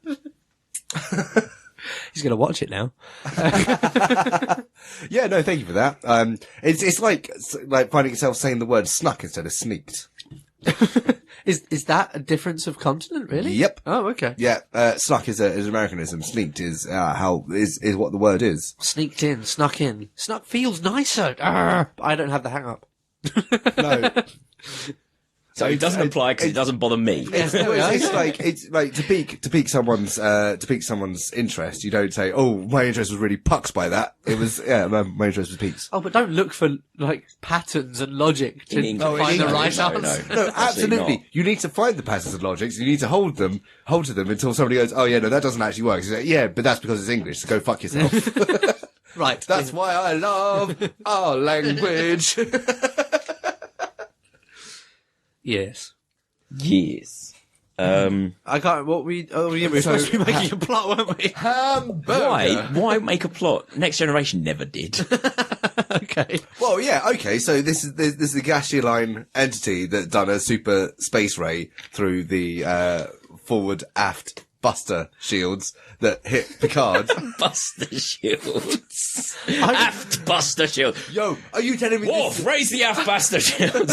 He's going to watch it now. Yeah, no, thank you for that. It's like finding yourself saying the word snuck instead of sneaked. Is that a difference of continent, really? Yep. Oh, okay. Yeah, snuck is Americanism. Sneaked is is what the word is. Sneaked in, snuck in. Snuck feels nicer. Arr, I don't have the hang up. No. So it doesn't apply because it doesn't bother me. It's like to pique someone's interest. You don't say, "Oh, my interest was really pucked by that." It was, my interest was piqued. Oh, but don't look for, like, patterns and logic to In English. find the No, right no, answer. No, absolutely. not. You need to find the patterns and logics. You need to hold to them until somebody goes, "Oh yeah, no, that doesn't actually work." You say, "Yeah, but that's because it's English. So go fuck yourself." Right. That's why I love our language. Yes. Yes. I can't, we were supposed to be making a plot, weren't we? Hamburger. Why make a plot? Next Generation never did. Okay. Well, yeah, okay. So this is the Gashiline entity that done a super space ray through the forward aft buster shields that hit Picard. Buster shields. Aft Buster shield. Yo, are you telling me? Wolf, raise the aft Buster shield.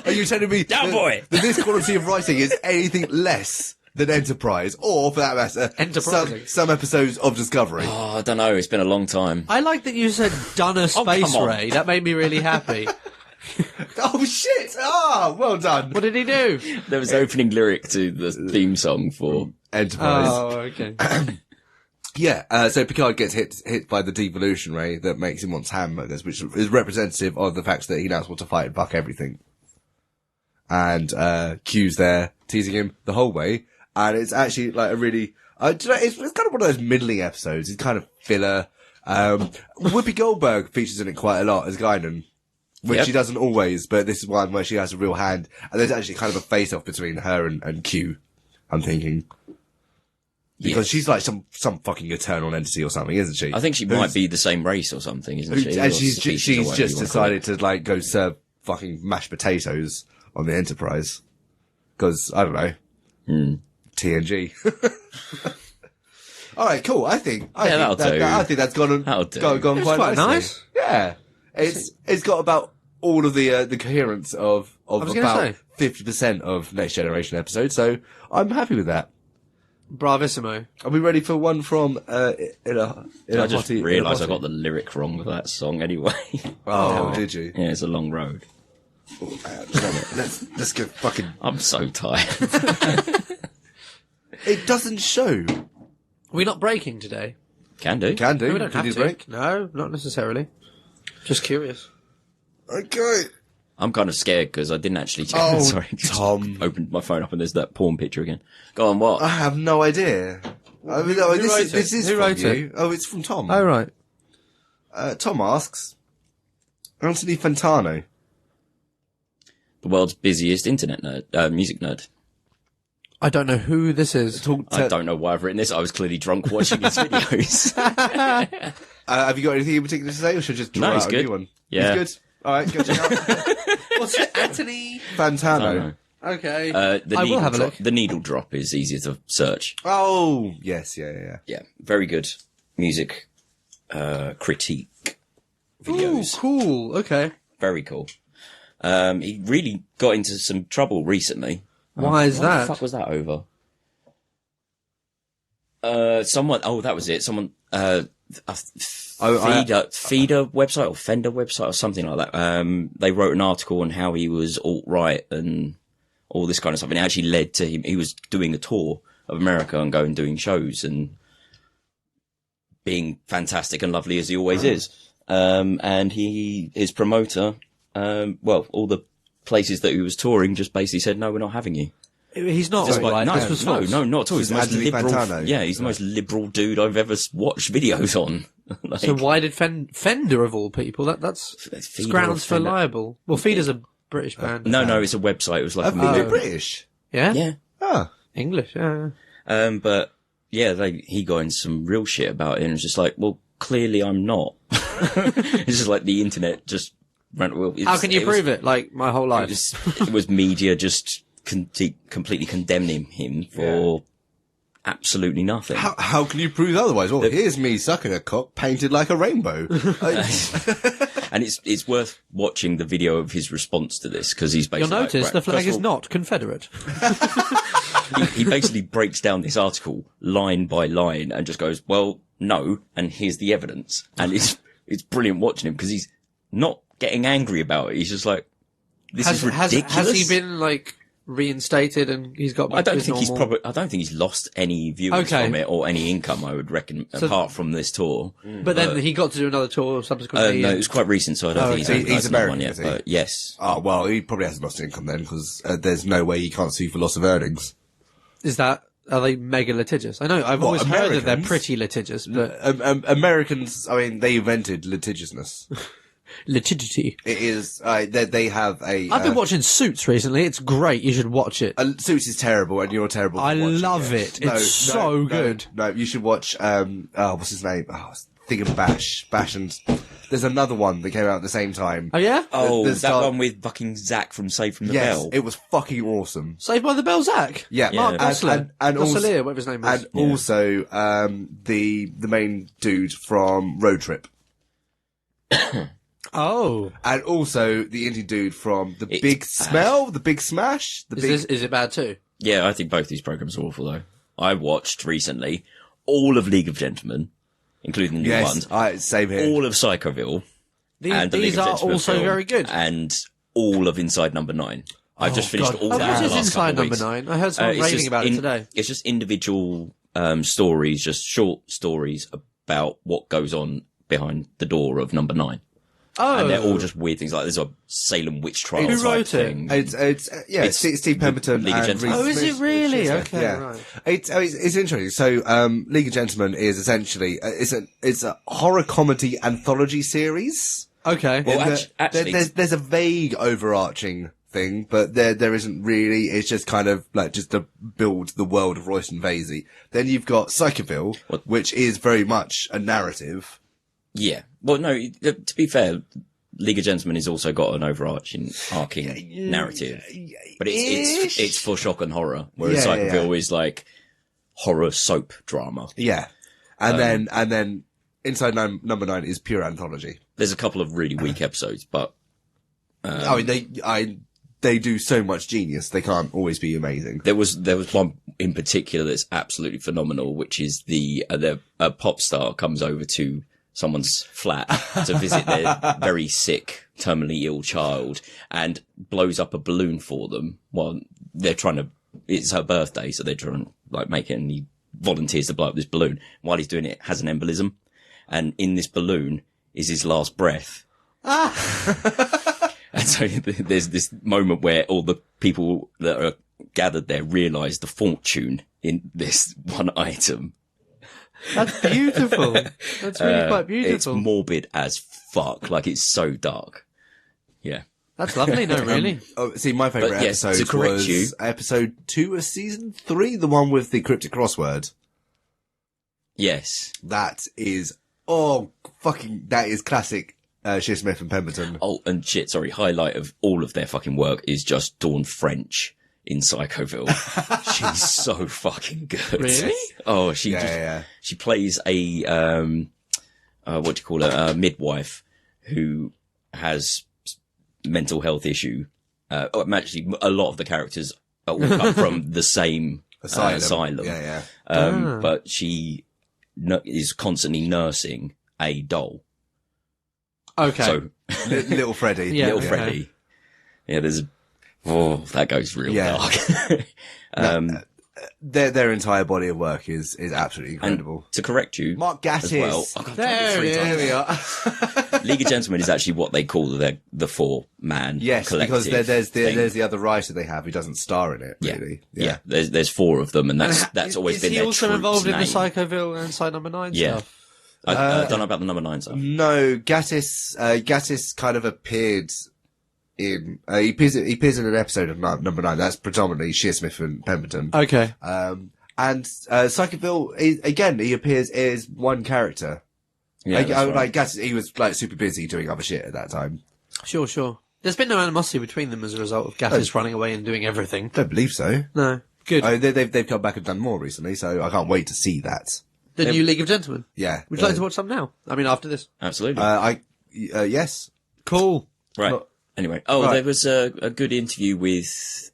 Are you telling me Down, boy. that this quality of writing is anything less than Enterprise, or for that matter, Enterprising. some episodes of Discovery? Oh, I don't know. It's been a long time. I like that you said done a space come on. ray. That made me really happy. Oh shit! Ah, well done. What did he do? There was the opening lyric to the theme song for Enterprise. Oh, okay. Yeah, so Picard gets hit by the devolution ray that makes him want hamburgers, which is representative of the fact that he now wants to fight and fuck everything. And Q's there teasing him the whole way, and it's actually like a really, it's kind of one of those middling episodes. It's kind of filler. Whoopi Goldberg features in it quite a lot as Guinan, which Yep. she doesn't always, but this is one where she has a real hand, and there's actually kind of a face-off between her and Q, I'm thinking. Because she's like some fucking eternal entity or something, isn't she? I think she might be the same race or something, isn't she? And Or she's species or whatever just you wanna call decided it. to like go serve fucking mashed potatoes on the Enterprise. Because, I don't know. TNG. Alright, cool. I think that'll do. I think that's gone That'll do. gone quite quite nicely. nice. Yeah. It's got about all of the coherence of was gonna about say. 50% of Next Generation episodes, so I'm happy with that. Bravissimo. Are we ready for one from in a I just hottie- in a realised I hottie? got the lyric wrong with that song anyway. Oh, did you? Yeah, it's a long road. Let's go fucking. I'm so tired. It doesn't show. Are we not breaking today? Can do. Can do. No, we don't Can have you to. break? No, not necessarily. Just curious. Okay. I'm kind of scared because I didn't actually check. Oh, Sorry, just Tom. opened my phone up and there's that porn picture again. Go on, what? I have no idea. I mean, no, who wrote this it? is Who from wrote you. it? Oh, it's from Tom. Oh, right. Tom asks, Anthony Fantano. The world's busiest internet nerd, music nerd. I don't know who this is. I don't know why I've written this. I was clearly drunk watching his videos. Have you got anything in particular to say, or should I just draw No, out it's a good. new one? Yeah. It's good. All right, go check out What's it? Anthony? Fantano. Okay. The I needle will have a drop, look. The needle drop is easier to search. Oh, yes, yeah. Yeah, very good music critique Ooh, videos. cool. Okay. Very cool. He really got into some trouble recently. Why is What that? the fuck was that over? That was it. Someone, a feeder website or Fender website or something like that. They wrote an article on how he was alt-right and all this kind of stuff. And it actually led to him. He was doing a tour of America and going doing shows and being fantastic and lovely as he always is. And his promoter, all the places that he was touring just basically said, no, we're not having you. He's not Just right. like, This was no, false. not at all. He's the most Anthony liberal. Fantano. Yeah, he's the most liberal dude I've ever watched videos on. Like, So why did Fender of all people? That's Feeder grounds or for Fender. libel. Well, Feeder's a British band. No, it's a website. It was like I think they're British. Yeah? yeah. Ah. English, yeah. But yeah, he got into some real shit about it, and it was just like, well, clearly I'm not. It's just like the internet just ran. Well, How can you prove it? Like, my whole life. It was media just completely condemning him for absolutely nothing. How can you prove otherwise? Well, here's me sucking a cock painted like a rainbow. And it's worth watching the video of his response to this, because he's You'll basically notice like, the flag first is of all, not Confederate. he basically breaks down this article line by line and just goes, well, no, and here's the evidence. And it's brilliant watching him, because he's not getting angry about it. He's just like, this is ridiculous. Has he been, like, reinstated and he's got back I don't to his think normal... I don't think he's lost any viewers from it or any income, I would reckon, apart from this tour. But then he got to do another tour subsequently. No, it was quite recent, so I don't think okay. He's another American, one yet. is he? But yes. Oh, well, he probably hasn't lost income then, because there's no way he can't sue for loss of earnings. Are they mega litigious? I know, I've always heard that they're Americans? pretty litigious, but... Americans, I mean, they invented litigiousness. Litigity. It is, they have a... I've been watching Suits recently. It's great. You should watch it. Suits is terrible, and you're terrible for I watching love it. It's so good. No, you should watch, what's his name? Oh, I was thinking of Bash and... There's another one that came out at the same time. Oh, yeah? Oh, There's that one with fucking Zach from Saved from the Yes, Bell. it was fucking awesome. Saved by the Bell, Zach? Yeah. Mark Gosselaar. And also, Gosselaar, whatever his name was. and also, the main dude from Road Trip. Oh. And also the Indian dude from The Big Smell, The Big Smash. Is it bad too? Yeah, I think both these programs are awful, though. I watched recently all of League of Gentlemen, including the new ones. Same here. All of Psychoville. And the League These of are Gentlemen also film, very good. And all of Inside Number 9. I've just finished all Oh, that in what the is last couple Inside of Number weeks. 9? I heard someone It's raving just about it today. It's just individual stories, just short stories about what goes on behind the door of Number 9. Oh. And they're all just weird things, like there's a Salem witch trial Who type wrote it? thing. It's Steve Pemberton League of and Gentlemen. Reece Oh, is it Smith. really? Yeah. Okay, Yeah. right. It's interesting. So, League of Gentlemen is essentially, it's a horror comedy anthology series. Okay. Well, actually, There's a vague overarching thing, but there isn't really. It's just kind of like just to build the world of Royston Vasey. Then you've got Psychoville, which is very much a narrative. yeah. Well, no, to be fair, League of Gentlemen has also got an overarching arcing narrative, but it's for shock and horror, whereas Psychoville is like horror soap drama. Yeah, and then Inside Number 9 is pure anthology. There's a couple of really weak episodes, but I mean, they do so much genius. They can't always be amazing. there was one in particular that's absolutely phenomenal, which is a pop star comes over to someone's flat to visit their very sick, terminally ill child and blows up a balloon for them while they're it's her birthday, so they're trying to like make it, and he volunteers to blow up this balloon. While he's doing it, has an embolism, and in this balloon is his last breath. And so there's this moment where all the people that are gathered there realise the fortune in this one item. That's beautiful. That's really quite beautiful. It's morbid as fuck. Like, it's so dark. Yeah. That's lovely, no, really. See, my favourite But yes, episode to correct was you- episode 2 of season 3, the one with the cryptic crossword. Yes. That is, that is classic Shear Smith and Pemberton. Oh, and shit, sorry, highlight of all of their fucking work is just Dawn French in Psychoville. She's so fucking good. Really? Oh, she she plays a, what do you call it, a midwife who has mental health issue. Actually, a lot of the characters all come from the same asylum. Yeah. But she is constantly nursing a doll. Okay. So Little Freddy. Yeah. little Freddy. Yeah, that goes real dark. Their entire body of work is absolutely incredible. And to correct you, Mark Gatiss. as well. Oh, God, There we are. League of Gentlemen is actually what they call the four-man Yes, collective. because there's thing. the other writer they have who doesn't star in it, really. Yeah. There's four of them, and that's always been their Is he also troop's involved in the name. Psychoville and Side Number 9 Yeah. stuff? I don't know about the number 9 stuff. No, Gatiss kind of appeared in, he appears in an episode of number 9. That's predominantly Shearsmith and Pemberton. Okay. And Psychoville, he appears as one character. Yeah, that's right. Gatiss, he was like super busy doing other shit at that time. Sure. There's been no animosity between them as a result of Gatiss running away and doing everything. Don't believe so. No. Good. They've come back and done more recently, so I can't wait to see that. The new League of Gentlemen. Yeah. Would you like to watch some now? I mean, after this. Absolutely. Yes. Cool. Right. Well, Anyway. right. There was a good interview with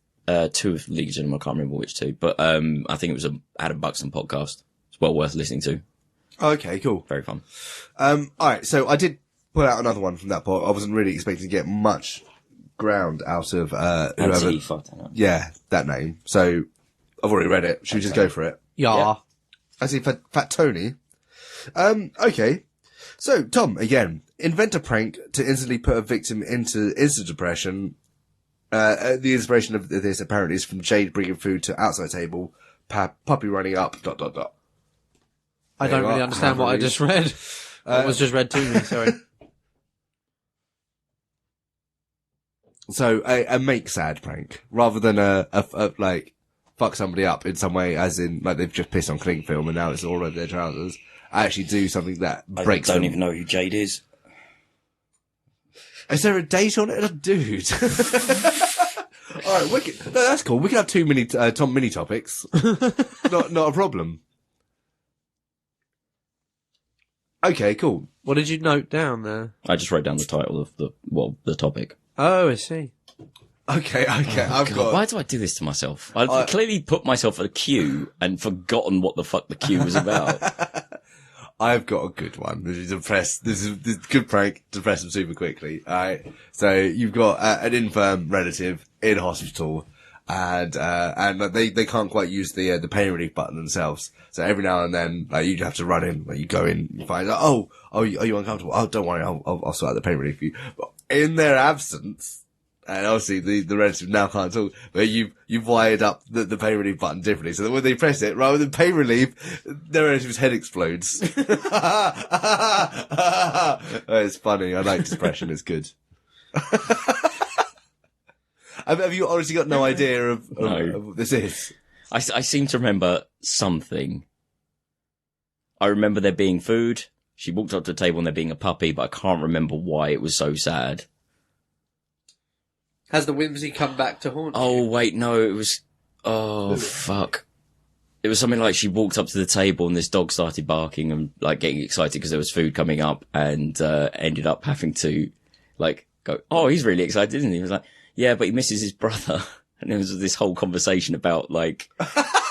two of League of Gentlemen. I can't remember which two, but I think it was a Adam Buxton podcast. It's well worth listening to. Okay, cool. Very fun. Alright, so I did pull out another one from that part. I wasn't really expecting to get much ground out of whoever. Yeah, that name. So I've already read it. Should we just go for it? Yeah. I see Fat Tony. Okay. So, Tom, again, invent a prank to instantly put a victim into instant depression. The inspiration of this apparently is from Jade bringing food to outside table, puppy running up, ... I don't really understand what I just read. What was just read to me, sorry. So, a make sad prank, rather than a like, fuck somebody up in some way, as in, like, they've just pissed on cling film and now it's all over their trousers. I actually do something that breaks I don't them. even know who Jade is. Is there a date on it? A dude. Alright, wicked. No, that's cool. We can have 2 mini topics. Not a problem. Okay, cool. What did you note down there? I just wrote down the title of the topic. Oh, I see. Okay. Why do I do this to myself? I've clearly put myself at a queue and forgotten what the fuck the queue was about. I've got a good one. This is a good prank to depress them super quickly. Alright. So you've got an infirm relative in hospital and they can't quite use the pain relief button themselves. So every now and then, like, you have to run in, like, you go in, you find out, are you uncomfortable? Oh, don't worry, I'll sort out the pain relief for you. But in their absence, and obviously the relative now can't talk, but you've wired up the pain relief button differently, so that when they press it, rather than pain relief, their relative's head explodes. It's funny. I like depression. It's good. Have you honestly got no idea of what this is? I seem to remember something. I remember there being food. She walked up to the table and there being a puppy, but I can't remember why it was so sad. Has the whimsy come back to haunt you? Oh, wait, no, it was... Oh, fuck. It was something like she walked up to the table and this dog started barking and, like, getting excited because there was food coming up and ended up having to, like, go, oh, he's really excited, isn't he? He was like, yeah, but he misses his brother. And there was this whole conversation about, like,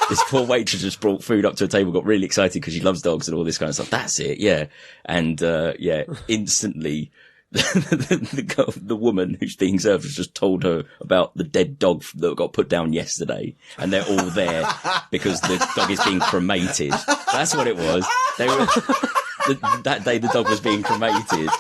this poor waitress just brought food up to a table, got really excited because she loves dogs and all this kind of stuff. That's it, yeah. And, instantly... the woman who's being served has just told her about the dead dog that got put down yesterday, and they're all there because the dog is being cremated. That's what it was. They were that day the dog was being cremated.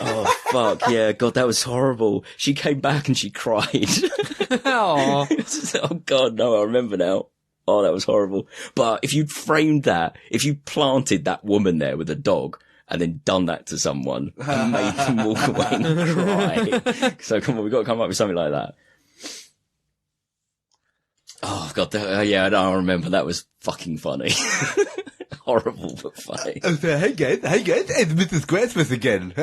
Oh fuck yeah, God, that was horrible. She came back and she cried. Aww. Oh God, no, I remember now. Oh, that was horrible. But if you'd framed that, if you planted that woman there with a dog and then done that to someone and made them walk away and cry. So come on, we've got to come up with something like that. Oh God, yeah, I don't remember. That was fucking funny. horrible but funny. Oh, so, hey guys, it's Mr Squarespass again.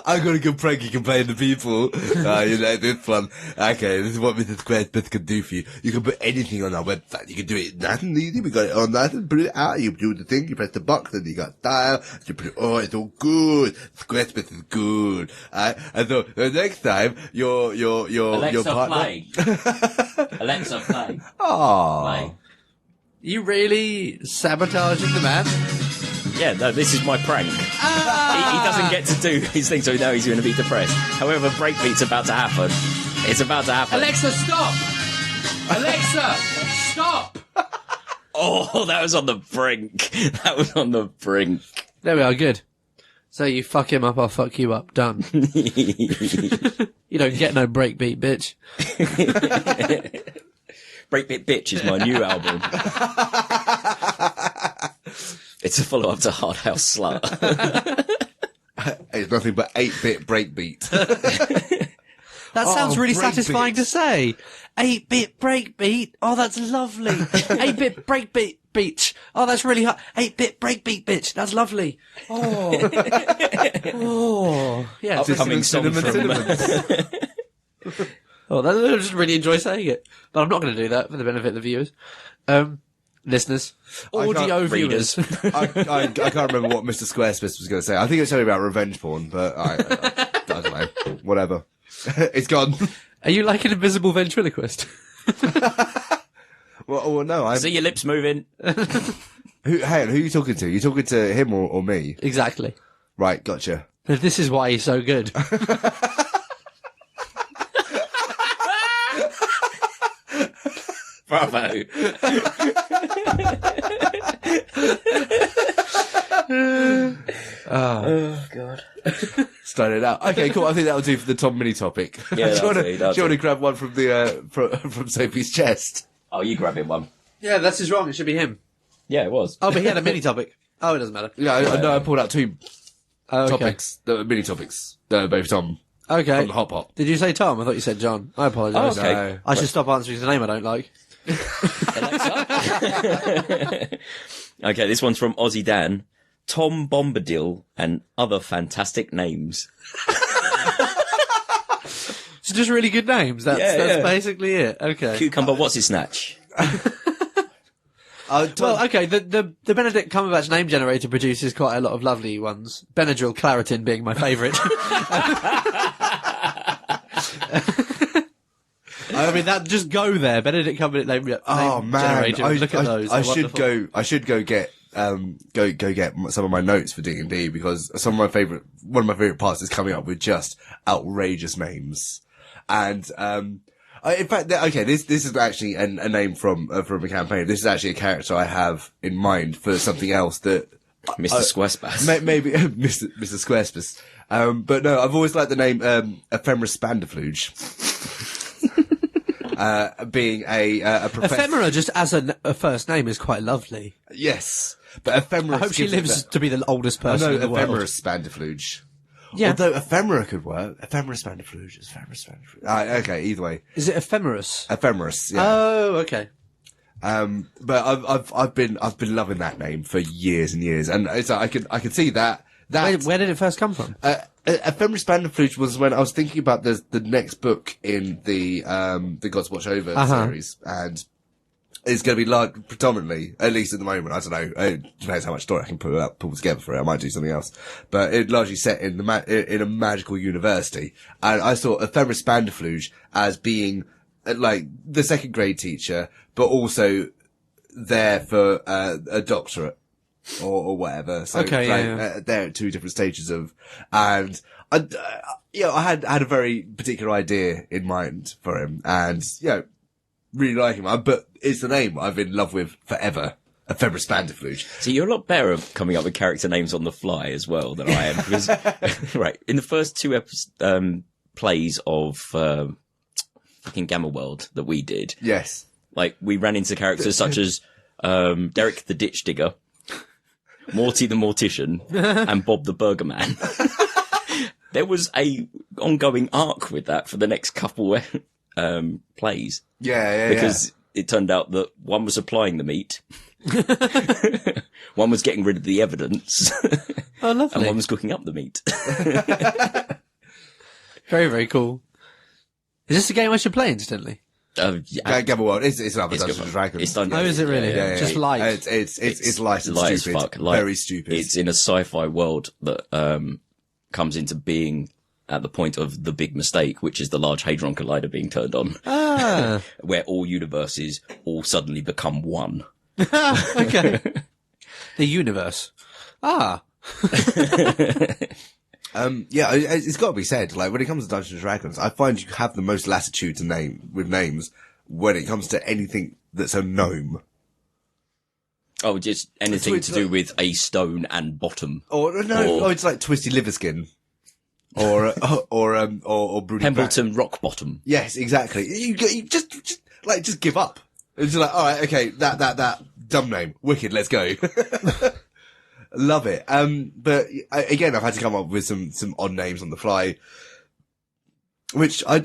I'm gonna go prank and complain to people. You know, this one. Okay, this is what Mr Squarespass can do for you. You can put anything on our website. You can do it nice and easy. We got it on nice and put it out. You do the thing, you press the box, and you got style. You put it, it's all good. Squarespass is good. And so, the next time, your partner... Play. Alexa, play. Aww. Play. You really sabotaging the man? Yeah, no, this is my prank. He doesn't get to do his thing, so now he's going to be depressed. However, breakbeat's about to happen. It's about to happen. Alexa, stop! Alexa, stop! Oh, that was on the brink. That was on the brink. There we are, good. So you fuck him up, I'll fuck you up. Done. You don't get no breakbeat, bitch. Breakbeat Bitch is my new album. It's a follow-up to Hard House Slut. It's nothing but 8-bit breakbeat. That sounds really breakbeat. Satisfying to say. 8-bit breakbeat. Oh, that's lovely. 8-bit breakbeat beach. Oh, that's really hot. 8-bit breakbeat bitch. That's lovely. Oh. Oh. Yeah. Upcoming song from... Oh, I just really enjoy saying it. But I'm not going to do that for the benefit of the viewers. Listeners. Audio viewers. I can't remember what Mr Squarespass was going to say. I think it was something about revenge porn, but I don't know. Whatever. It's gone. Are you like an invisible ventriloquist? Well, no. I see your lips moving. Who are you talking to? You talking to him or me? Exactly. Right, gotcha. This is why he's so good. Bravo. Oh, God. Started out. Okay, cool. I think that'll do for the Tom Mini topic. Yeah, do you want to grab one from the from Sophie's chest? Oh, you grabbing one. Yeah, that's his wrong. It should be him. Yeah, it was. Oh, but he had a mini topic. Oh, it doesn't matter. Yeah, I pulled out two Okay. topics, mini topics. Both Tom. Okay. From the Hop Hop. Did you say Tom? I thought you said John. I apologise. Oh, okay. No. I should stop answering the name I don't like. Alexa. Okay, this one's from Aussie Dan. Tom Bombadil and other fantastic names. It's just really good names. That's basically it. Okay. Cucumber, what's his snatch? Well, okay, the Benedict Cumberbatch name generator produces quite a lot of lovely ones. Benadryl Claritin being my favourite. I mean, that just go there. Benedict Cumberbatch name generator. Look at those. I should go get some of my notes for D&D because one of my favorite parts is coming up with just outrageous names. And, in fact, okay, this is actually a name from a campaign. This is actually a character I have in mind for something else that... Mr Squarespass. Maybe, Mr Squarespass. But no, I've always liked the name, Ephemeris Spandifluge. Being a professor. Ephemera just as a first name is quite lovely. Yes. But Ephemeris... I hope she lives to be the oldest person in the world. Ephemeris Spandifluge. Yeah. Although ephemera could work. Ephemeris Spandifluge. Okay, either way. Is it ephemeris? Ephemeris, yeah. Oh, okay. But I've been loving that name for years and years, and it's like I could see that. Where did it first come from? Ephemeris Spandifluge was when I was thinking about the next book in the Gods Watch Over series, and it's going to be predominantly, at least at the moment, I don't know, it depends how much story I can pull together for it, I might do something else, but it largely set in in a magical university, and I saw Ephemeris Spandifluge as being, like, the second grade teacher, but also there for a doctorate. Or whatever. So, okay, they're at two different stages and I had a very particular idea in mind for him, and really like him. But it's the name I've been in love with forever. Ephemeris Spandifluge. So you're a lot better at coming up with character names on the fly as well than I am. Because, right, in the first two plays of fucking Gamma World that we did, yes, like we ran into characters such as Derek the Ditch Digger, Morty the Mortician, and Bob the Burger Man. There was a ongoing arc with that for the next couple plays. Yeah. Because it turned out that one was supplying the meat One was getting rid of the evidence. Oh, lovely. And one was cooking up the meat. Very, very cool. Is this a game I should play instantly? Yeah, Gamble World. It's another it's Dungeons and Dragons. It's done. Oh, is it really? Yeah, Just light. It's light and light as stupid. fuck. Very stupid. It's in a sci-fi world that comes into being at the point of the big mistake, which is the Large Hadron Collider being turned on. Ah. Where all universes all suddenly become one. Okay. The universe. Ah. Yeah, it's got to be said. Like when it comes to Dungeons and Dragons, I find you have the most latitude to with names when it comes to anything that's a gnome. Oh, just anything to do with a stone and bottom. Or it's like Twisty Liverskin. Or Broody Pembleton Rock Bottom. Yes, exactly. You just give up. It's like, all right, okay, that dumb name, wicked. Let's go. Love it. But again, I've had to come up with some odd names on the fly, which I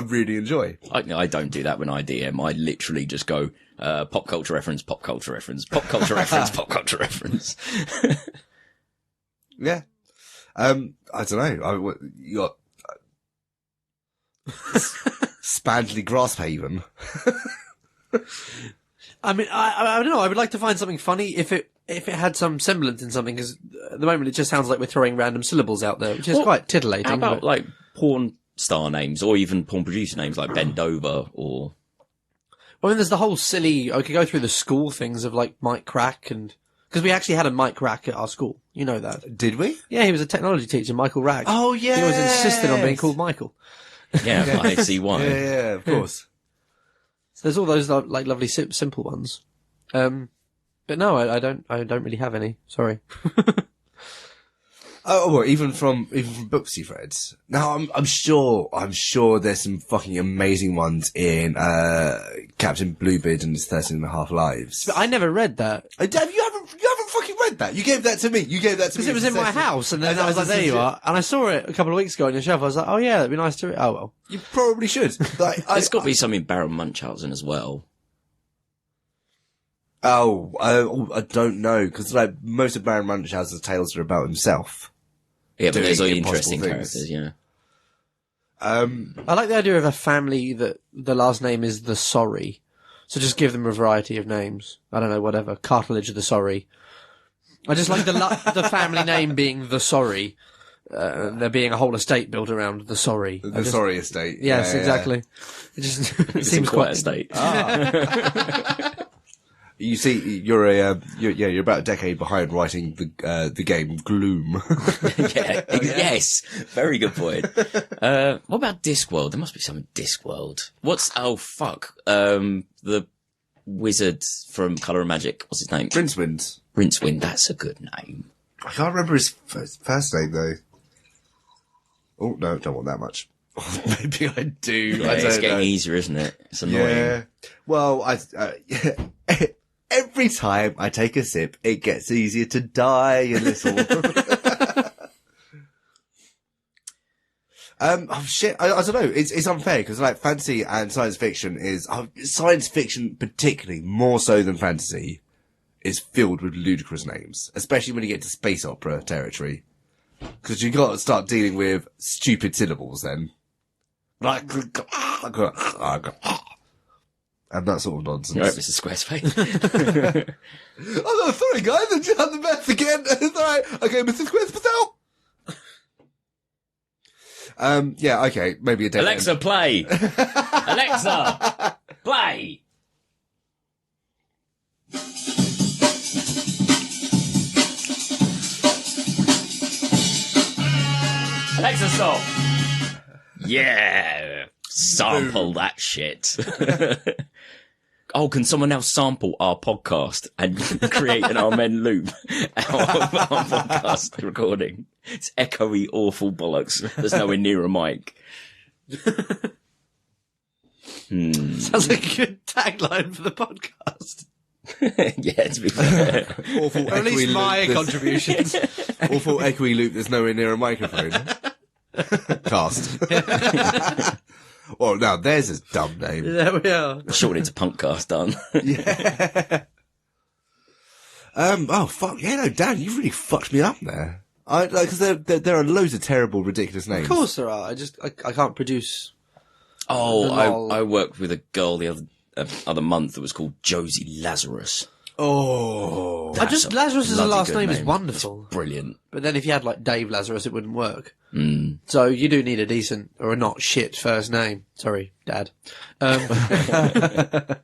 really enjoy. I don't do that when I DM. I literally just go pop culture reference, pop culture reference, pop culture reference, pop culture reference. Yeah. I don't know. You got Spandley Grasshaven. I mean, I don't know. I would like to find something funny if it had some semblance in something, because at the moment it just sounds like we're throwing random syllables out there, which is quite titillating. How about like porn star names or even porn producer names like Ben Dover or... Well, I mean, there's the whole silly, I could go through the school things of like Mike Crack and... Because we actually had a Mike Rack at our school. You know that. Did we? Yeah, he was a technology teacher, Michael Rack. Oh, yeah. He always insisted on being called Michael. Yeah, I see why. Yeah, of course. So there's all those like lovely simple ones. But no, I don't really have any. Sorry. Oh, well, even from books you've read. Now, I'm sure there's some fucking amazing ones in Captain Bluebeard and his 13.5 Lives. But I never read that. You haven't fucking read that. You gave that to me. You gave that to me. Because it was in my house, and then I was like, there you are. And I saw it a couple of weeks ago on your shelf. I was like, oh yeah, that'd be nice to read. Oh well. You probably should. Like, There's got to be some in Baron Munchausen as well. I don't know, because like most of Baron Munchausen's tales are about himself. Yeah, but there's all Doing interesting impossible characters, yeah. I like the idea of a family that the last name is the Sorry. So just give them a variety of names. I don't know, whatever. Cartilage the Sorry. I just like the family name being the Sorry. There being a whole estate built around the Sorry. The Sorry estate. Yes, Yeah. Exactly. It just It seems quite quite a state. You see, you're about a decade behind writing the game Gloom. Yeah, yes, very good point. What about Discworld? There must be some in Discworld. The wizard from Colour and Magic. What's his name? Rincewind. Rincewind. That's a good name. I can't remember his first name though. Oh no, don't want that much. Maybe I do. Yeah, it's getting easier, isn't it? It's annoying. Yeah. Well, every time I take a sip, it gets easier to die a little. Oh shit! I don't know. It's unfair because like fantasy and science fiction is science fiction, particularly more so than fantasy, is filled with ludicrous names, especially when you get to space opera territory, because you got to start dealing with stupid syllables then, like and that sort of nonsense. All right, Mr Squarespace. Oh no, sorry guys, I just had the mess again. It's alright. Okay, Mr Squarespass out. Yeah, okay, maybe a day. Alexa, play. Alexa, play. Alexa, stop. Yeah. Sample that shit. Oh, can someone else sample our podcast and create an Amen loop out of our podcast recording? It's echoey, awful bollocks. There's nowhere near a mic. sounds like a good tagline for the podcast. Yeah, to be fair. Awful Or at echoey least my loop. contributions. Awful echoey loop. There's nowhere near a microphone. Cast. Well, now there's a dumb name. There we are. Shorten into Punkcast, done. Yeah. Oh fuck yeah, no, Dan, you really fucked me up there. Because there are loads of terrible, ridiculous names. Of course there are. I can't produce. Oh, I worked with a girl the other month that was called Josie Lazarus. Oh, Lazarus as a last name is wonderful. It's brilliant. But then if you had like Dave Lazarus, it wouldn't work. So you do need a decent or a not shit first name. Sorry, Dad. I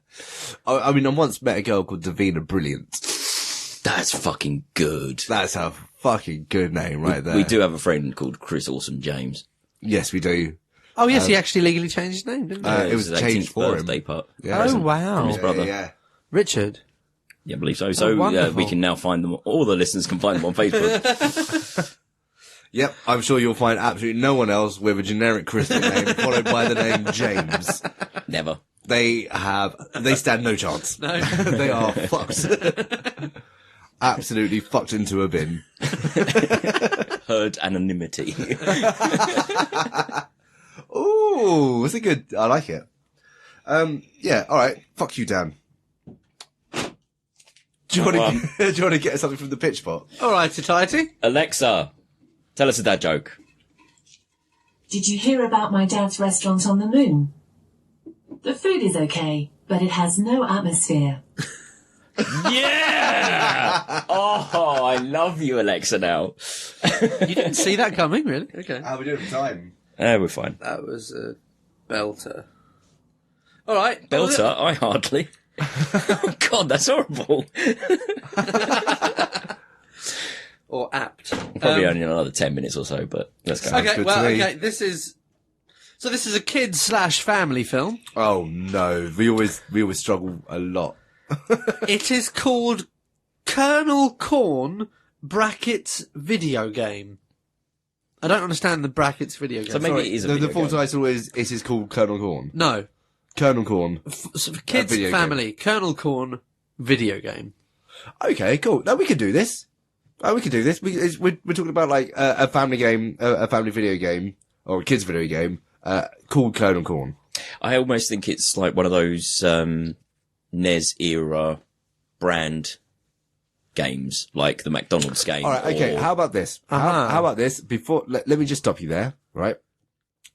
mean, I once met a girl called Davina Brilliant. That's fucking good. That's a fucking good name right there. We do have a friend called Chris Awesome James. Yes, we do. Oh yes, he actually legally changed his name, didn't he? It was his changed 18th for birthday him. part. Yeah. Oh wow, From his brother. Yeah. Richard. Yeah, I believe so. So wonderful. we can now find them. All the listeners can find them on Facebook. Yep, I'm sure you'll find absolutely no one else with a generic Christian name followed by the name James. Never. They stand no chance. No. They are fucked. Absolutely fucked into a bin. Herd anonymity. Ooh, that's a good, I like it. Yeah, alright. Fuck you, Dan. Do you want to get something from the pitch pot? All right, tighty. Alexa, tell us a dad joke. Did you hear about my dad's restaurant on the moon? The food is okay, but it has no atmosphere. Yeah! Oh, I love you, Alexa, now. You didn't see that coming, really? Okay. How are we doing for time? We're fine. That was a belter. All right. Belter? I hardly. Oh, God, that's horrible. Or apt. Probably only another 10 minutes or so, but let's go. Okay, good well, to me. okay, this is a kid/family film. Oh no, we always struggle a lot. It is called Colonel Corn brackets video game. I don't understand the brackets video game. So maybe it is a The video full game. title is called Colonel Corn. No. Colonel Corn. So for kids, video family, Colonel Corn video game. Okay, cool. No, we can do this. We can do this. We're talking about like a family game, a family video game, or a kids video game, called Colonel Corn. I almost think it's like one of those NES era brand games, like the McDonald's game. All right, okay. or- How about this? How about this? Before, let me just stop you there, right?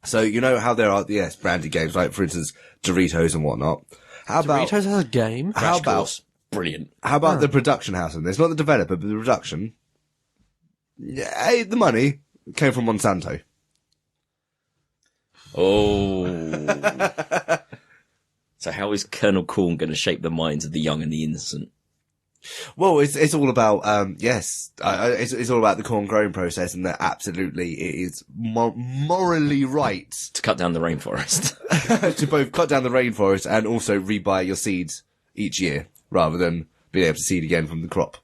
So you know how there are branded games, like for instance Doritos and whatnot. How about Doritos has a game. how Crash about Course. Brilliant. how about the production house in this? Not the developer, but the production. Yeah, the money came from Monsanto. Oh. So how is Colonel Corn going to shape the minds of the young and the innocent? Well, it's all about it's all about the corn growing process, and that absolutely it is morally right To cut down the rainforest. to both cut down the rainforest and also rebuy your seeds each year, rather than being able to seed again from the crop.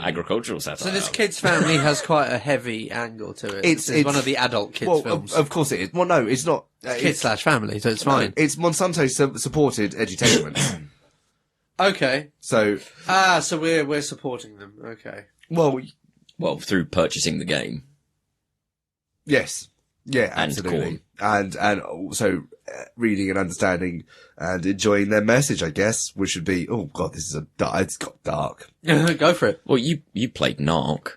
Agricultural satire. So this kid's family has quite a heavy angle to it. It's one of the adult kids films. Of course it is. Well, no, it's not. Kid/family, so it's No, fine. it's Monsanto supported edutainment. Okay. So, So we're supporting them. Okay. well, Well, through purchasing the game. yes. Yeah, And absolutely. And also reading and understanding and enjoying their message, I guess, which should be, oh god, this is it's got dark. Go for it. Well, you played Narc.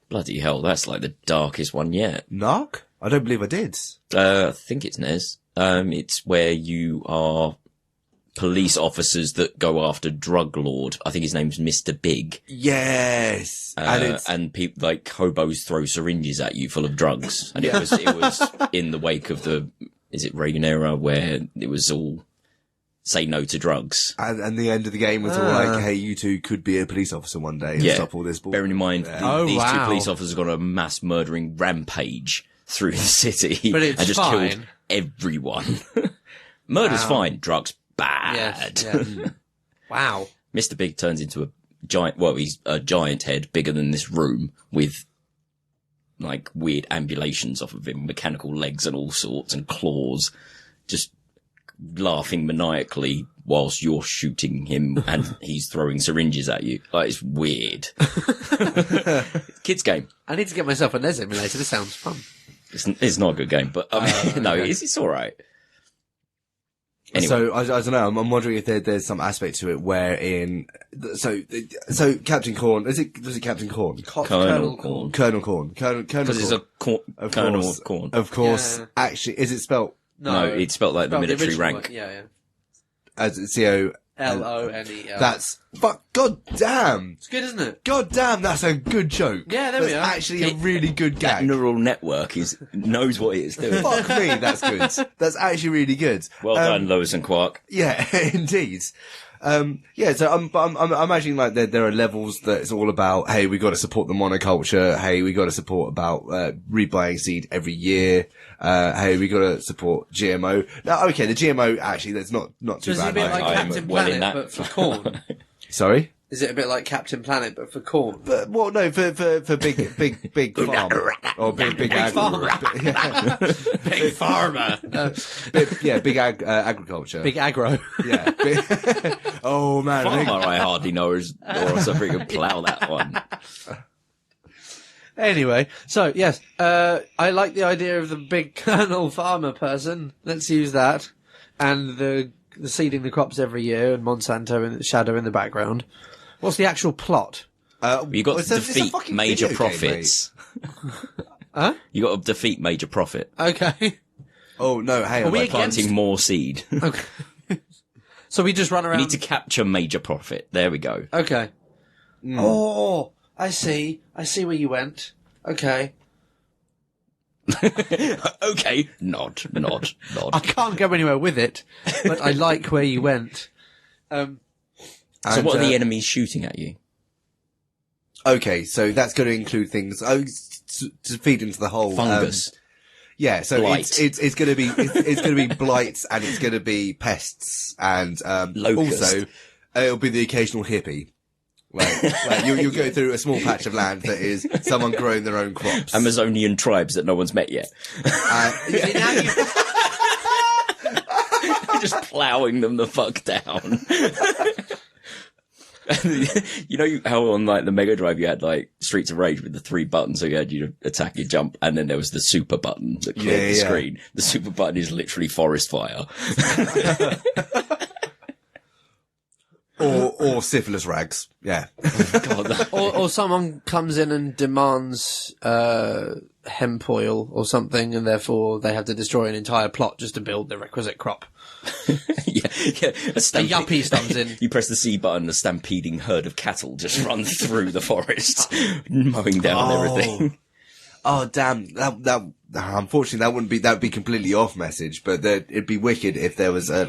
Bloody hell, that's like the darkest one yet. Narc? I don't believe I did. I think it's NES. It's where you are police officers that go after drug lord. I think his name's Mr. Big. Yes. And people like hobos throw syringes at you full of drugs. And it was in the wake of is it Reagan era where it was all say no to drugs. And the end of the game was all like, hey, you two could be a police officer one day and Yeah. stop all this bull. Bearing in mind, Yeah. these two wow. police officers got a mass murdering rampage through the city. But it's and just fine. killed everyone. Murder's fine, drugs bad. Yes. Yes. Wow. Mr. Big turns into a giant, well, he's a giant head bigger than this room with like weird ambulations off of him, mechanical legs and all sorts and claws, just laughing maniacally whilst you're shooting him and he's throwing syringes at you. Like, it's weird. Kids game. I need to get myself a NES emulator. This sounds fun. It's not a good game, but I mean, no, it's all right. Anyway. So I don't know. I'm wondering if there's some aspect to it wherein so Captain Corn was it Captain Corn? Colonel Corn. Colonel Corn. Because it's a Colonel of Corn. Of course. Yeah. Actually, is it spelt? No, it's spelt like the military rank. One. Yeah. As COLONEL. That's god damn. It's good, isn't it? God damn, that's a good joke. Yeah, there we that's are. Actually, a really good That gag. neural network knows what it is doing. Fuck me, that's good. That's actually really good. Well done, Lois and Quark. Yeah, indeed. Yeah, so I'm imagining like there are levels that it's all about, hey, we got to support the monoculture. Hey, we got to support about, rebuying seed every year. Hey, we got to support GMO. Now, okay, the GMO actually, that's not too So is it bad. a bit like I am Captain well in Planet, that. but for corn? Sorry? Is it a bit like Captain Planet, but for corn? But, well, no, for big farm. Or big farmer. Yeah. Big farmer. Big agriculture. Big aggro. Yeah. Oh man. Farmer, I hardly know, or else I freaking plough that one. Anyway, so yes, I like the idea of the big Colonel farmer person. Let's use that. And the seeding the crops every year and Monsanto and Shadow in the background. What's the actual plot? You got to it's a defeat fucking major video game, profits. Huh? You got to defeat major profit Okay. Oh no, hey, Are we by against- planting more seed. You Okay. So we just run around. need to capture major profit. There we go. Okay. Oh, I see. I see where you went. Okay. Okay, nod. I can't go anywhere with it, but I like where you went. So what are the enemies shooting at you? Okay, so that's going to include things to feed into the whole Fungus. Yeah, so Blight. it's going to be it's going to be blights and it's going to be pests and Locust. also it'll be the occasional hippie. Like you'll go through a small patch of land that is someone growing their own crops. Amazonian tribes that no one's met yet. See, now Just ploughing them the fuck down. You know how on like the Mega Drive you had like Streets of Rage with the 3 buttons, so you had your attack, your jump, and then there was the super button that cleared the screen. The super button is literally forest fire. or syphilis rags. Yeah. God, or someone comes in and demands hemp oil or something, and therefore they have to destroy an entire plot just to build the requisite crop. yeah. A yuppie comes in. You press the C button, a stampeding herd of cattle just run through the forest, mowing down everything. Oh damn! That unfortunately that would be completely off message. But it'd be wicked if there was a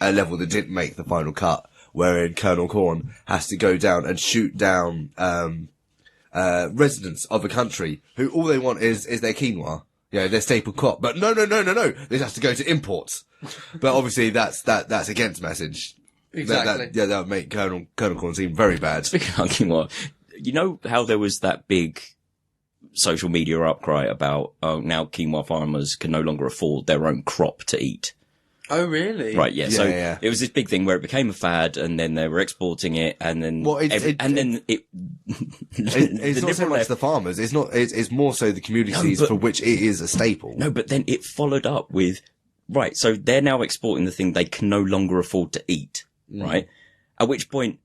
level that didn't make the final cut, wherein Colonel Corn has to go down and shoot down residents of a country who all they want is their quinoa, their staple crop. But no, this has to go to imports. But obviously that's against message. Exactly. That would make Colonel Corn seem very bad. Speaking of quinoa, you know how there was that big social media outcry about now quinoa farmers can no longer afford their own crop to eat. Oh, really? Right, yeah. So Yeah. it was this big thing where it became a fad, and then they were exporting it, and then It's not so much the farmers. It's more so the communities for which it is a staple. No, but then it followed up with, right, so they're now exporting the thing they can no longer afford to eat, right? At which point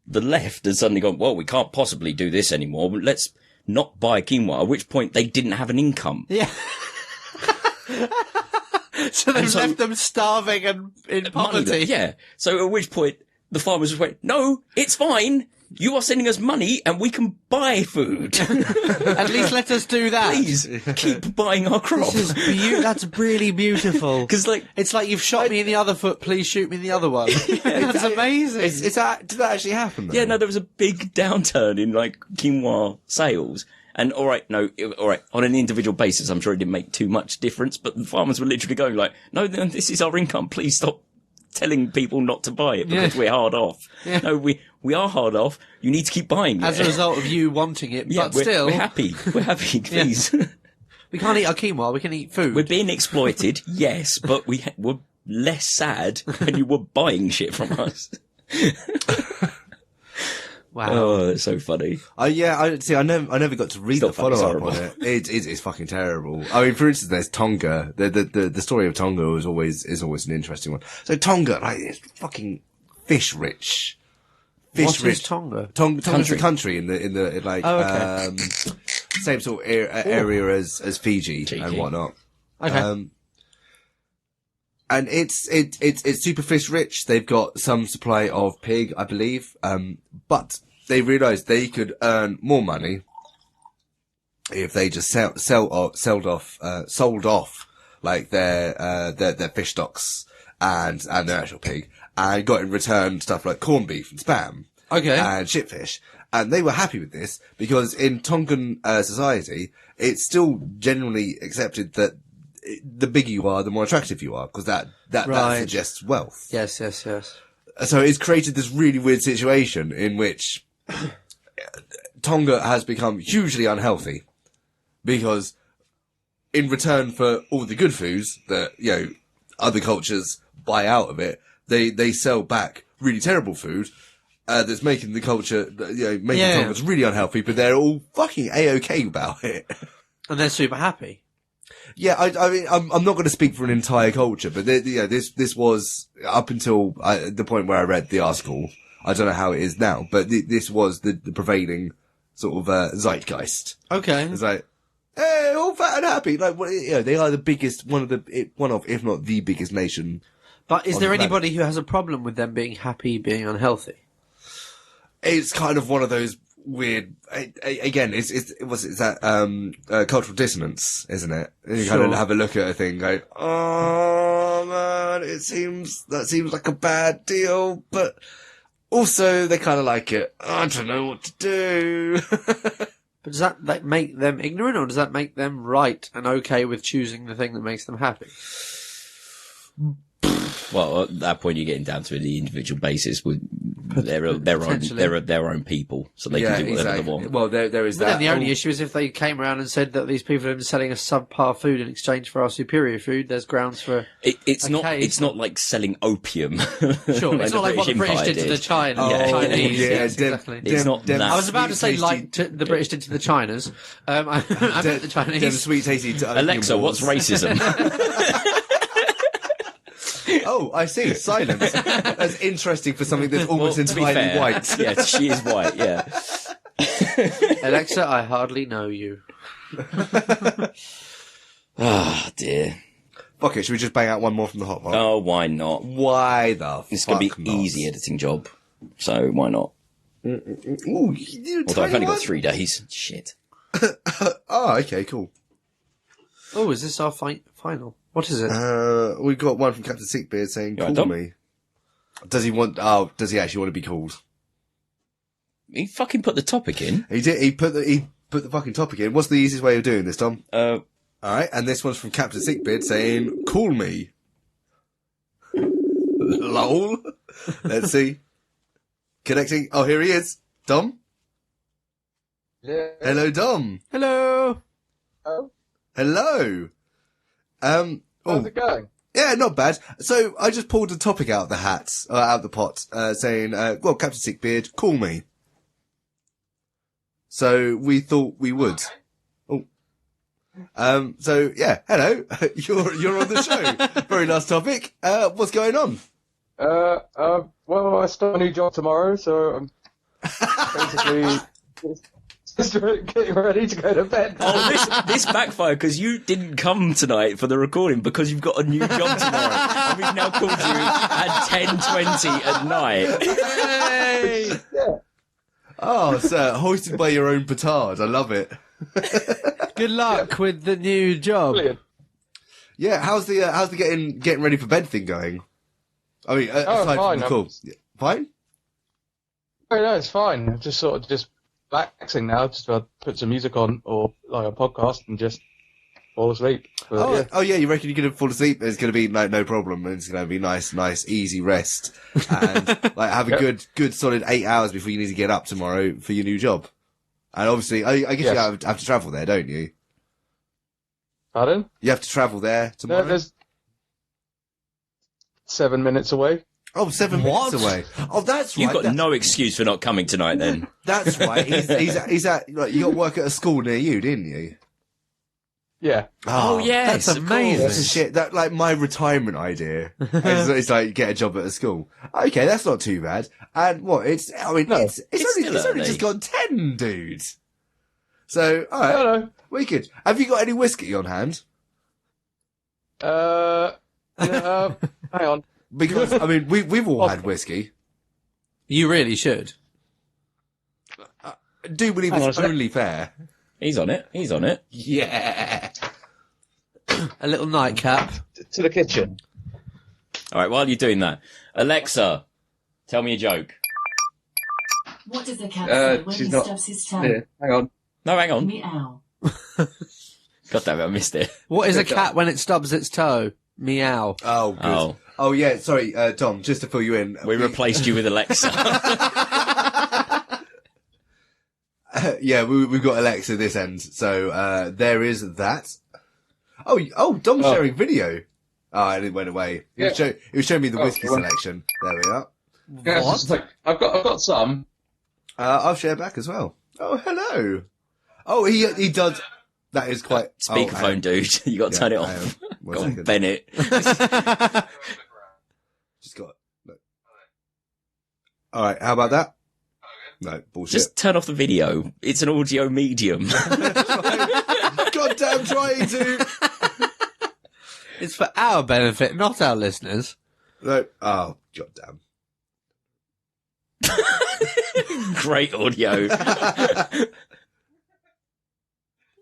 the left has suddenly gone, well, we can't possibly do this anymore. Let's not buy quinoa. At which point they didn't have an income. Yeah. So they've left them starving and in poverty. Yeah. So at which point the farmers went, no, it's fine. You are sending us money and we can buy food. At least let us do that. Please keep buying our crop. This is that's really beautiful. Because it's like you've shot me in the other foot, please shoot me in the other one. That's amazing. Did that actually happen? Though? yeah, no, there was a big downturn in like quinoa sales. And all right, on an individual basis, I'm sure it didn't make too much difference, but the farmers were literally going like, no, this is our income. Please stop telling people not to buy it because we're hard off. Yeah. No, we are hard off. You need to keep buying it. As a result of you wanting it, yeah, but still. We're happy. We're happy, please. We can't eat our quinoa, we can eat food. We're being exploited, yes, but we're less sad when you were buying shit from us. Wow. Oh, that's so funny. I never got to read Still the funny, follow up it's on it. It's fucking terrible. I mean, for instance, there's Tonga. The story of Tonga is always an interesting one. So Tonga, like, it's fucking fish rich. What is Tonga? Tonga's a country in the like okay. same sort of area as Fiji Cheeky. and whatnot. Okay. And it's super fish rich. They've got some supply of pig, I believe. But they realised they could earn more money if they just sold off like their fish stocks and their actual pig, and got in return stuff like corned beef and spam. Okay. And shitfish. And they were happy with this because in Tongan society, it's still generally accepted that the bigger you are, the more attractive you are, because that Right. suggests wealth. Yes. So it's created this really weird situation in which Tonga has become hugely unhealthy because in return for all the good foods that, other cultures buy out of it, they sell back really terrible food. That's making the culture, Tonga's really unhealthy, but they're all fucking A-okay about it. And they're super happy. Yeah, I mean, I'm not going to speak for an entire culture, but this was up until the point where I read the article. I don't know how it is now, but this was the prevailing sort of zeitgeist. Okay. It's like, hey, all fat and happy. Like, they are the biggest, one of, if not the biggest nation. But is on there the planet. anybody who has a problem with them being happy, being unhealthy? It's kind of one of those weird, again, it's that, cultural dissonance, isn't it? You kind of have a look at a thing, go, oh man, that seems like a bad deal, but also they kind of like it. I don't know what to do. But does that make them ignorant, or does that make them right and okay with choosing the thing that makes them happy? Well, at that point, you're getting down to the individual basis with their own people, so they can do whatever they want. Well, there is But that. then the only issue is if they came around and said that these people are selling us subpar food in exchange for our superior food, there's grounds for... It's not like selling opium. Sure, it's not like what the British did to the Chinese. Exactly. It's not that. I was about to say like the British did to the Chinas. I meant the Chinese. Them sweet, tasty Alexa, what's racism? Oh, I see. Silence. That's interesting for something that's almost entirely white. Yeah, she is white, yeah. Alexa, I hardly know you. Ah, dear. Fuck it, should we just bang out one more from the hot pot? Oh, why not? Why the It's fuck going to be not? easy editing job, so why not? Ooh, you do a Although I've tiny only got one? 3 days. Shit. Oh, okay, cool. Oh, is this our final? What is it? We got one from Captain Sickbeard saying, You call right, Dom? me. Does he actually want to be called? He fucking put the topic in. He did, he put the fucking topic in. What's the easiest way of doing this, Tom? Alright, and this one's from Captain Sickbeard saying, call me. Lol. Let's see. Connecting. Oh, here he is. Dom? Yeah. Hello, Dom. Hello. Oh, Hello. how's it going? Yeah, not bad. So I just pulled a topic out of the hat, out of the pot, saying, well, Captain Sickbeard, call me. So we thought we would. Oh. So yeah, hello. You're on the show. Very last topic. What's going on? Well, I start a new job tomorrow, so I'm basically just getting ready to go to bed. Oh, this backfired because you didn't come tonight for the recording because you've got a new job tomorrow. And we've now called you at 10:20 at night. Hey. Yeah. Oh, sir, hoisted by your own petard. I love it. Good luck with the new job. Brilliant. Yeah, how's the getting ready for bed thing going? I mean, aside fine, from the call. Fine? Oh, no, it's fine. I'm just sort of just relaxing now. Just put some music on or like a podcast and just fall asleep. But, Oh yeah, you reckon you're going to fall asleep? It's going to be no problem. It's going to be nice, easy rest, and like have a good solid 8 hours before you need to get up tomorrow for your new job. And obviously, I guess Yes. you have to travel there, don't you? Pardon? You have to travel there No, tomorrow. there's 7 minutes away. Oh, 7 What? minutes away. Oh, that's right. You've got That's- no excuse for not coming tonight then. That's right. He's at, like, you got work at a school near you, didn't you? Yeah. Oh, yes. That's of amazing. course. That's a shit. That, like, my retirement idea. It's like, get a job at a school. Okay, that's not too bad. And what? It's only still early. just gone 10, dude. So, alright. Hello. Wicked. Have you got any whiskey on hand? Yeah, hang on. Because, I mean, we've all had whiskey. You really should. I do believe Hang on it's a sec. only fair. He's on it. He's on it. Yeah. A little nightcap. To the kitchen. All right, while you're doing that, Alexa, tell me a joke. What does a cat say when she's he not stubs his toe? Here, hang on. No, hang on. Meow. God damn it, I missed it. What is a cat when it stubs its toe? Meow. Oh, good. Oh. Oh, yeah, sorry, Tom, just to fill you in. We replaced you with Alexa. Yeah, we've got Alexa this end, so there is that. Oh, Dom's sharing video. Oh, and it went away. He was showing me the whiskey selection. There we are. Yeah, it's just like, I've got some. I'll share back as well. Oh, hello. Oh, he does. That is quite Speakerphone, dude. You got to turn it off. One Go on, second. Bennett. Just got. No. All right, how about that? No, bullshit. Just turn off the video. It's an audio medium. Goddamn trying to. It's for our benefit, not our listeners. No. Oh, goddamn. Great audio.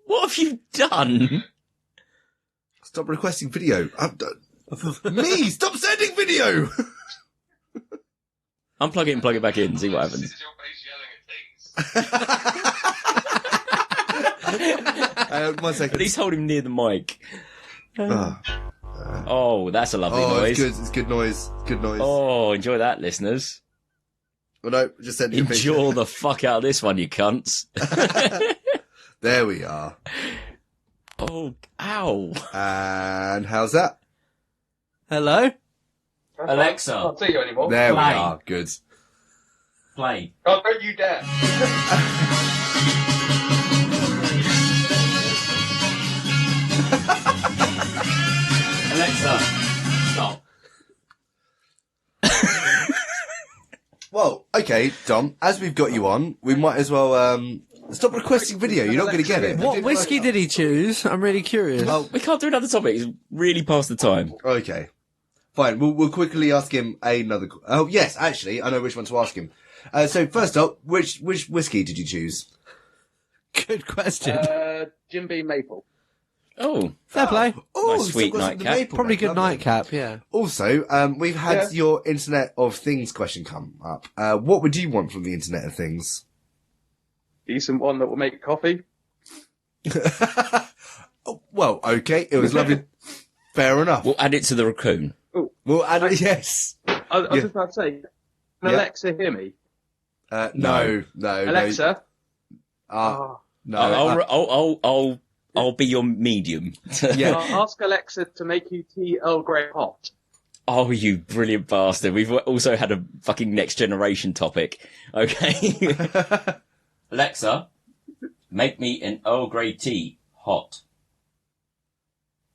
What have you done? Stop requesting video. I'm done. Me, stop sending video. Unplug it and plug it back in. See what happens. One At second. least hold him near the mic. Oh, Oh, that's a lovely noise. It's good noise. Good noise. Oh, enjoy that, listeners. Well, no, just send you a picture. Enjoy the fuck out of this one, you cunts. There we are. Oh, ow. And how's that? Hello? Alexa. I can't see you anymore. There we Play. are. Good. Play. Oh, don't you dare. Alexa, stop. Well, okay, Dom, as we've got you on, we might as well stop requesting video. You're not going to get it. What whiskey did he choose? I'm really curious. Oh, We can't do another topic. It's really past the time. okay. Fine. We'll quickly ask him another. Oh, yes, actually, I know which one to ask him. So first up, which whiskey did you choose? Good question. Jim Beam Maple. Oh, Fair play. Oh, Nice sweet still got some of the nightcap. maple Probably back, good lovely. nightcap, yeah. Also, we've had Yeah. your Internet of Things question come up. What would you want from the Internet of Things? Decent one that will make coffee. Oh, well, okay, it was lovely. Fair enough. we'll add it to the raccoon. Well, and yes. I was Yeah. just about to say, can Yeah. Alexa hear me? No. Alexa? No. No. I'll be your medium. Yeah. Ask Alexa to make you tea Earl Grey hot. Oh, you brilliant bastard. We've also had a fucking next generation topic. Okay. Alexa, make me an Earl Grey tea hot.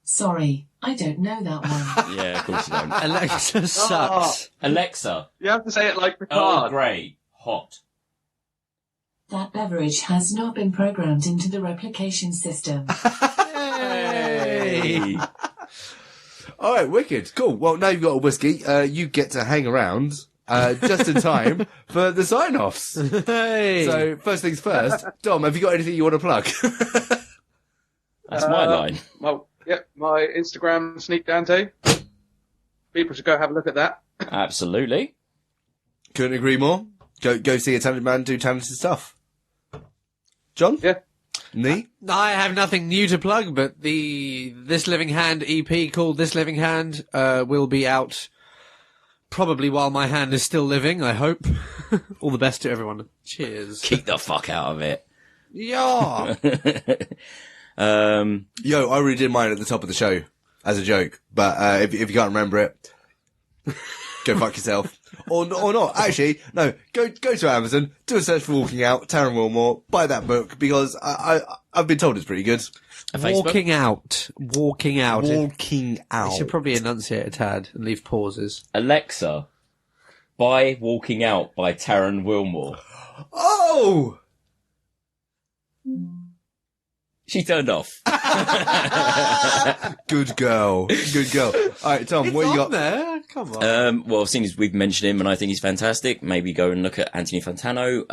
Sorry, I don't know that one. Yeah, of course you don't. Alexa sucks. Alexa, You have to say it like Earl Picard. Grey hot. That beverage has not been programmed into the replication system. Hey. All right, wicked. Cool. Well, now you've got a whiskey. You get to hang around just in time for the sign-offs. Hey. So, first things first. Dom, have you got anything you want to plug? That's my line. Well, yep, my Instagram, Sneak Dante. People should go have a look at that. Absolutely. Couldn't agree more. Go see a talented man do talented stuff. John? Yeah. Nee? I have nothing new to plug, but the This Living Hand EP called This Living Hand will be out probably while my hand is still living, I hope. All the best to everyone. Cheers. Keep the fuck out of it. Yeah. Yo, I already did mine at the top of the show as a joke, but if you can't remember it, go fuck yourself. Or not. Actually, no, go to Amazon, do a search for Walking Out, Taryn Wilmore, buy that book, because I've been told it's pretty good. Walking out. Walking Out. You should probably enunciate a tad and leave pauses. Alexa, buy Walking Out by Taryn Wilmore. Oh! She turned off. Good girl. Alright, Tom, what you got? There? Come on. Well, seeing as we've mentioned him and I think he's fantastic, maybe go and look at Anthony Fantano,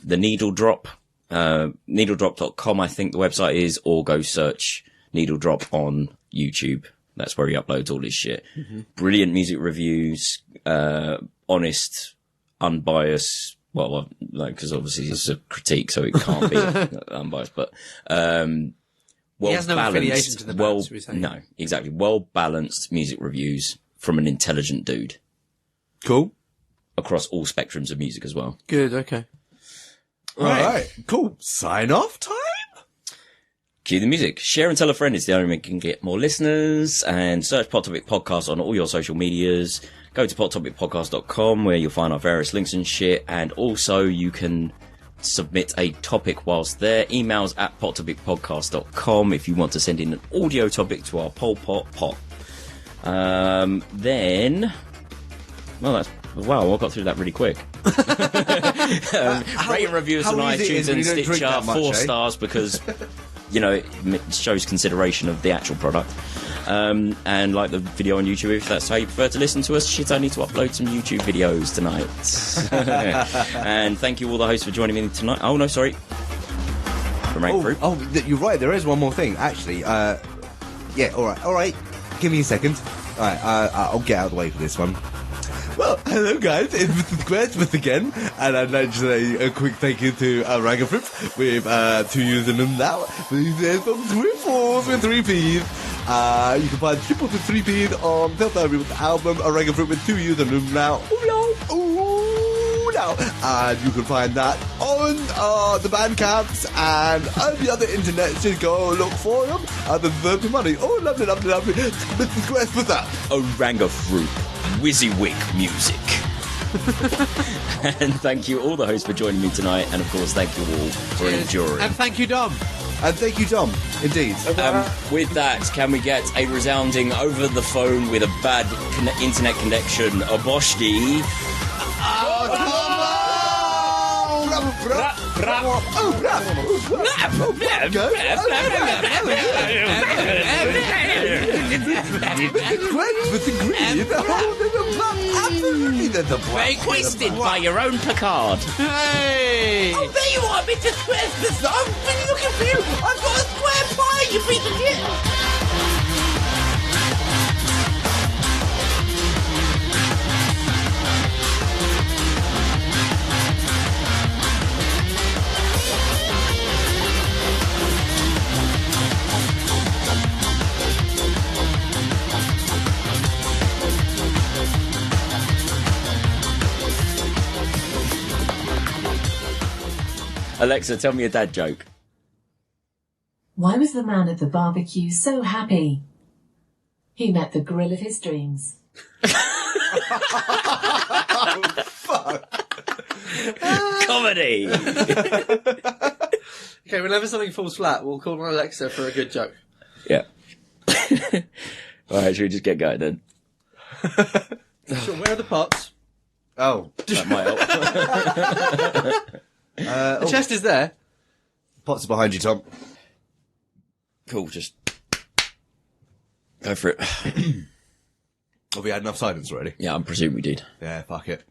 the Needle Drop, needledrop.com, I think the website is, or go search Needle Drop on YouTube. That's where he uploads all his shit. Mm-hmm. Brilliant music reviews, honest, unbiased. Well, like, because obviously it's a critique, so it can't be unbiased. But well, he has no affiliation to the band, should we say? No, exactly. Well balanced music reviews from an intelligent dude. Cool. Across all spectrums of music as well. Good. Okay. All right. Cool. Sign off time. Cue the music. Share and tell a friend. It's the only way you can get more listeners. And search Pod Topic Podcast on all your social medias. Go to podtopicpodcast.com where you'll find our various links and shit. And also you can submit a topic whilst there. Emails at podtopicpodcast.com if you want to send in an audio topic to our Pol Pot Pot. Then, well, I got through that really quick. Rate and review us on iTunes and Stitcher, 4 stars, because, you know, it shows consideration of the actual product. And like the video on YouTube, if that's how you prefer to listen to us. Shit, I need to upload some YouTube videos tonight. And thank you all the hosts for joining me tonight. Oh, no, sorry. Orangafruüp. Oh, you're right. There is one more thing, actually. Yeah, all right. Give me a second. All right, I'll get out of the way for this one. Well, hello guys, it's Mr Squarespass again, and I'd like to say a quick thank you to Orangafruüp with 2 usernames now. Please from Trippples with 3 P's. You can find Trippples with 3 P's on self-titled album Orangafruüp with 2 usernames now. Ooh, now. And you can find that on the Bandcamps and the other internet. Just go look for them. They deserve the money. Oh, lovely. Mr Squarespass. Orangafruüp. WYSIWYG music. And thank you all the hosts for joining me tonight, and of course thank you all for enduring. And thank you, Dom. Indeed. With that, can we get a resounding over the phone with a bad internet connection, a Boshki? Requested by your own placard. Hey! Oh, there you are, Mr Squarespass. I've been looking for you. I've got a square pie, you piece of shit. Alexa, tell me a dad joke. Why was the man at the barbecue so happy? He met the girl of his dreams. Comedy! Okay, whenever something falls flat, we'll call on Alexa for a good joke. Yeah. Alright, should we just get going then? So where are the pots? Oh. That might help. The chest is there. Pots are behind you, Tom. Cool, just go for it. Have we had enough silence already? Yeah, I presume we did. Yeah, fuck it.